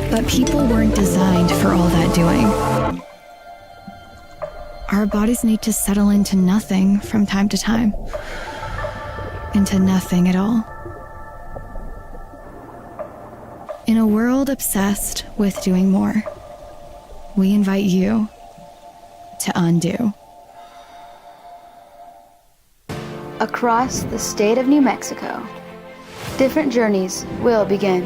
But people weren't designed for all that doing. Our bodies need to settle into nothing from time to time. Into nothing at all. In a world obsessed with doing more, we invite you to undo. Across the state of New Mexico, different journeys will begin.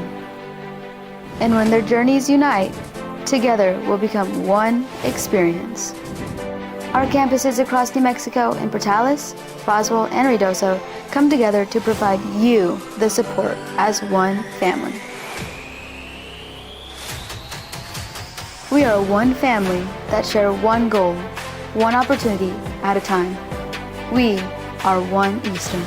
And when their journeys unite, together will become one experience. Our campuses across New Mexico in Portales, Roswell, and Ruidoso come together to provide you the support as one family. We are one family that share one goal, one opportunity at a time. We are One Eastern.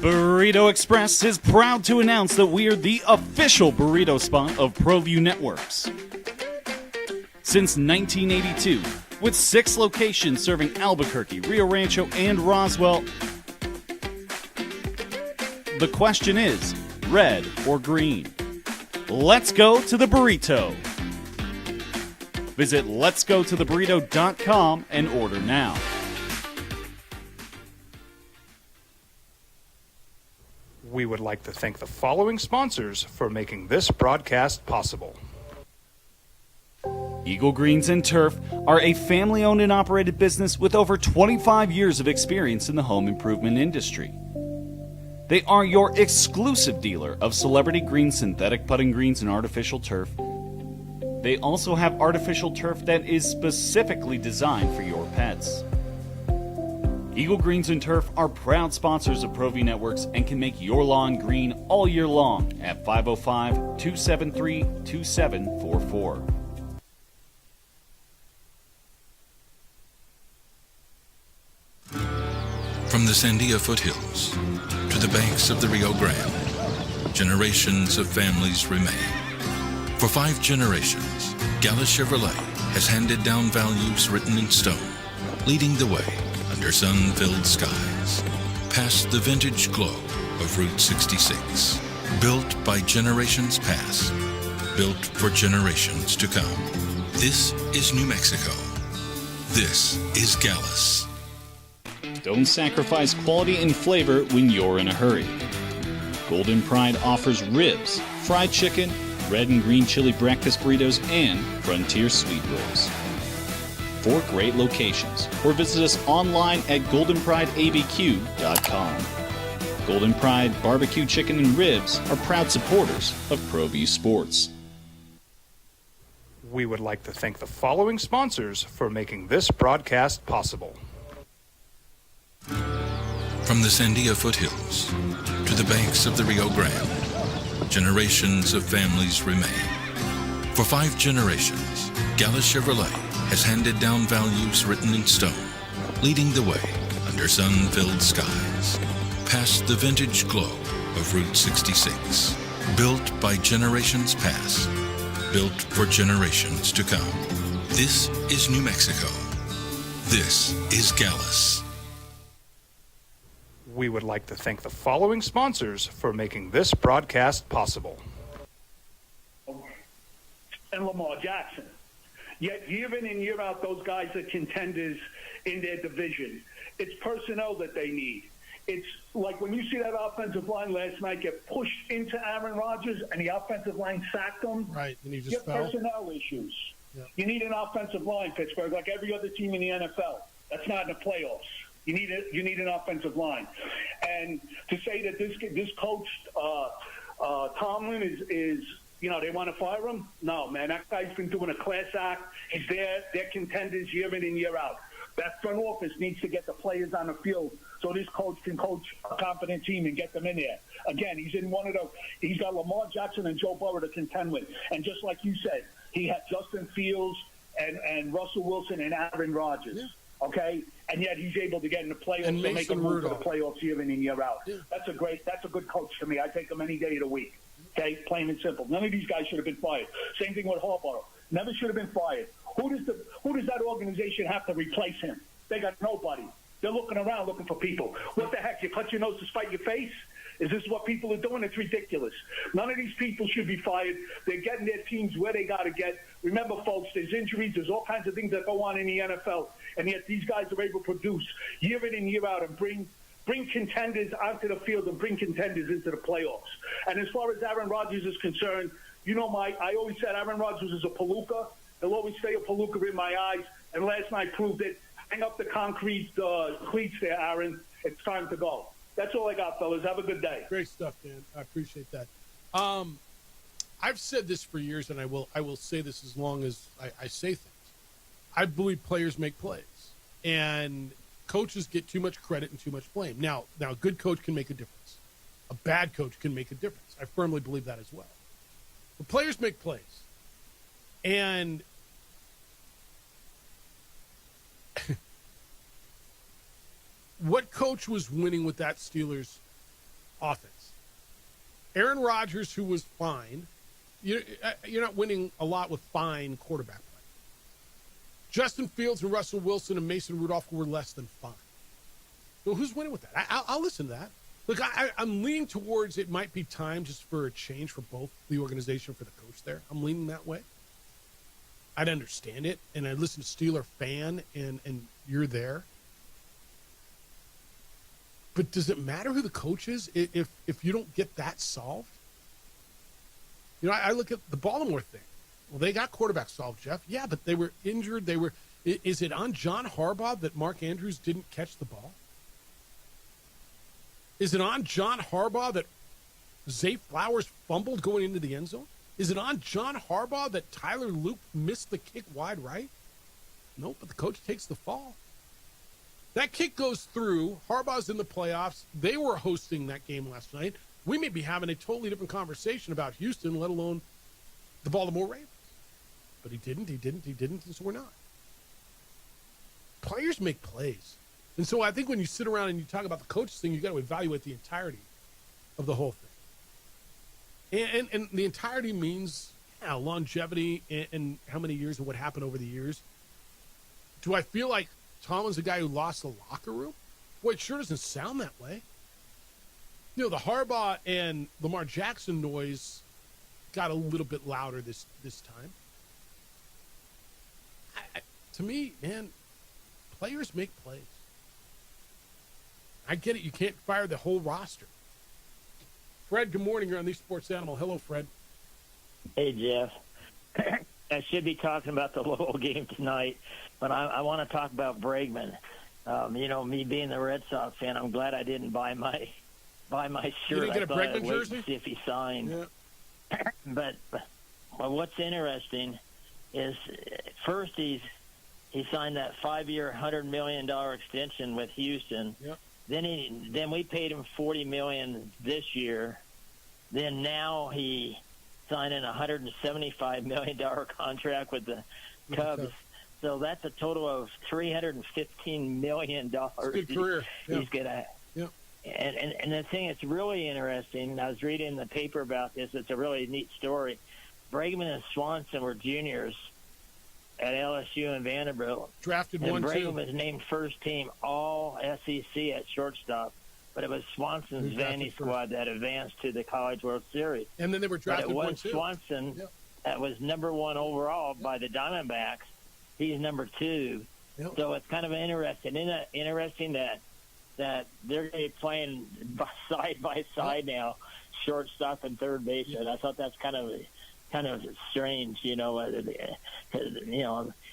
Burrito Express is proud to announce that we are the official burrito spot of ProView Networks. Since 1982, with 6 locations serving Albuquerque, Rio Rancho, and Roswell, the question is, red or green? Let's go to the burrito. Visit letsgototheburrito.com and order now. We would like to thank the following sponsors for making this broadcast possible. Eagle Greens and Turf are a family-owned and operated business with over 25 years of experience in the home improvement industry. They are your exclusive dealer of celebrity green, synthetic putting greens, and artificial turf. They also have artificial turf that is specifically designed for your pets. Eagle Greens and Turf are proud sponsors of ProView Networks and can make your lawn green all year long at 505-273-2744. From the Sandia foothills to the banks of the Rio Grande, generations of families remain. For 5 generations, Gala Chevrolet has handed down values written in stone, leading the way under sun-filled skies, past the vintage glow of Route 66. Built by generations past, built for generations to come. This is New Mexico. This is Gallus. Don't sacrifice quality and flavor when you're in a hurry. Golden Pride offers ribs, fried chicken, red and green chili breakfast burritos, and frontier sweet rolls. 4 great locations, or visit us online at goldenprideabq.com. Golden Pride Barbecue Chicken and Ribs are proud supporters of ProView Sports. We would like to thank the following sponsors for making this broadcast possible. From the Sandia foothills to the banks of the Rio Grande, generations of families remain. For 5 generations, Gala Chevrolet has handed down values written in stone, leading the way under sun-filled skies, past the vintage glow of Route 66. Built by generations past, built for generations to come. This is New Mexico. This is Gallus. We would like to thank the following sponsors for making this broadcast possible. And Lamar Jackson. Yet year in and year out, those guys are contenders in their division. It's personnel that they need. It's like when you see that offensive line last night get pushed into Aaron Rodgers and the offensive line sacked him. Right, and he just you have fell. personnel issues. Yeah. You need an offensive line, Pittsburgh, like every other team in the NFL. That's not in the playoffs. You need an offensive line. And to say that this coach, Tomlin, is they want to fire him? No, man. That guy's been doing a class act. He's there. They're contenders year in and year out. That front office needs to get the players on the field so this coach can coach a competent team and get them in there. Again, he's got Lamar Jackson and Joe Burrow to contend with. And just like you said, he had Justin Fields and Russell Wilson and Aaron Rodgers. Yeah. Okay? And yet he's able to get in the playoffs and make a move to the playoffs year in and year out. Yeah. That's a good coach to me. I take him any day of the week. Okay? Plain and simple. None of these guys should have been fired. Same thing with Harbaugh. Never should have been fired. Who does that organization have to replace him? They got nobody. They're looking around looking for people. What the heck? You cut your nose to spite your face? Is this what people are doing? It's ridiculous. None of these people should be fired. They're getting their teams where they got to get. Remember, folks, there's injuries. There's all kinds of things that go on in the NFL. And yet these guys are able to produce year in and year out and bring contenders onto the field and bring contenders into the playoffs. And as far as Aaron Rodgers is concerned, I always said Aaron Rodgers is a palooka. He'll always stay a palooka in my eyes. And last night proved it. Hang up the concrete cleats there, Aaron. It's time to go. That's all I got, fellas. Have a good day. Great stuff, Dan. I appreciate that. I've said this for years, and I will say this as long as I say things. I believe players make plays, and coaches get too much credit and too much blame. Now, a good coach can make a difference. A bad coach can make a difference. I firmly believe that as well. But players make plays, and what coach was winning with that Steelers offense? Aaron Rodgers, who was fine. You're not winning a lot with fine quarterback play. Justin Fields and Russell Wilson and Mason Rudolph were less than fine. So who's winning with that? I'll listen to that. Look, I'm leaning towards it might be time just for a change for both the organization for the coach there. I'm leaning that way. I'd understand it, and I listen to Steeler fan, and you're there. But does it matter who the coach is if you don't get that solved? I look at the Baltimore thing. Well, they got quarterback solved, Jeff. Yeah, but they were injured. Is it on John Harbaugh that Mark Andrews didn't catch the ball? Is it on John Harbaugh that Zay Flowers fumbled going into the end zone? Is it on John Harbaugh that Tyler Luke missed the kick wide right? Nope, but the coach takes the fall. That kick goes through. Harbaugh's in the playoffs. They were hosting that game last night. We may be having a totally different conversation about Houston, let alone the Baltimore Ravens. But he didn't, and so we're not. Players make plays. And so I think when you sit around and you talk about the coaches thing, you got to evaluate the entirety of the whole thing. And the entirety means longevity and how many years and what happened over the years. Do I feel like Tomlin's a guy who lost the locker room? Boy, it sure doesn't sound that way. You know, the Harbaugh and Lamar Jackson noise got a little bit louder this time. To me, man, players make plays. I get it. You can't fire the whole roster. Fred, good morning. You're on the Sports Animal. Hello, Fred. Hey, Jeff. I should be talking about the Louisville game tonight, but I want to talk about Bregman. Me being the Red Sox fan, I'm glad I didn't buy my shirt. You didn't get a Bregman jersey? To see if he signed. Yeah. But what's interesting is first he signed that 5-year, $100 million extension with Houston. Yep. Then we paid him $40 million this year. Then now he signed a $175 million contract with the Cubs. So that's a total of $315 million. Good career. He's gonna. Yep. And the thing that's really interesting, I was reading the paper about this. It's a really neat story. Bregman and Swanson were juniors at LSU and Vanderbilt. Drafted and 1-2. Bregman was named first team all SEC at shortstop, but it was Swanson's Vandy squad that advanced to the College World Series. And then they were drafted 1-2. But it was Swanson that was number 1 overall by the Diamondbacks. He's number 2. Yep. So it's kind of interesting that they're going to be playing side by side now, shortstop and third baseman. I thought that's kind of strange,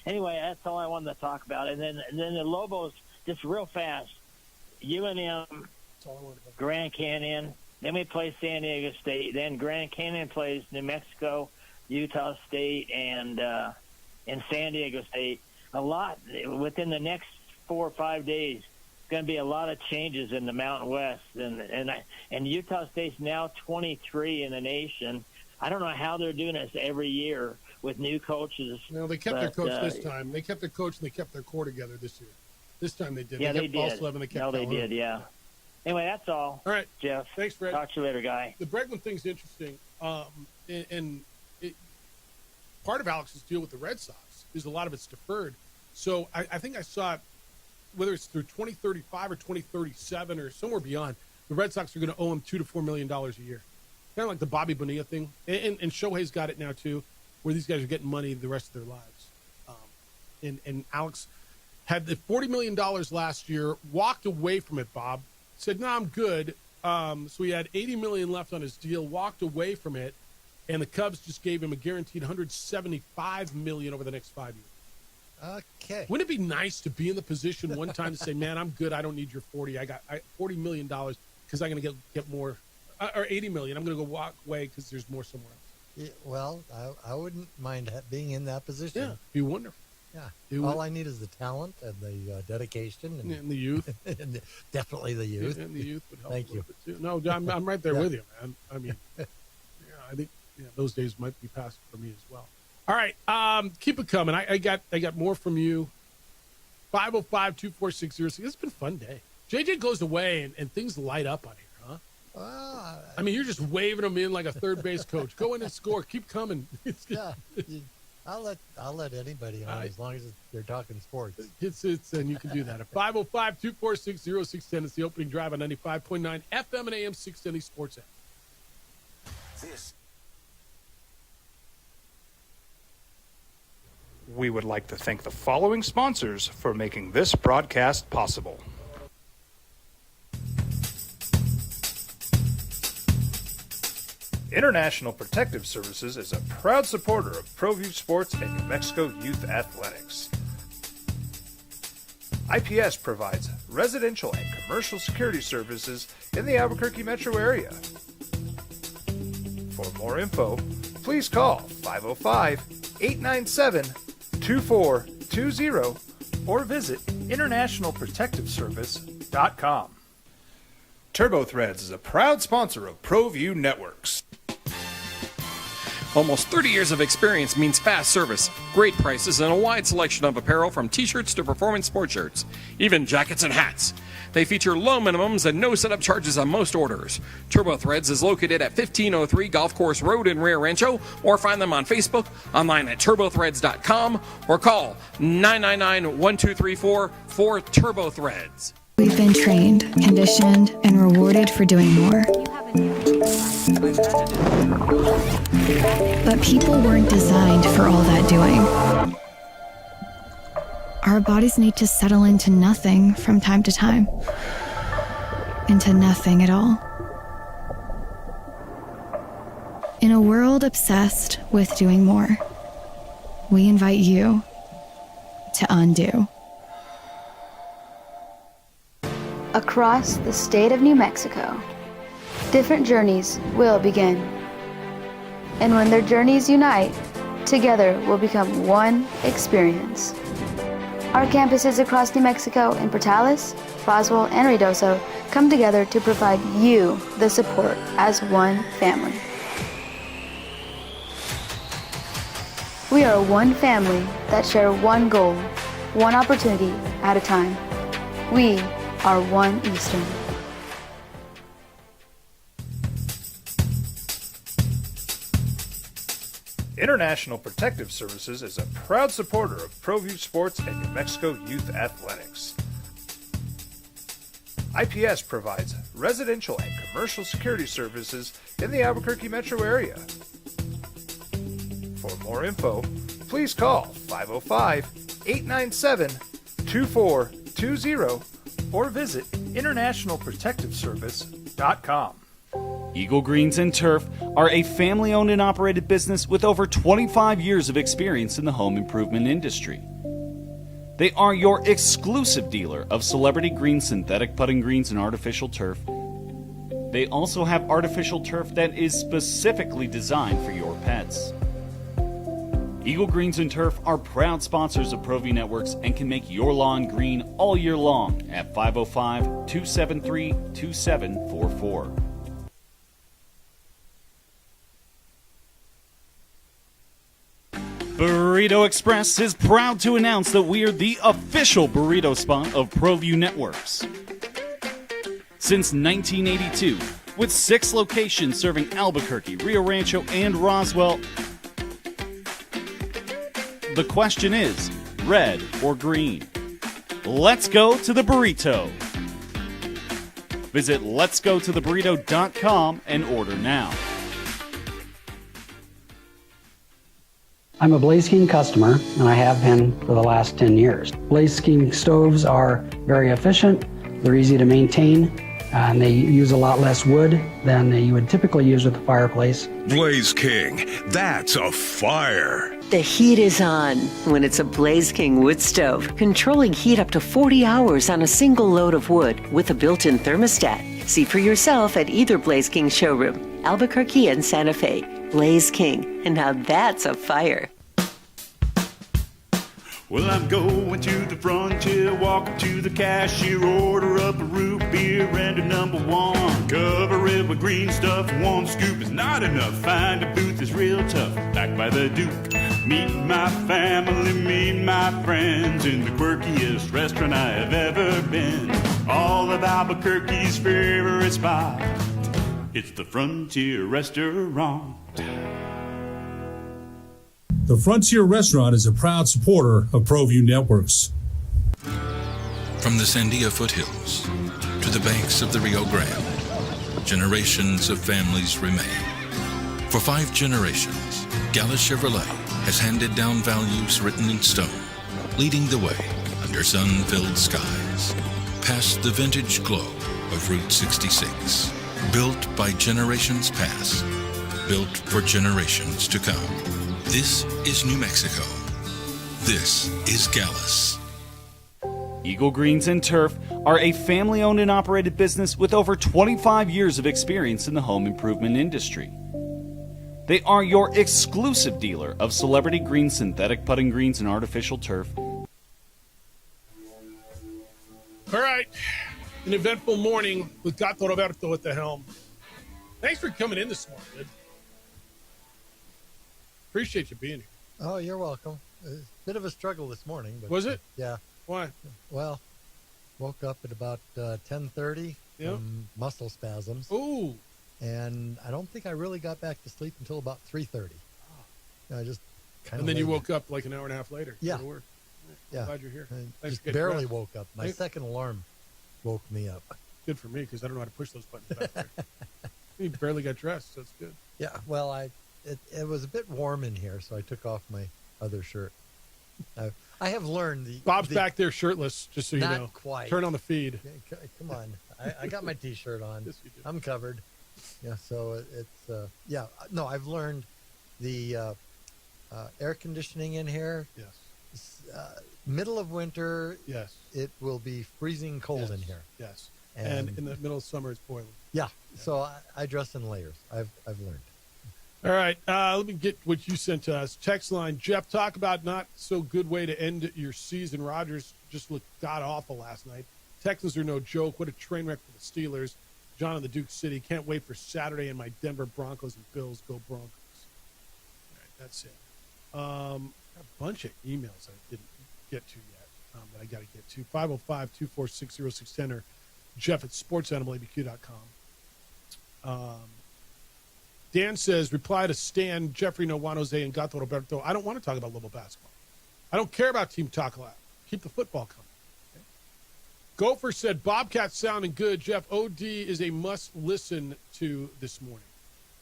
Anyway, that's all I wanted to talk about. And then the Lobos, just real fast, UNM, Grand Canyon. Then we play San Diego State. Then Grand Canyon plays New Mexico, Utah State, and San Diego State. A lot within the next 4 or 5 days. Going to be a lot of changes in the Mountain West, and Utah State's now 23 in the nation. I don't know how they're doing this every year with new coaches. No, they kept their coach this time. They kept their coach and they kept their core together this year. This time they did. Yeah, they did. They did. Yeah. Anyway, that's all. All right, Jeff. Thanks, Fred. Talk to you later, guy. The Bregman thing's interesting, part of Alex's deal with the Red Sox is a lot of it's deferred. So I think I saw it, whether it's through 2035 or 2037 or somewhere beyond, the Red Sox are going to owe him $2 to $4 million a year. Kind of like the Bobby Bonilla thing. And Shohei's got it now, too, where these guys are getting money the rest of their lives. And Alex had the $40 million last year, walked away from it, Bob. Said, no, I'm good. So he had $80 million left on his deal, walked away from it, and the Cubs just gave him a guaranteed $175 million over the next 5 years. Okay. Wouldn't it be nice to be in the position one time to say, man, I'm good. I don't need your 40. I got $40 million because I'm going to get more, or $80 million. I'm going to go walk away because there's more somewhere else. Yeah, well, I wouldn't mind being in that position. Yeah, be wonderful. Yeah. All I need is the talent and the dedication. And the youth. And definitely the youth. And the youth would help. Thank you. Too. No, I'm right there with you, man. I mean, I think those days might be past for me as well. All right, keep it coming. I got more from you. 505-246-06. It's been a fun day. JJ goes away and things light up on here, huh? I mean, you're just waving them in like a third base coach. Go in and score. Keep coming. Yeah, I'll let anybody on as long as they're talking sports. It's and you can do that at 505-246-0610. It's the opening drive on 95.9 FM and AM 670 Sports app. We would like to thank the following sponsors for making this broadcast possible. International Protective Services is a proud supporter of ProView Sports and New Mexico Youth Athletics. IPS provides residential and commercial security services in the Albuquerque metro area. For more info, please call 505-897-2420 or visit internationalprotectiveservice.com. TurboThreads is a proud sponsor of ProView Networks. Almost 30 years of experience means fast service, great prices, and a wide selection of apparel from t-shirts to performance sports shirts, even jackets and hats. They feature low minimums and no setup charges on most orders. TurboThreads is located at 1503 Golf Course Road in Rio Rancho, or find them on Facebook, online at turbothreads.com, or call 999-1234 for TurboThreads. We've been trained, conditioned, and rewarded for doing more. But people weren't designed for all that doing. Our bodies need to settle into nothing from time to time. Into nothing at all. In a world obsessed with doing more, we invite you to undo. Across the state of New Mexico, different journeys will begin. And when their journeys unite, together will become one experience. Our campuses across New Mexico in Portales, Roswell, and Ruidoso come together to provide you the support as one family. We are one family that share one goal, one opportunity at a time. We are One Eastern. International Protective Services is a proud supporter of ProView Sports and New Mexico Youth Athletics. IPS provides residential and commercial security services in the Albuquerque metro area. For more info, please call 505-897-2420 or visit internationalprotectiveservice.com. Eagle Greens and Turf are a family-owned and operated business with over 25 years of experience in the home improvement industry. They are your exclusive dealer of celebrity green, synthetic putting greens, and artificial turf. They also have artificial turf that is specifically designed for your pets. Eagle Greens and Turf are proud sponsors of ProView Networks and can make your lawn green all year long at 505-273-2744. Burrito Express is proud to announce that we are the official burrito spot of ProView Networks. Since 1982, with 6 locations serving Albuquerque, Rio Rancho, and Roswell, the question is, red or green? Let's go to the burrito. Visit letsgototheburrito.com and order now. I'm a Blaze King customer, and I have been for the last 10 years. Blaze King stoves are very efficient, they're easy to maintain, and they use a lot less wood than you would typically use with a fireplace. Blaze King, that's a fire. The heat is on when it's a Blaze King wood stove, controlling heat up to 40 hours on a single load of wood with a built-in thermostat. See for yourself at either Blaze King showroom, Albuquerque and Santa Fe. Blaze King, and now that's a fire. Well, I'm going to the frontier, walking to the cashier, order up a root beer and a number 1. Cover it with green stuff, 1 scoop is not enough. Find a booth is real tough, back by the Duke. Meet my family, meet my friends in the quirkiest restaurant I have ever been. All of Albuquerque's favorite spot, it's the Frontier Restaurant. The Frontier Restaurant is a proud supporter of ProView Networks. From the Sandia foothills to the banks of the Rio Grande, generations of families remain. For 5 generations, Gallus Chevrolet has handed down values written in stone, leading the way under sun-filled skies, past the vintage glow of Route 66. Built by generations past, built for generations to come. This is New Mexico. This is Gallus. Eagle Greens and Turf are a family-owned and operated business with over 25 years of experience in the home improvement industry. They are your exclusive dealer of celebrity green, synthetic putting greens, and artificial turf. All right. An eventful morning with Gato Roberto at the helm. Thanks for coming in this morning, dude. Appreciate you being here. Oh, you're welcome. A bit of a struggle this morning. But, was it? Yeah. Why? Well, woke up at about 10:30 from muscle spasms. Ooh. And I don't think I really got back to sleep until about 3:30. I just kind of. And then you woke up like an hour and a half later. Yeah. To work. Yeah. Glad you're here. I just barely woke up. My second alarm woke me up. Good for me because I don't know how to push those buttons back there. You barely got dressed, so it's good. Yeah. Well, it was a bit warm in here, so I took off my other shirt. I have learned Bob's back there shirtless, just so you know. Not quite. Turn on the feed. Come on. I got my T-shirt on. Yes, you do. I'm covered. Yeah, so it's no, I've learned the air conditioning in here. Yes. Middle of winter. Yes. It will be freezing cold in here. Yes. And in the middle of summer, it's boiling. Yeah. So I dress in layers. I've learned. All right. Let me get what you sent to us. Text line. Jeff, talk about not so good way to end your season. Rodgers just looked god awful last night. Texans are no joke. What a train wreck for the Steelers. John in the Duke City. Can't wait for Saturday and my Denver Broncos and Bills. Go Broncos. All right, that's it. A bunch of emails I didn't get to yet that I got to get to. 505-246-0610 or Jeff at sportsanimalabq.com. Dan says, reply to Stan, Jeffrey, no Juan Jose, and Gato Roberto. I don't want to talk about Lobo basketball. I don't care about Team Talk Loud. Keep the football coming. Gopher said, Bobcats sounding good. Jeff, OD is a must-listen to this morning.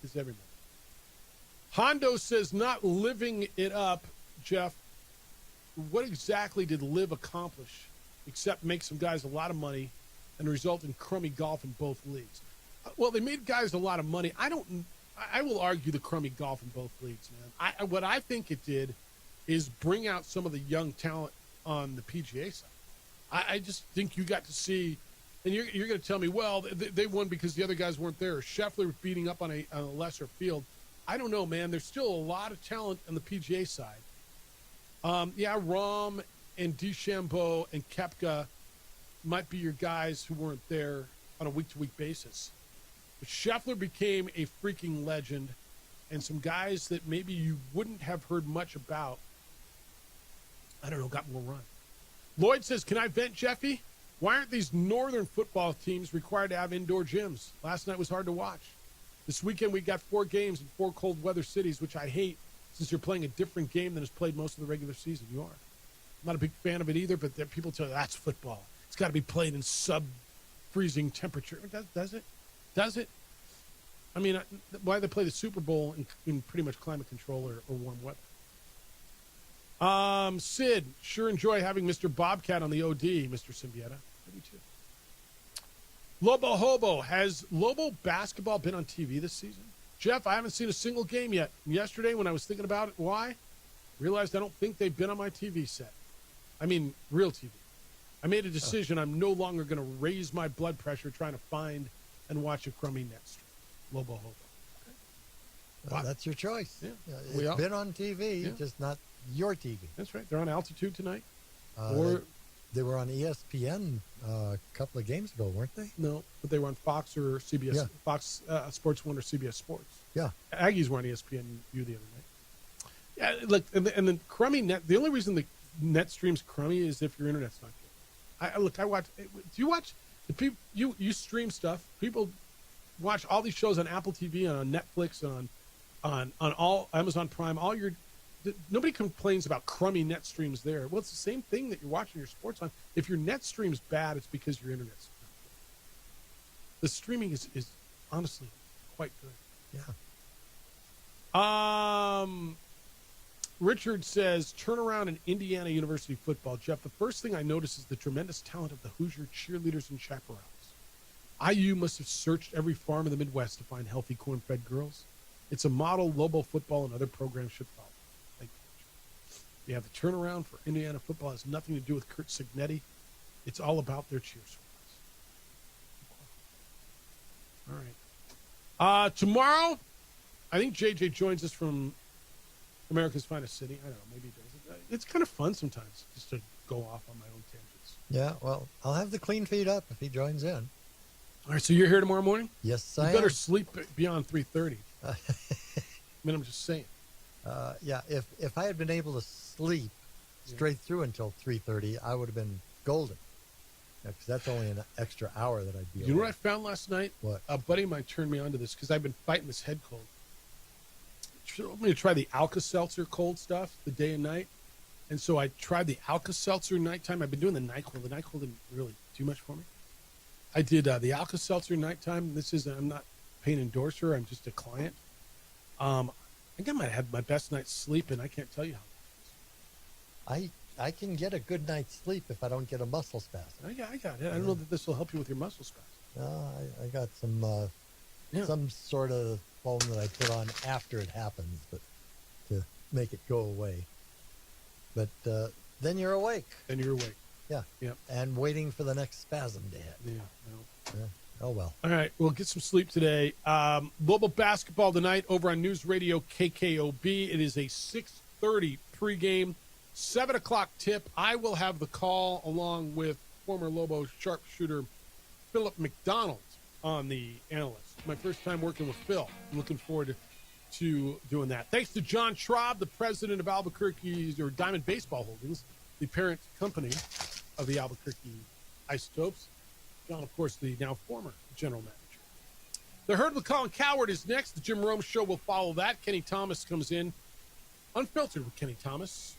It's every morning. Hondo says, not living it up. Jeff, what exactly did Liv accomplish except make some guys a lot of money and result in crummy golf in both leagues? Well, they made guys a lot of money. I will argue the crummy golf in both leagues, man. What I think it did is bring out some of the young talent on the PGA side. I just think you got to see, and you're going to tell me, well, they won because the other guys weren't there. Scheffler was beating up on a lesser field. I don't know, man. There's still a lot of talent on the PGA side. Rahm and DeChambeau and Koepka might be your guys who weren't there on a week-to-week basis. But Scheffler became a freaking legend, and some guys that maybe you wouldn't have heard much about, I don't know, got more run. Lloyd says, can I vent, Jeffy? Why aren't these northern football teams required to have indoor gyms? Last night was hard to watch. This weekend we got 4 games in 4 cold weather cities, which I hate since you're playing a different game than is played most of the regular season. You are. I'm not a big fan of it either, but people tell you that's football. It's got to be played in sub-freezing temperature. Does it? Does it? I mean, why do they play the Super Bowl in pretty much climate control or warm weather? Sid, sure enjoy having Mr. Bobcat on the OD, Mr. Symbieta. Me too. Lobo Hobo, has Lobo basketball been on TV this season? Jeff, I haven't seen a single game yet. Yesterday when I was thinking about it, why? Realized I don't think they've been on my TV set. I mean, real TV. I made a decision. I'm no longer going to raise my blood pressure trying to find and watch a crummy net stream. Lobo Hobo. Well, that's your choice. Yeah. It's been on TV, just not your TV. That's right. They're on Altitude tonight. They were on ESPN a couple of games ago, weren't they? No, but they were on Fox or CBS, Yeah. Fox Sports 1 or CBS Sports. Yeah. Aggies were on ESPN the other night. Yeah, look, and the crummy net. The only reason the net stream's crummy is if your internet's not good. I watch. Do you watch the people? You stream stuff. People watch all these shows on Apple TV and on Netflix and on all Amazon Prime. Nobody complains about crummy net streams there. Well, it's the same thing that you're watching your sports on. If your net stream's bad, it's because your internet's not good. The streaming is honestly quite good. Yeah. Richard says, turnaround in Indiana University football. Jeff, the first thing I notice is the tremendous talent of the Hoosier cheerleaders and chaperones. IU must have searched every farm in the Midwest to find healthy corn-fed girls. It's a model Lobo football and other programs should follow. Thank you. Yeah, the turnaround for Indiana football has nothing to do with Kurt Signetti It's all about their cheer squads. All right. Tomorrow, I think JJ joins us from America's Finest City. I don't know, maybe he does. It's kind of fun sometimes just to go off on my own tangents. Yeah, well, I'll have the clean feed up if he joins in. All right, so you're here tomorrow morning? Yes, you I better am. sleep beyond 3:30. I mean, I'm just saying. Yeah, if I had been able to sleep straight through until 3:30, I would have been golden. Because that's only an extra hour that I'd be You know what I found last night? What? A buddy of mine turned me on to this because I've been fighting this head cold. He told me to try the Alka-Seltzer cold stuff, the day and night. And so I tried the Alka-Seltzer nighttime. I've been doing the NyQuil. The NyQuil didn't really do much for me. I did the Alka-Seltzer nighttime. I'm not paying endorser. I'm just a client. I think I might have had my best night's sleep, and I can't tell you how. I can get a good night's sleep if I don't get a muscle spasm. I got it. I don't know that this will help you with your muscle spasm. I got some sort of foam that I put on after it happens, but to make it go away. But then you're awake. Then you're awake. Yeah. Yep. And waiting for the next spasm to hit. Yeah. No. Oh, well. All right. We'll get some sleep today. Global basketball tonight over on News Radio KKOB. It is a 6:30 pregame, 7 o'clock tip. I will have the call along with former Lobo sharpshooter Philip McDonald on the analyst. My first time working with Phil. I'm looking forward to doing that. Thanks to John Traub, the president of Albuquerque's or Diamond Baseball Holdings, the parent company of the Albuquerque Isotopes. John, of course, the now former general manager. The Herd with Colin Cowherd is next. The Jim Rome Show will follow that. Kenny Thomas comes in, unfiltered with Kenny Thomas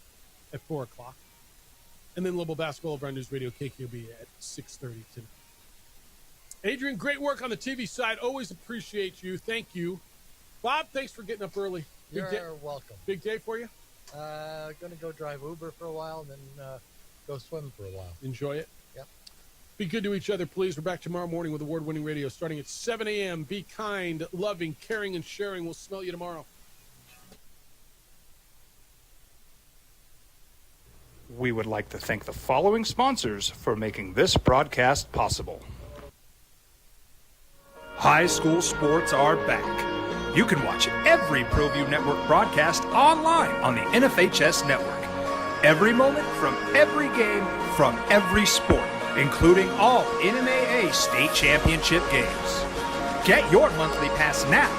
at 4 o'clock. And then Lobo Basketball over on News Radio KQB at 6:30 tonight. Adrian, great work on the TV side. Always appreciate you. Thank you. Bob, thanks for getting up early. You're welcome. Big day for you? Going to go drive Uber for a while and then go swim for a while. Enjoy it. Yep. Be good to each other, please. We're back tomorrow morning with award-winning radio starting at 7 a.m. Be kind, loving, caring, and sharing. We'll smell you tomorrow. We would like to thank the following sponsors for making this broadcast possible. High school sports are back. You can watch every ProView Network broadcast online on the NFHS network. Every moment from every game from every sport, including all NMAA state championship games. Get your monthly pass now.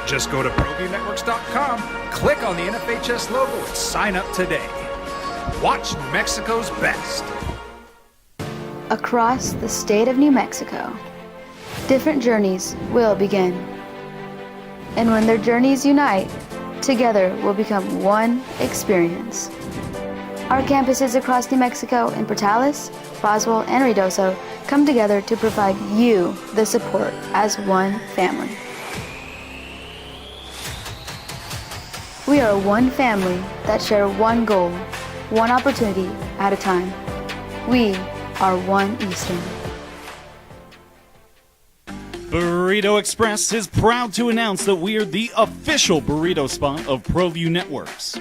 Just go to ProViewNetworks.com, click on the NFHS logo, and sign up today. Watch New Mexico's best. Across the state of New Mexico, different journeys will begin. And when their journeys unite, together will become one experience. Our campuses across New Mexico in Portales, Roswell, and Ruidoso come together to provide you the support as one family. We are one family that share one goal, one opportunity at a time. We are One Eastern. Burrito Express is proud to announce that we are the official burrito spot of ProView Networks.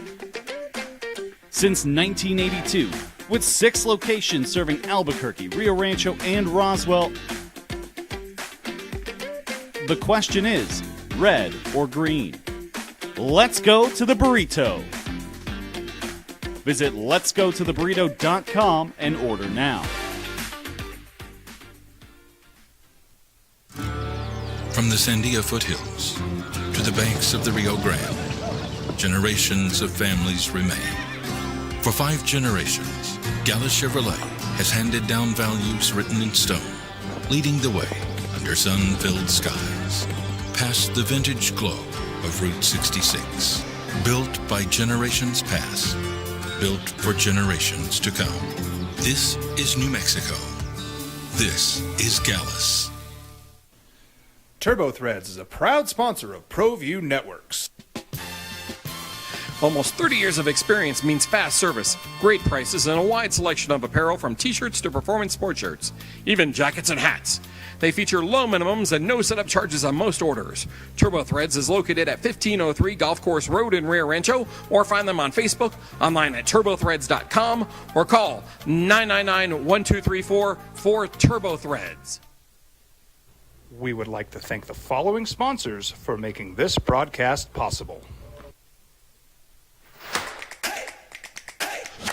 Since 1982, with 6 locations serving Albuquerque, Rio Rancho, and Roswell, the question is, red or green? Let's go to the burrito. Visit letsgototheburrito.com and order now. From the Sandia foothills to the banks of the Rio Grande, generations of families remain. For 5 generations, Gala Chevrolet has handed down values written in stone, leading the way under sun-filled skies, past the vintage glow of Route 66. Built by generations past, built for generations to come. This is New Mexico. This is Gallus. TurboThreads is a proud sponsor of ProView Networks. Almost 30 years of experience means fast service, great prices, and a wide selection of apparel from t-shirts to performance sport shirts, even jackets and hats. They feature low minimums and no setup charges on most orders. Turbo Threads is located at 1503 Golf Course Road in Rio Rancho, or find them on Facebook, online at turbothreads.com, or call 999-1234 for Turbo Threads. We would like to thank the following sponsors for making this broadcast possible.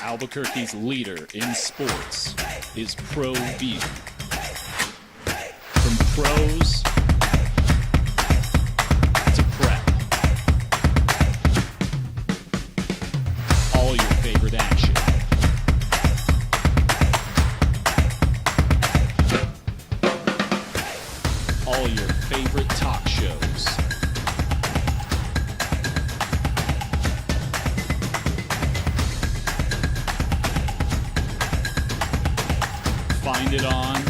Albuquerque's leader in sports is Pro View. From pros to prep, all your favorite action. All your favorite talk shows. Find it on